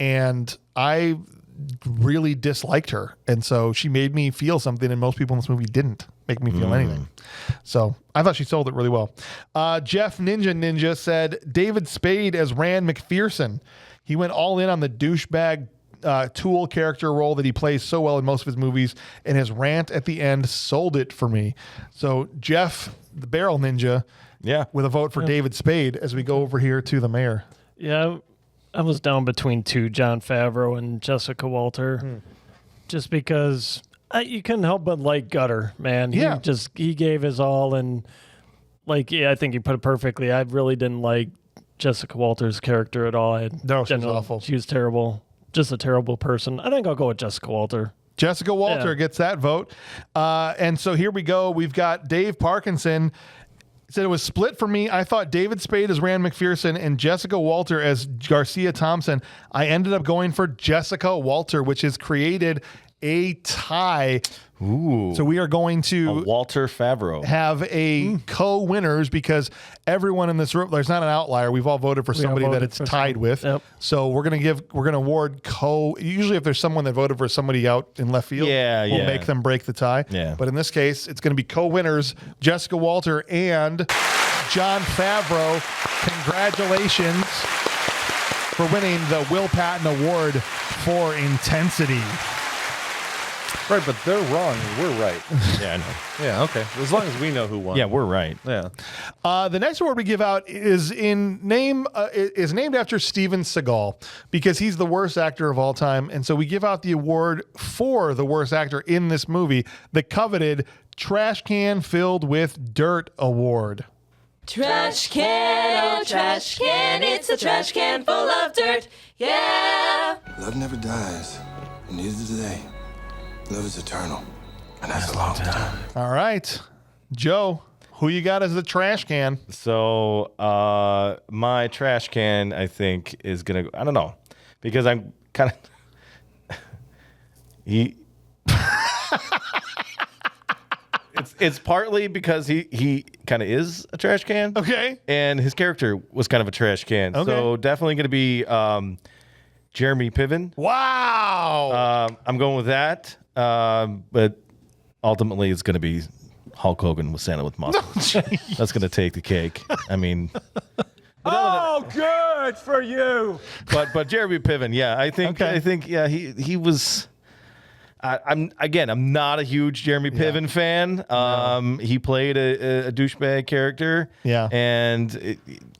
and I really disliked her, and so she made me feel something, and most people in this movie didn't make me feel anything. So I thought she sold it really well. Jeff Ninja said David Spade as Rand McPherson. He went all in on the douchebag tool character role that he plays so well in most of his movies, and his rant at the end sold it for me. So Jeff, the Barrel Ninja, with a vote for David Spade as we go over here to the mayor. Yeah, I was down between two, Jon Favreau and Jessica Walter, just because you couldn't help but like Gutter, man. He gave his all, and I think you put it perfectly. I really didn't like Jessica Walter's character at all. No, she was awful. She was terrible. Just a terrible person. I think I'll go with Jessica Walter. Jessica Walter gets that vote. And so here we go. We've got Dave Parkinson. Said it was split for me. I thought David Spade as Rand McPherson and Jessica Walter as Garcia Thompson. I ended up going for Jessica Walter, which has created a tie Ooh. So we are going to Walter Favreau. have a co-winners because everyone in this room, there's not an outlier. We've all voted for somebody that it's tied with. Yep. So we're gonna award usually if there's someone that voted for somebody out in left field, we'll make them break the tie. Yeah. But in this case, it's gonna be co-winners, Jessica Walter and Jon Favreau. Congratulations for winning the Will Patton Award for Intensity. Right, but they're wrong. We're right. Yeah, I know. Yeah, okay. As long as we know who won. Yeah, we're right. Yeah. The next award we give out is named after Steven Seagal because he's the worst actor of all time, and so we give out the award for the worst actor in this movie, the coveted Trash Can Filled with Dirt Award. Trash can, oh trash can, it's a trash can full of dirt, yeah. Love never dies, and neither do they. Love is eternal, and that's a long time. All right, Joe, who you got as the trash can? So my trash can, I think, is gonna go. I don't know, because I'm kind of It's partly because he kind of is a trash can. Okay. And his character was kind of a trash can. Okay. So definitely going to be Jeremy Piven. Wow. I'm going with that. But ultimately, it's going to be Hulk Hogan with Santa with muscles. That's going to take the cake. I mean. Oh, good for you. But Jeremy Piven, yeah, I think yeah, he was. I'm not a huge Jeremy Piven fan. He played a douchebag character. Yeah. And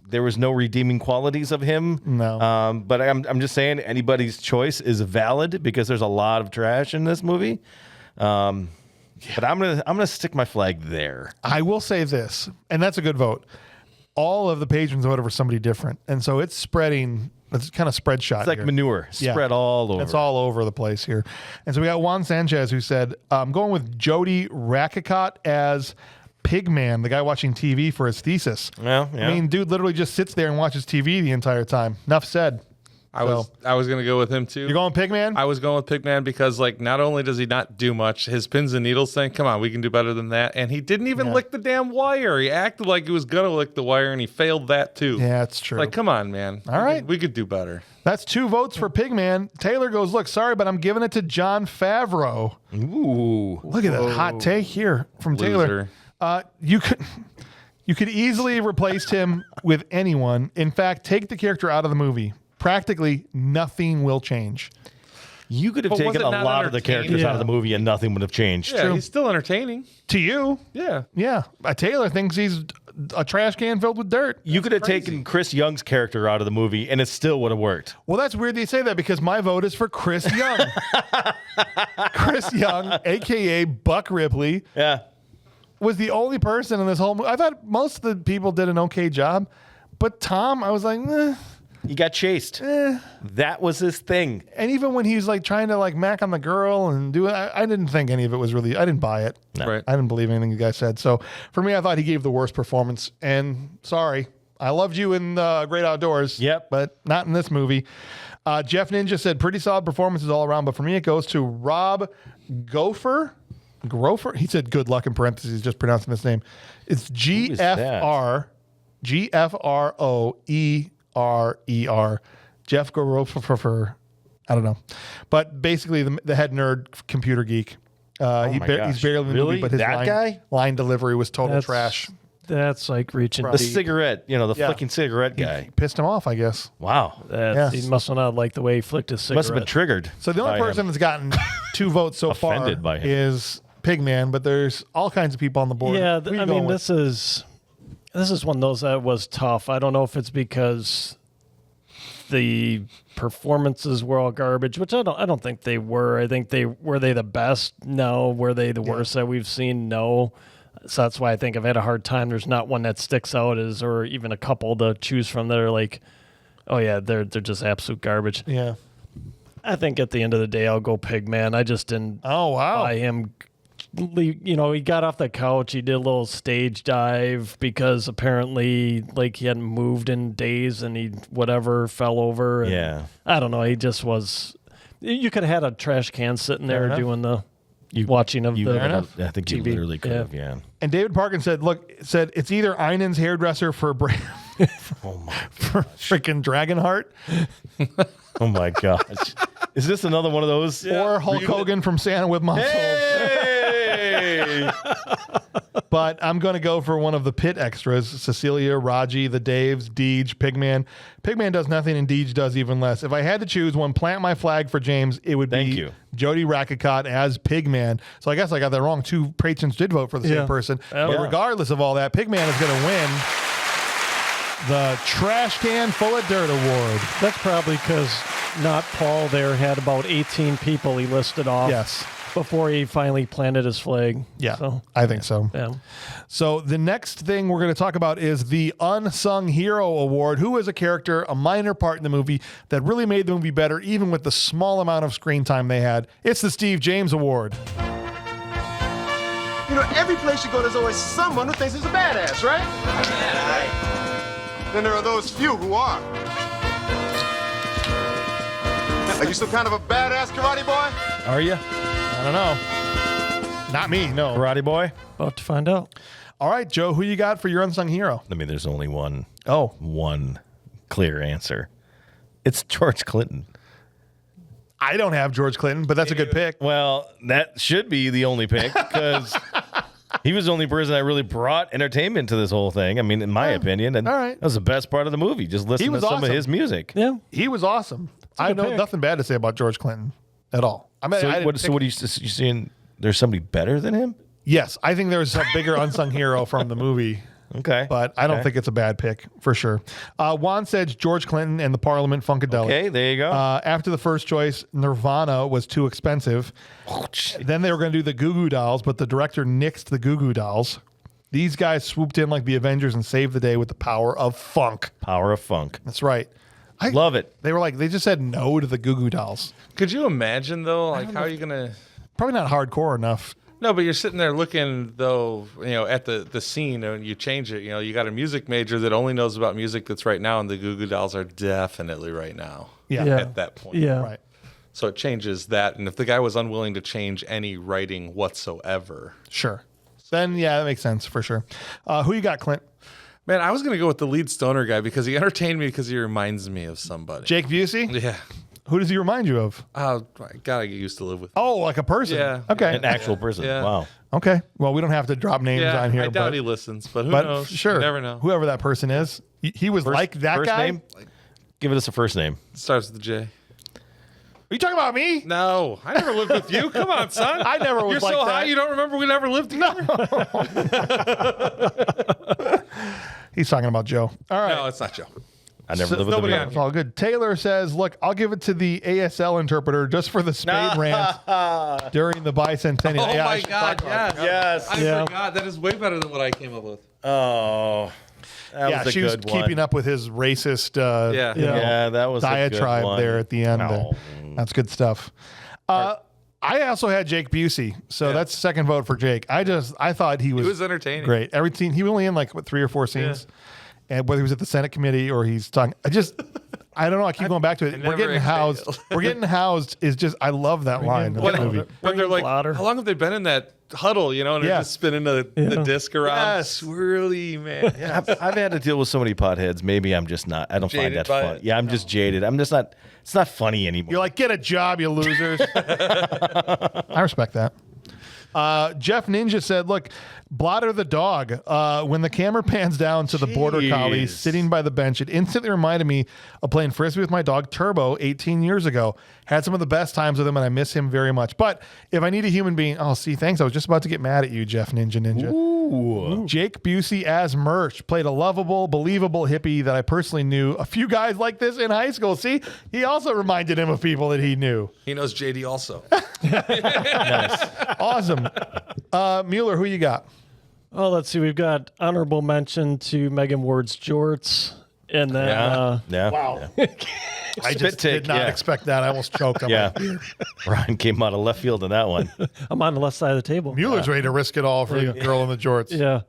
there was no redeeming qualities of him. No. But I'm just saying anybody's choice is valid because there's a lot of trash in this movie. But I'm gonna stick my flag there. I will say this, and that's a good vote. All of the patrons voted for somebody different, and so it's spreading. It's kind of spread shot. It's like here. manure, spread all over. It's all over the place here. And so we got Juan Sanchez who said, I'm going with Jody Rakicott as Pigman, the guy watching TV for his thesis. Well, yeah. I mean, dude literally just sits there and watches TV the entire time. Enough said. I was gonna go with him too. You're going Pigman? I was going with Pigman because not only does he not do much, his pins and needles thing, come on, we can do better than that. And he didn't even lick the damn wire. He acted like he was gonna lick the wire and he failed that too. Yeah, it's true. Come on, man. All right. We could do better. That's 2 votes for Pigman. Taylor goes, look, sorry, but I'm giving it to Jon Favreau. Ooh. Look at that hot take here from Taylor. You could easily replace him with anyone. In fact, take the character out of the movie. Practically nothing will change. You could have But was taken it a not lot of the characters out of the movie and nothing would have changed. Yeah, he's still entertaining. To you. Yeah. Yeah. Taylor thinks he's a trash can filled with dirt. You could have taken Chris Young's character out of the movie and it still would have worked. Well, that's weird that you say that because my vote is for Chris Young. Chris Young, a.k.a. Buck Ripley, was the only person in this whole movie. I thought most of the people did an okay job, but Tom, I was like, He got chased. That was his thing. And even when he was trying to mac on the girl and do it, I didn't think any of it was really, I didn't buy it. No. Right. I didn't believe anything you guys said. So for me, I thought he gave the worst performance. And sorry, I loved you in Great Outdoors. Yep. But not in this movie. Jeff Ninja said pretty solid performances all around. But for me, it goes to Rob Grofer. He said good luck in parentheses, just pronouncing this name. It's G-F-R-O-E-R-E-R. Jeff Grofer. I don't know. But basically, the head nerd computer geek. He's barely in the movie, but his line delivery was total trash. That's like reaching the cigarette, the flicking cigarette guy. He pissed him off, I guess. Wow. He must have not liked the way he flicked his cigarette. Must have been triggered. So the only person that's gotten 2 votes so far by him. is Pigman, but there's all kinds of people on the board. Yeah, I mean, this is one of those that was tough. I don't know if it's because the performances were all garbage, which I don't think they were. I think were they the best? No. Were they the worst that we've seen? No. So that's why I think I've had a hard time. There's not one that sticks out or even a couple to choose from that are like, oh yeah, they're just absolute garbage. Yeah. I think at the end of the day, I'll go Pigman. I just didn't buy him. He got off the couch. He did a little stage dive because apparently he hadn't moved in days and he fell over. And yeah. I don't know. He just was. You could have had a trash can sitting there doing the watching of the I think you TV. literally could have, yeah. And David Parkin said, it's either Einen's hairdresser for Oh my for freaking Dragonheart, Oh my gosh. Is this another one of those? or Hulk Hogan from Santa with Muscles. Hey! But I'm going to go for one of the pit extras: Cecilia, Raji, the Daves, Deej, Pigman. Pigman does nothing, and Deej does even less. If I had to choose one, plant my flag for James, it would be Jody Rakicott as Pigman. So I guess I got that wrong. 2 patrons did vote for the same person. But regardless of all that, Pigman is going to win the Trash Can Full of Dirt Award. That's probably because not Paul there had about 18 people he listed off. Yes. Before he finally planted his flag. Yeah, so, I think so. Yeah. So the next thing we're going to talk about is the Unsung Hero Award. Who is a character, a minor part in the movie that really made the movie better, even with the small amount of screen time they had? It's the Steve James Award. You know, every place you go, there's always someone who thinks he's a badass, right? Yeah, right. Then there are those few who are. Are you some kind of a badass karate boy? Are you? I don't know. Not me, no. Karate boy? About to find out. All right, Joe, who you got for your unsung hero? I mean, there's only one clear answer. It's George Clinton. I don't have George Clinton, but that's a good pick. Well, that should be the only pick because he was the only person that really brought entertainment to this whole thing. I mean, in my opinion. And that was the best part of the movie. Just listen to some of his music. Yeah. He was awesome. I know nothing bad to say about George Clinton at all. I mean, so what are you seeing? There's somebody better than him? Yes, I think there's a bigger unsung hero from the movie. Okay. But I don't think it's a bad pick, for sure. Juan said George Clinton and the Parliament Funkadelic. Okay, there you go. After the first choice, Nirvana was too expensive. Then they were going to do the Goo Goo Dolls, but the director nixed the Goo Goo Dolls. These guys swooped in like the Avengers and saved the day with the power of funk. Power of funk. That's right. I love it. They just said no to the Goo Goo Dolls. Could you imagine, though, like how are you going to... Probably not hardcore enough. No, but you're sitting there looking, though, at the scene, and you change it. You got a music major that only knows about music that's right now, and the Goo Goo Dolls are definitely right now. Yeah. At that point. Yeah. Right. So it changes that. And if the guy was unwilling to change any writing whatsoever. Sure. Then, yeah, that makes sense for sure. Who you got, Clint? Man, I was going to go with the lead stoner guy because he entertained me because he reminds me of somebody. Jake Busey? Yeah. Who does he remind you of? Oh, I got to get used to live with. Oh, like a person? Yeah. Okay. An actual person. Yeah. Wow. Okay. Well, we don't have to drop names on here. I doubt he listens, but who but knows? Sure. You never know. Whoever that person is. He was like that first guy? Name? Give us a first name. It starts with the J. Are you talking about me? No, I never lived with you. Come on, son. I never was You're like so that. high you don't remember we never lived together? He's talking about Joe. All right. No, it's not Joe. I never lived with him. It's all good. Taylor says, look, I'll give it to the ASL interpreter just for the Spade rant during the bicentennial. Oh, my God, yes. Yes. I forgot. That is way better than what I came up with. Oh. That was a she was good one. keeping up with his racist Yeah, that was a good diatribe one. there at the end. Oh. That's good stuff. I also had Jake Busey, so that's second vote for Jake. I thought he was entertaining. Great. Every scene, he was only in like 3 or 4 scenes. And whether he was at the Senate committee or he's talking, I don't know. I keep going back to it. We're getting housed. We're getting housed is just, I love that line in the movie. When they're like, how long have they been in that huddle, and they're just spinning the disc around? Yes. Swirly, man. Yeah, I've had to deal with so many potheads. Maybe I'm just not. I don't find Jaded that by fun. it? Yeah, I'm just jaded. I'm just not. It's not funny anymore. You're like, get a job, you losers. I respect that. Jeff Ninja said, look, Blotter the dog, when the camera pans down to the border collie sitting by the bench, it instantly reminded me of playing Frisbee with my dog Turbo 18 years ago. Had some of the best times with him, and I miss him very much. But if I need a human being, thanks. I was just about to get mad at you, Jeff Ninja. Ooh. Jake Busey as Merch played a lovable, believable hippie that I personally knew. A few guys like this in high school. See, he also reminded him of people that he knew. He knows JD also. Nice. Awesome. Mueller, who you got? Oh, let's see. We've got honorable mention to Megan Ward's jorts. And then, wow. I just did not expect that. I almost choked on my beer. Ryan came out of left field in that one. I'm on the left side of the table. Mueller's ready to risk it all for the girl in the jorts. Yeah.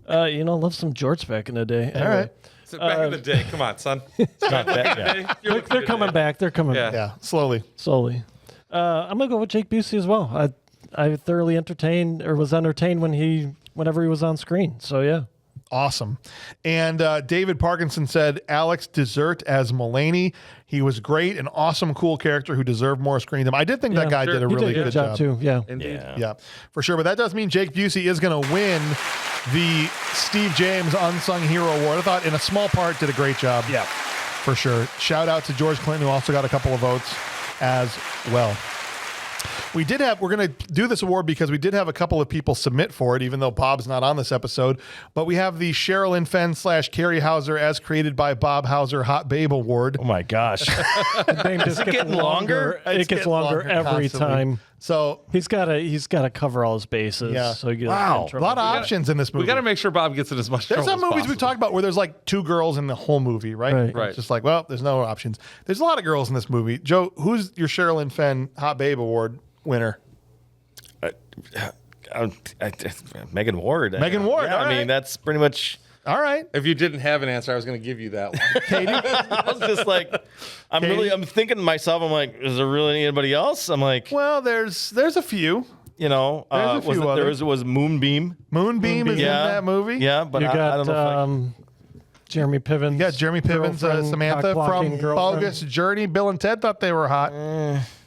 Love some jorts back in the day. All right. So back in the day. Come on, son. It's not that. They're coming back. They're coming back. Yeah, slowly. I'm going to go with Jake Busey as well. I thoroughly was entertained whenever he was on screen. So yeah. Awesome. And David Parkinson said Alex Dessert as Mulaney. He was great, an awesome, cool character who deserved more screen time. I did think that guy did a really good job too. Yeah. Indeed. Yeah, for sure. But that does mean Jake Busey is going to win the Steve James Unsung Hero Award. I thought in a small part did a great job. Yeah. For sure. Shout out to George Clinton, who also got a couple of votes as well. We're going to do this award because we did have a couple of people submit for it, even though Bob's not on this episode. But we have the Sherilyn Fenn / Carrie Hauser as created by Bob Hauser Hot Babe Award. Oh my gosh. The name just gets longer. It gets longer every time. So he's got to cover all his bases. Yeah. So he wow. A lot of options in this movie. We got to make sure Bob gets in as much There's trouble some as movies possible. we've talked about where there's like 2 girls in the whole movie, right? Right. It's just like, well, there's no options. There's a lot of girls in this movie. Joe, who's your Sherilyn Fenn Hot Babe Award winner? Megan Ward. Megan Ward. Yeah, all I mean, right. that's pretty much. All right. If you didn't have an answer, I was going to give you that one. Katie? I was just like, I'm thinking to myself, I'm like, is there really anybody else? I'm like, Well, there's a few. you know, There's a few others. was Moonbeam. Moonbeam is in that movie. Yeah, but you I got don't know if Jeremy Piven. You got Jeremy Piven's Samantha from Bogus Journey. Bill and Ted thought they were hot.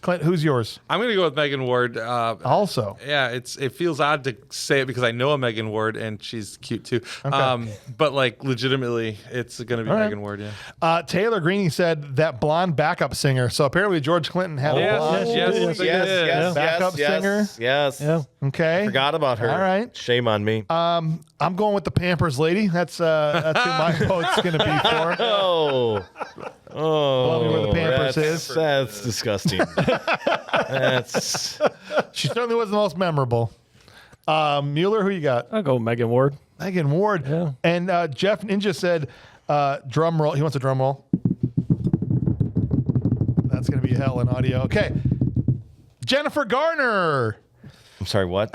Clint, who's yours? I'm going to go with Megan Ward. Also. Yeah, it feels odd to say it because I know a Megan Ward and she's cute too. Okay. But like legitimately, it's going to be Megan Ward. Yeah. Taylor Greene said that blonde backup singer. So apparently George Clinton had a blonde yes, backup singer. Yes. Yeah. Okay. Forgot about her. All right. Shame on me. I'm going with the Pampers lady. That's who my vote's going to be for. Oh, Tell me where the Pampers is. That's disgusting. She certainly was the most memorable. Mueller, who you got? I'll go Megan Ward. Megan Ward. Yeah. And Jeff Ninja said drum roll. He wants a drum roll. That's going to be hell in audio. Okay. Jennifer Garner. I'm sorry, what?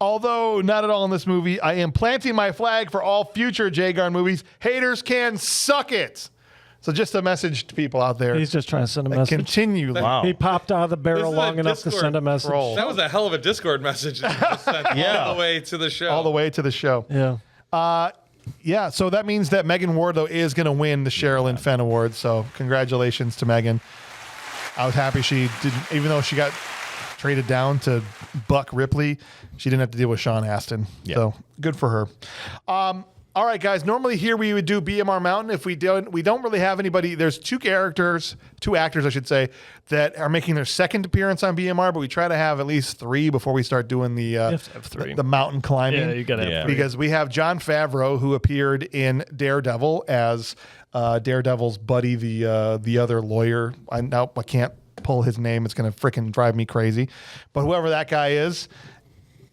Although not at all in this movie, I am planting my flag for all future Jay Garn movies. Haters can suck it. So just a message to people out there. He's just trying to send a message. Continue. Wow. He popped out of the barrel This is long a enough to Discord send a message. troll. That was a hell of a Discord message that you just sent all the way to the show. All the way to the show. Yeah. Yeah, so that means that Megan Ward, though, is going to win the Sherilyn Fenn Award. So congratulations to Megan. I was happy she didn't, even though she got traded down to Buck Ripley, she didn't have to deal with Sean Astin. Yeah. So good for her. All right, guys. Normally here we would do BMR Mountain. If we don't really have anybody. There's two actors, I should say, that are making their second appearance on BMR. But we try to have at least 3 before we start doing the mountain climbing. Yeah, you got to have 3. Because we have Jon Favreau, who appeared in Daredevil as Daredevil's buddy, the other lawyer. I can't pull his name. It's going to freaking drive me crazy. But whoever that guy is.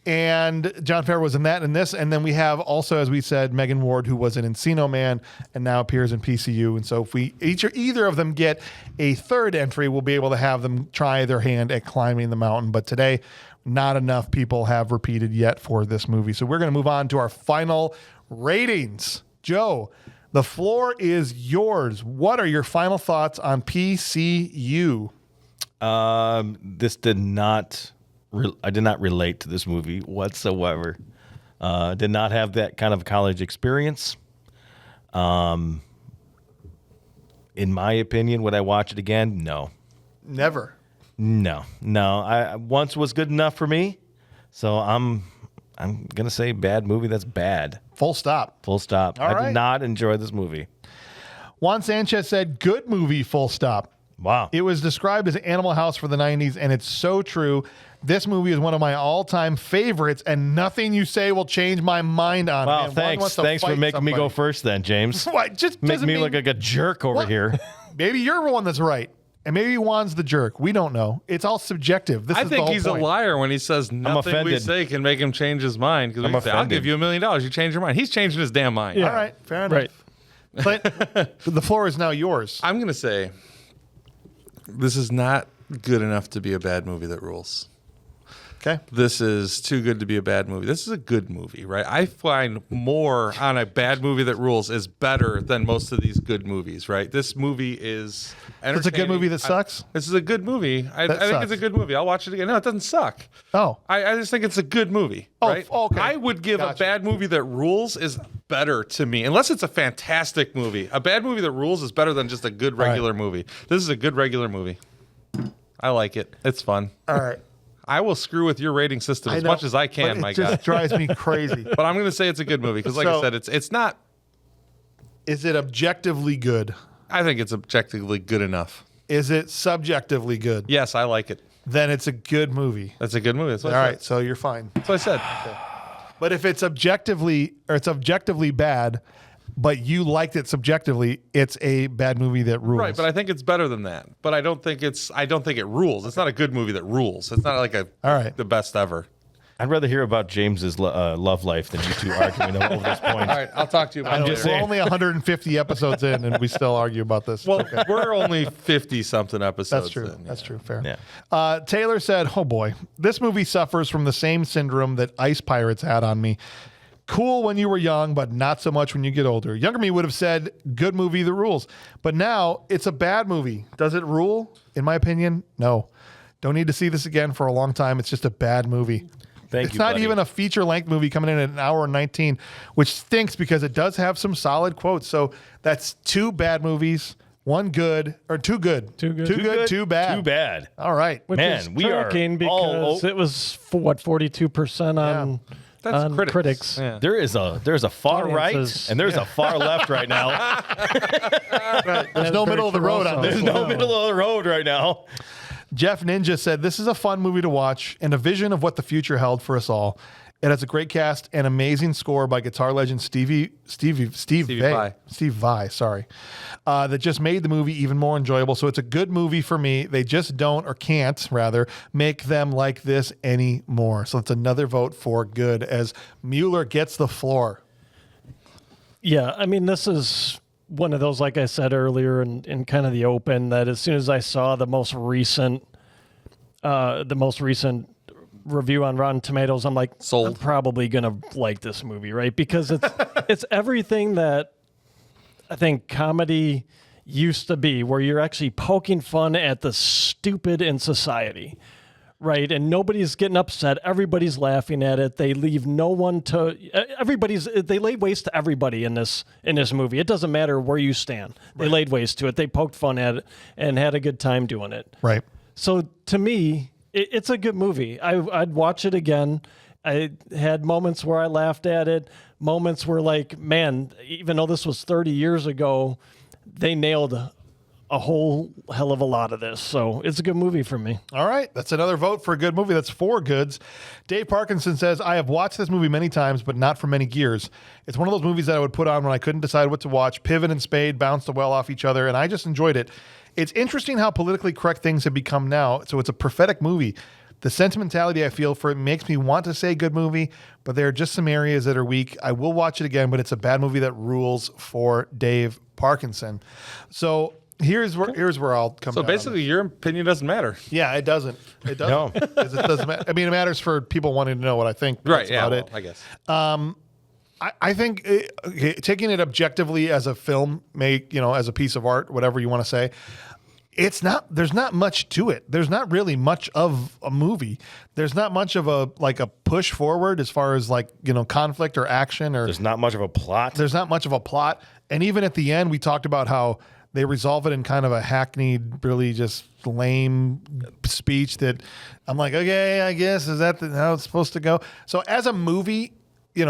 And Jon Favreau was in that and this. And then we have also, as we said, Megan Ward, who was in Encino Man and now appears in PCU. And so if we either of them get a third entry, we'll be able to have them try their hand at climbing the mountain. But today, not enough people have repeated yet for this movie. So we're going to move on to our final ratings. Joe, the floor is yours. What are your final thoughts on PCU? This did not... I did not relate to this movie whatsoever. Did not have that kind of college experience. In my opinion, would I watch it again? No. Never. No. I once was good enough for me. So I'm gonna say bad movie. That's bad. Full stop. Full stop. All I right. did not enjoy this movie. Juan Sanchez said, good movie, full stop. Wow. It was described as Animal House for the 90s, and it's so true. This movie is one of my all-time favorites, and nothing you say will change my mind on it. Wow, Man, thanks. Thanks for making me go first then, James. What? Just Make doesn't me mean- look like a jerk over What? here. Maybe you're the one that's right, and maybe Juan's the jerk. We don't know. It's all subjective. This I is the think whole he's point. a liar when he says nothing we offended. say can make him change his mind. Because I'm I'll offended. give you $1 million. You change your mind. He's changing his damn mind. All right, fair enough. Right. But the floor is now yours. I'm going to say this is not good enough to be a bad movie that rules. Okay. This is too good to be a bad movie. This is a good movie, right? I find more on a bad movie that rules is better than most of these good movies, right? This movie is entertaining. It's a good movie that sucks? This is a good movie. I think it's a good movie. I'll watch it again. No, it doesn't suck. Oh. I just think it's a good movie, right? Okay. I would give a bad movie that rules is better to me, unless it's a fantastic movie. A bad movie that rules is better than just a good regular movie. This is a good regular movie. I like it. It's fun. All right. I will screw with your rating system as much as I can, my guy. It just drives me crazy. But I'm going to say it's a good movie because, like I said, it's not. Is it objectively good? I think it's objectively good enough. Is it subjectively good? Yes, I like it. Then it's a good movie. That's a good movie. That's what All I right, said. so you're fine. That's what I said. Okay. But if it's objectively bad, but you liked it subjectively, it's a bad movie that rules. Right, but I think it's better than that. But I don't think it rules. It's not a good movie that rules. It's not like the best ever. I'd rather hear about James's love life than you two arguing over this point. All right, I'll talk to you about it. We're only 150 episodes in, and we still argue about this. Well, we're only 50-something episodes. That's true. in. That's true. Fair. Yeah. Taylor said, "Oh boy, this movie suffers from the same syndrome that Ice Pirates had on me. Cool when you were young, but not so much when you get older. Younger me would have said, good movie that rules. But now it's a bad movie. Does it rule? In my opinion, no. Don't need to see this again for a long time. It's just a bad movie." It's It's not buddy. even a feature-length movie coming in at an hour and 19, which stinks because it does have some solid quotes. So that's two bad movies, one good, or two good. Two good. Two bad. Too bad. All right. Which Man, is we are shocking all because it was 42% on That's critics. Yeah. There's a far Audiences. right and there's a far left right now. There's no middle of the road on this. There's no middle of the road right now. Jeff Ninja said, "This is a fun movie to watch and a vision of what the future held for us all. It has a great cast and amazing score by guitar legend Steve Vai, sorry, that just made the movie even more enjoyable. So it's a good movie for me. They just don't, or can't rather, make them like this anymore." So it's another vote for good as Mueller gets the floor. Yeah, I mean, this is one of those, like I said earlier, in kind of the open, that as soon as I saw the most recent review on Rotten Tomatoes, I'm like, sold. I'm probably gonna like this movie, right? Because it's everything that I think comedy used to be, where you're actually poking fun at the stupid in society. Right, and nobody's getting upset. Everybody's laughing at it. They leave no one to. They laid waste to everybody in this movie. It doesn't matter where you stand. They laid waste to it. They poked fun at it and had a good time doing it. Right. So to me, it's a good movie. I'd watch it again. I had moments where I laughed at it. Moments where, like, man, even though this was 30 years ago, they nailed a whole hell of a lot of this. So it's a good movie for me. All right. That's another vote for a good movie. That's 4 goods. Dave Parkinson says, "I have watched this movie many times, but not for many years. It's one of those movies that I would put on when I couldn't decide what to watch. Piven and Spade bounced well off each other, and I just enjoyed it. It's interesting how politically correct things have become now. So it's a prophetic movie. The sentimentality I feel for it makes me want to say good movie, but there are just some areas that are weak. I will watch it again, but it's a bad movie that rules for Dave Parkinson." So here's where I'll come. So basically, your opinion doesn't matter. Yeah, it doesn't. It doesn't. No. 'Cause it doesn't matter. I mean, it matters for people wanting to know what I think. Right. That's Yeah. about Well, it. I guess. I think taking it objectively as a film, as a piece of art, whatever you want to say, there's not much to it. There's not really much of a movie. There's not much of a push forward as far as conflict or action, or There's not much of a plot. there's not much of a plot. And even at the end, we talked about how they resolve it in kind of a hackneyed, really just lame speech that I'm like, okay, I guess, is that how it's supposed to go? So as a movie,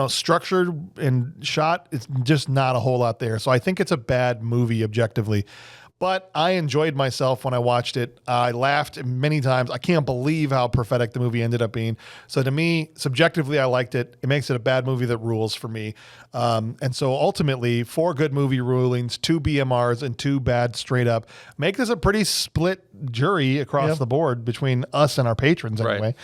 structured and shot, it's just not a whole lot there. So I think it's a bad movie objectively. But I enjoyed myself when I watched it. I laughed many times. I can't believe how prophetic the movie ended up being. So to me, subjectively, I liked it. It makes it a bad movie that rules for me. And so ultimately, 4 good movie rulings, 2 BMRs, and 2 bad straight up make this a pretty split jury across the board between us and our patrons anyway. Right.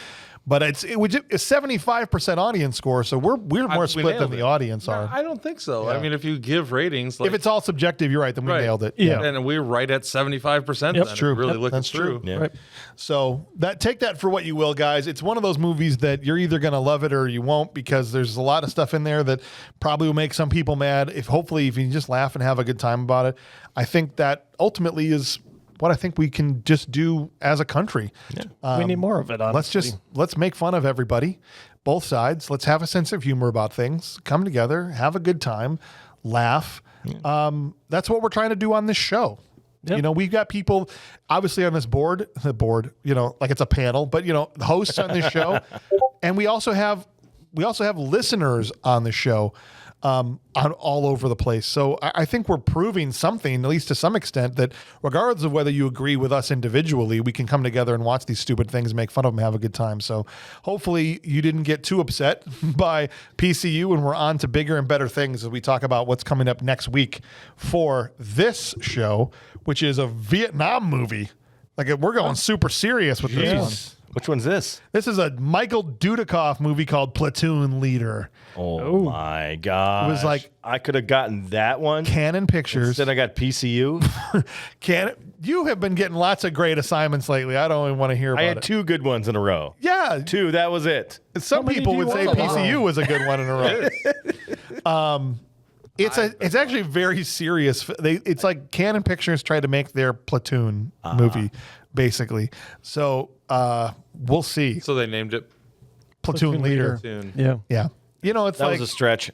But it's 75% audience score, so we're more split than the audience are. I don't think so. I mean, if you give ratings, if it's all subjective, you're right. Then we nailed it. Yeah, and we're right at 75%. That's true. Really looking That's through. true. Yeah. Right. So take that for what you will, guys. It's one of those movies that you're either going to love it or you won't, because there's a lot of stuff in there that probably will make some people mad. Hopefully if you just laugh and have a good time about it, I think that ultimately is what I think we can just do as a country. We need more of it, honestly. Let's make fun of everybody, both sides. Let's have a sense of humor about things, come together, have a good time, laugh. That's what we're trying to do on this show. Yep. You know, we've got people obviously on this board, you know, like it's a panel, but you know, hosts on this show. And we also have listeners on the show. On all over the place. So I think we're proving something, at least to some extent, that regardless of whether you agree with us individually, we can come together and watch these stupid things, make fun of them, have a good time. So hopefully you didn't get too upset by PCU, and we're on to bigger and better things as we talk about what's coming up next week for this show, which is a Vietnam movie. Like, we're going super serious with this one. Which one's this? This is a Michael Dudikoff movie called Platoon Leader. Oh my God. It was like, I could have gotten that one. Canon Pictures. Instead I got PCU. You have been getting lots of great assignments lately. I don't even want to hear about it. I had 2 good ones in a row. Yeah. 2, that was it. Some people would say PCU was a good one in a row. It's actually very serious. It's like Canon Pictures tried to make their Platoon movie, basically. So we'll see. So they named it Platoon Leader. Yeah. You know, it's that like was a stretch.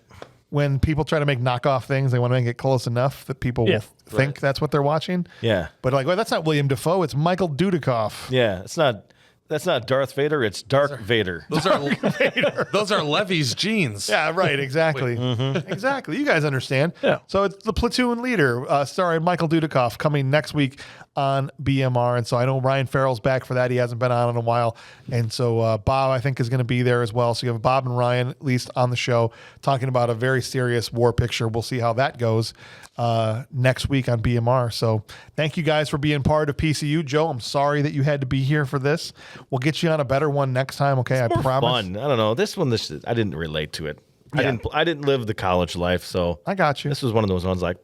When people try to make knockoff things, they want to make it close enough that people will think that's what they're watching. Yeah. But like, well, that's not William Dafoe. It's Michael Dudikoff. Yeah. That's not Darth Vader. It's Dark Vader. Those are Levy's genes. Yeah, right. Exactly. Exactly. You guys understand. Yeah. So it's The Platoon Leader, starring Michael Dudikoff, coming next week on BMR. And so I know Ryan Farrell's back for that. He hasn't been on in a while. And so Bob, I think, is going to be there as well. So you have Bob and Ryan, at least on the show, talking about a very serious war picture. We'll see how that goes next week on BMR. So thank you guys for being part of PCU. Joe, I'm sorry that you had to be here for this. We'll get you on a better one next time. Okay, I promise. Fun. I don't know. This I didn't relate to it. Yeah. I didn't live the college life, so I got you. This was one of those ones like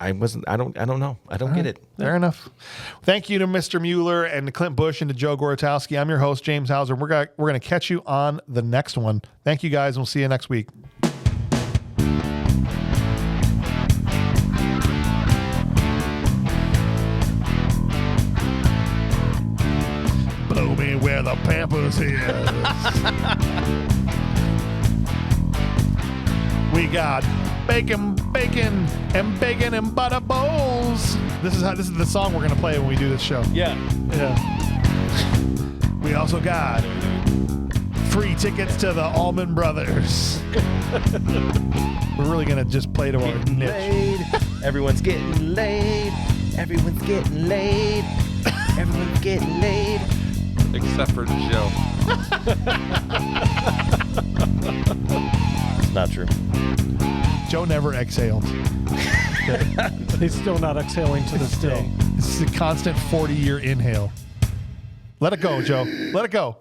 I don't know. I don't get it. Fair enough. Thank you to Mr. Mueller and to Clint Bush and to Joe Gorotowski. I'm your host, James Hauser. We're going to catch you on the next one. Thank you guys. We'll see you next week. Blow me where the Pampers is. We got bacon, and butter bowls. This is the song we're gonna play when we do this show. Yeah. We also got free tickets to the Allman Brothers. We're really gonna just play to our niche. Laid. Everyone's getting laid. Everyone's getting laid. Everyone's getting laid. Except for Joe. It's not true. Joe never exhaled. He's still not exhaling to this day. This is a constant 40-year inhale. Let it go, Joe. Let it go.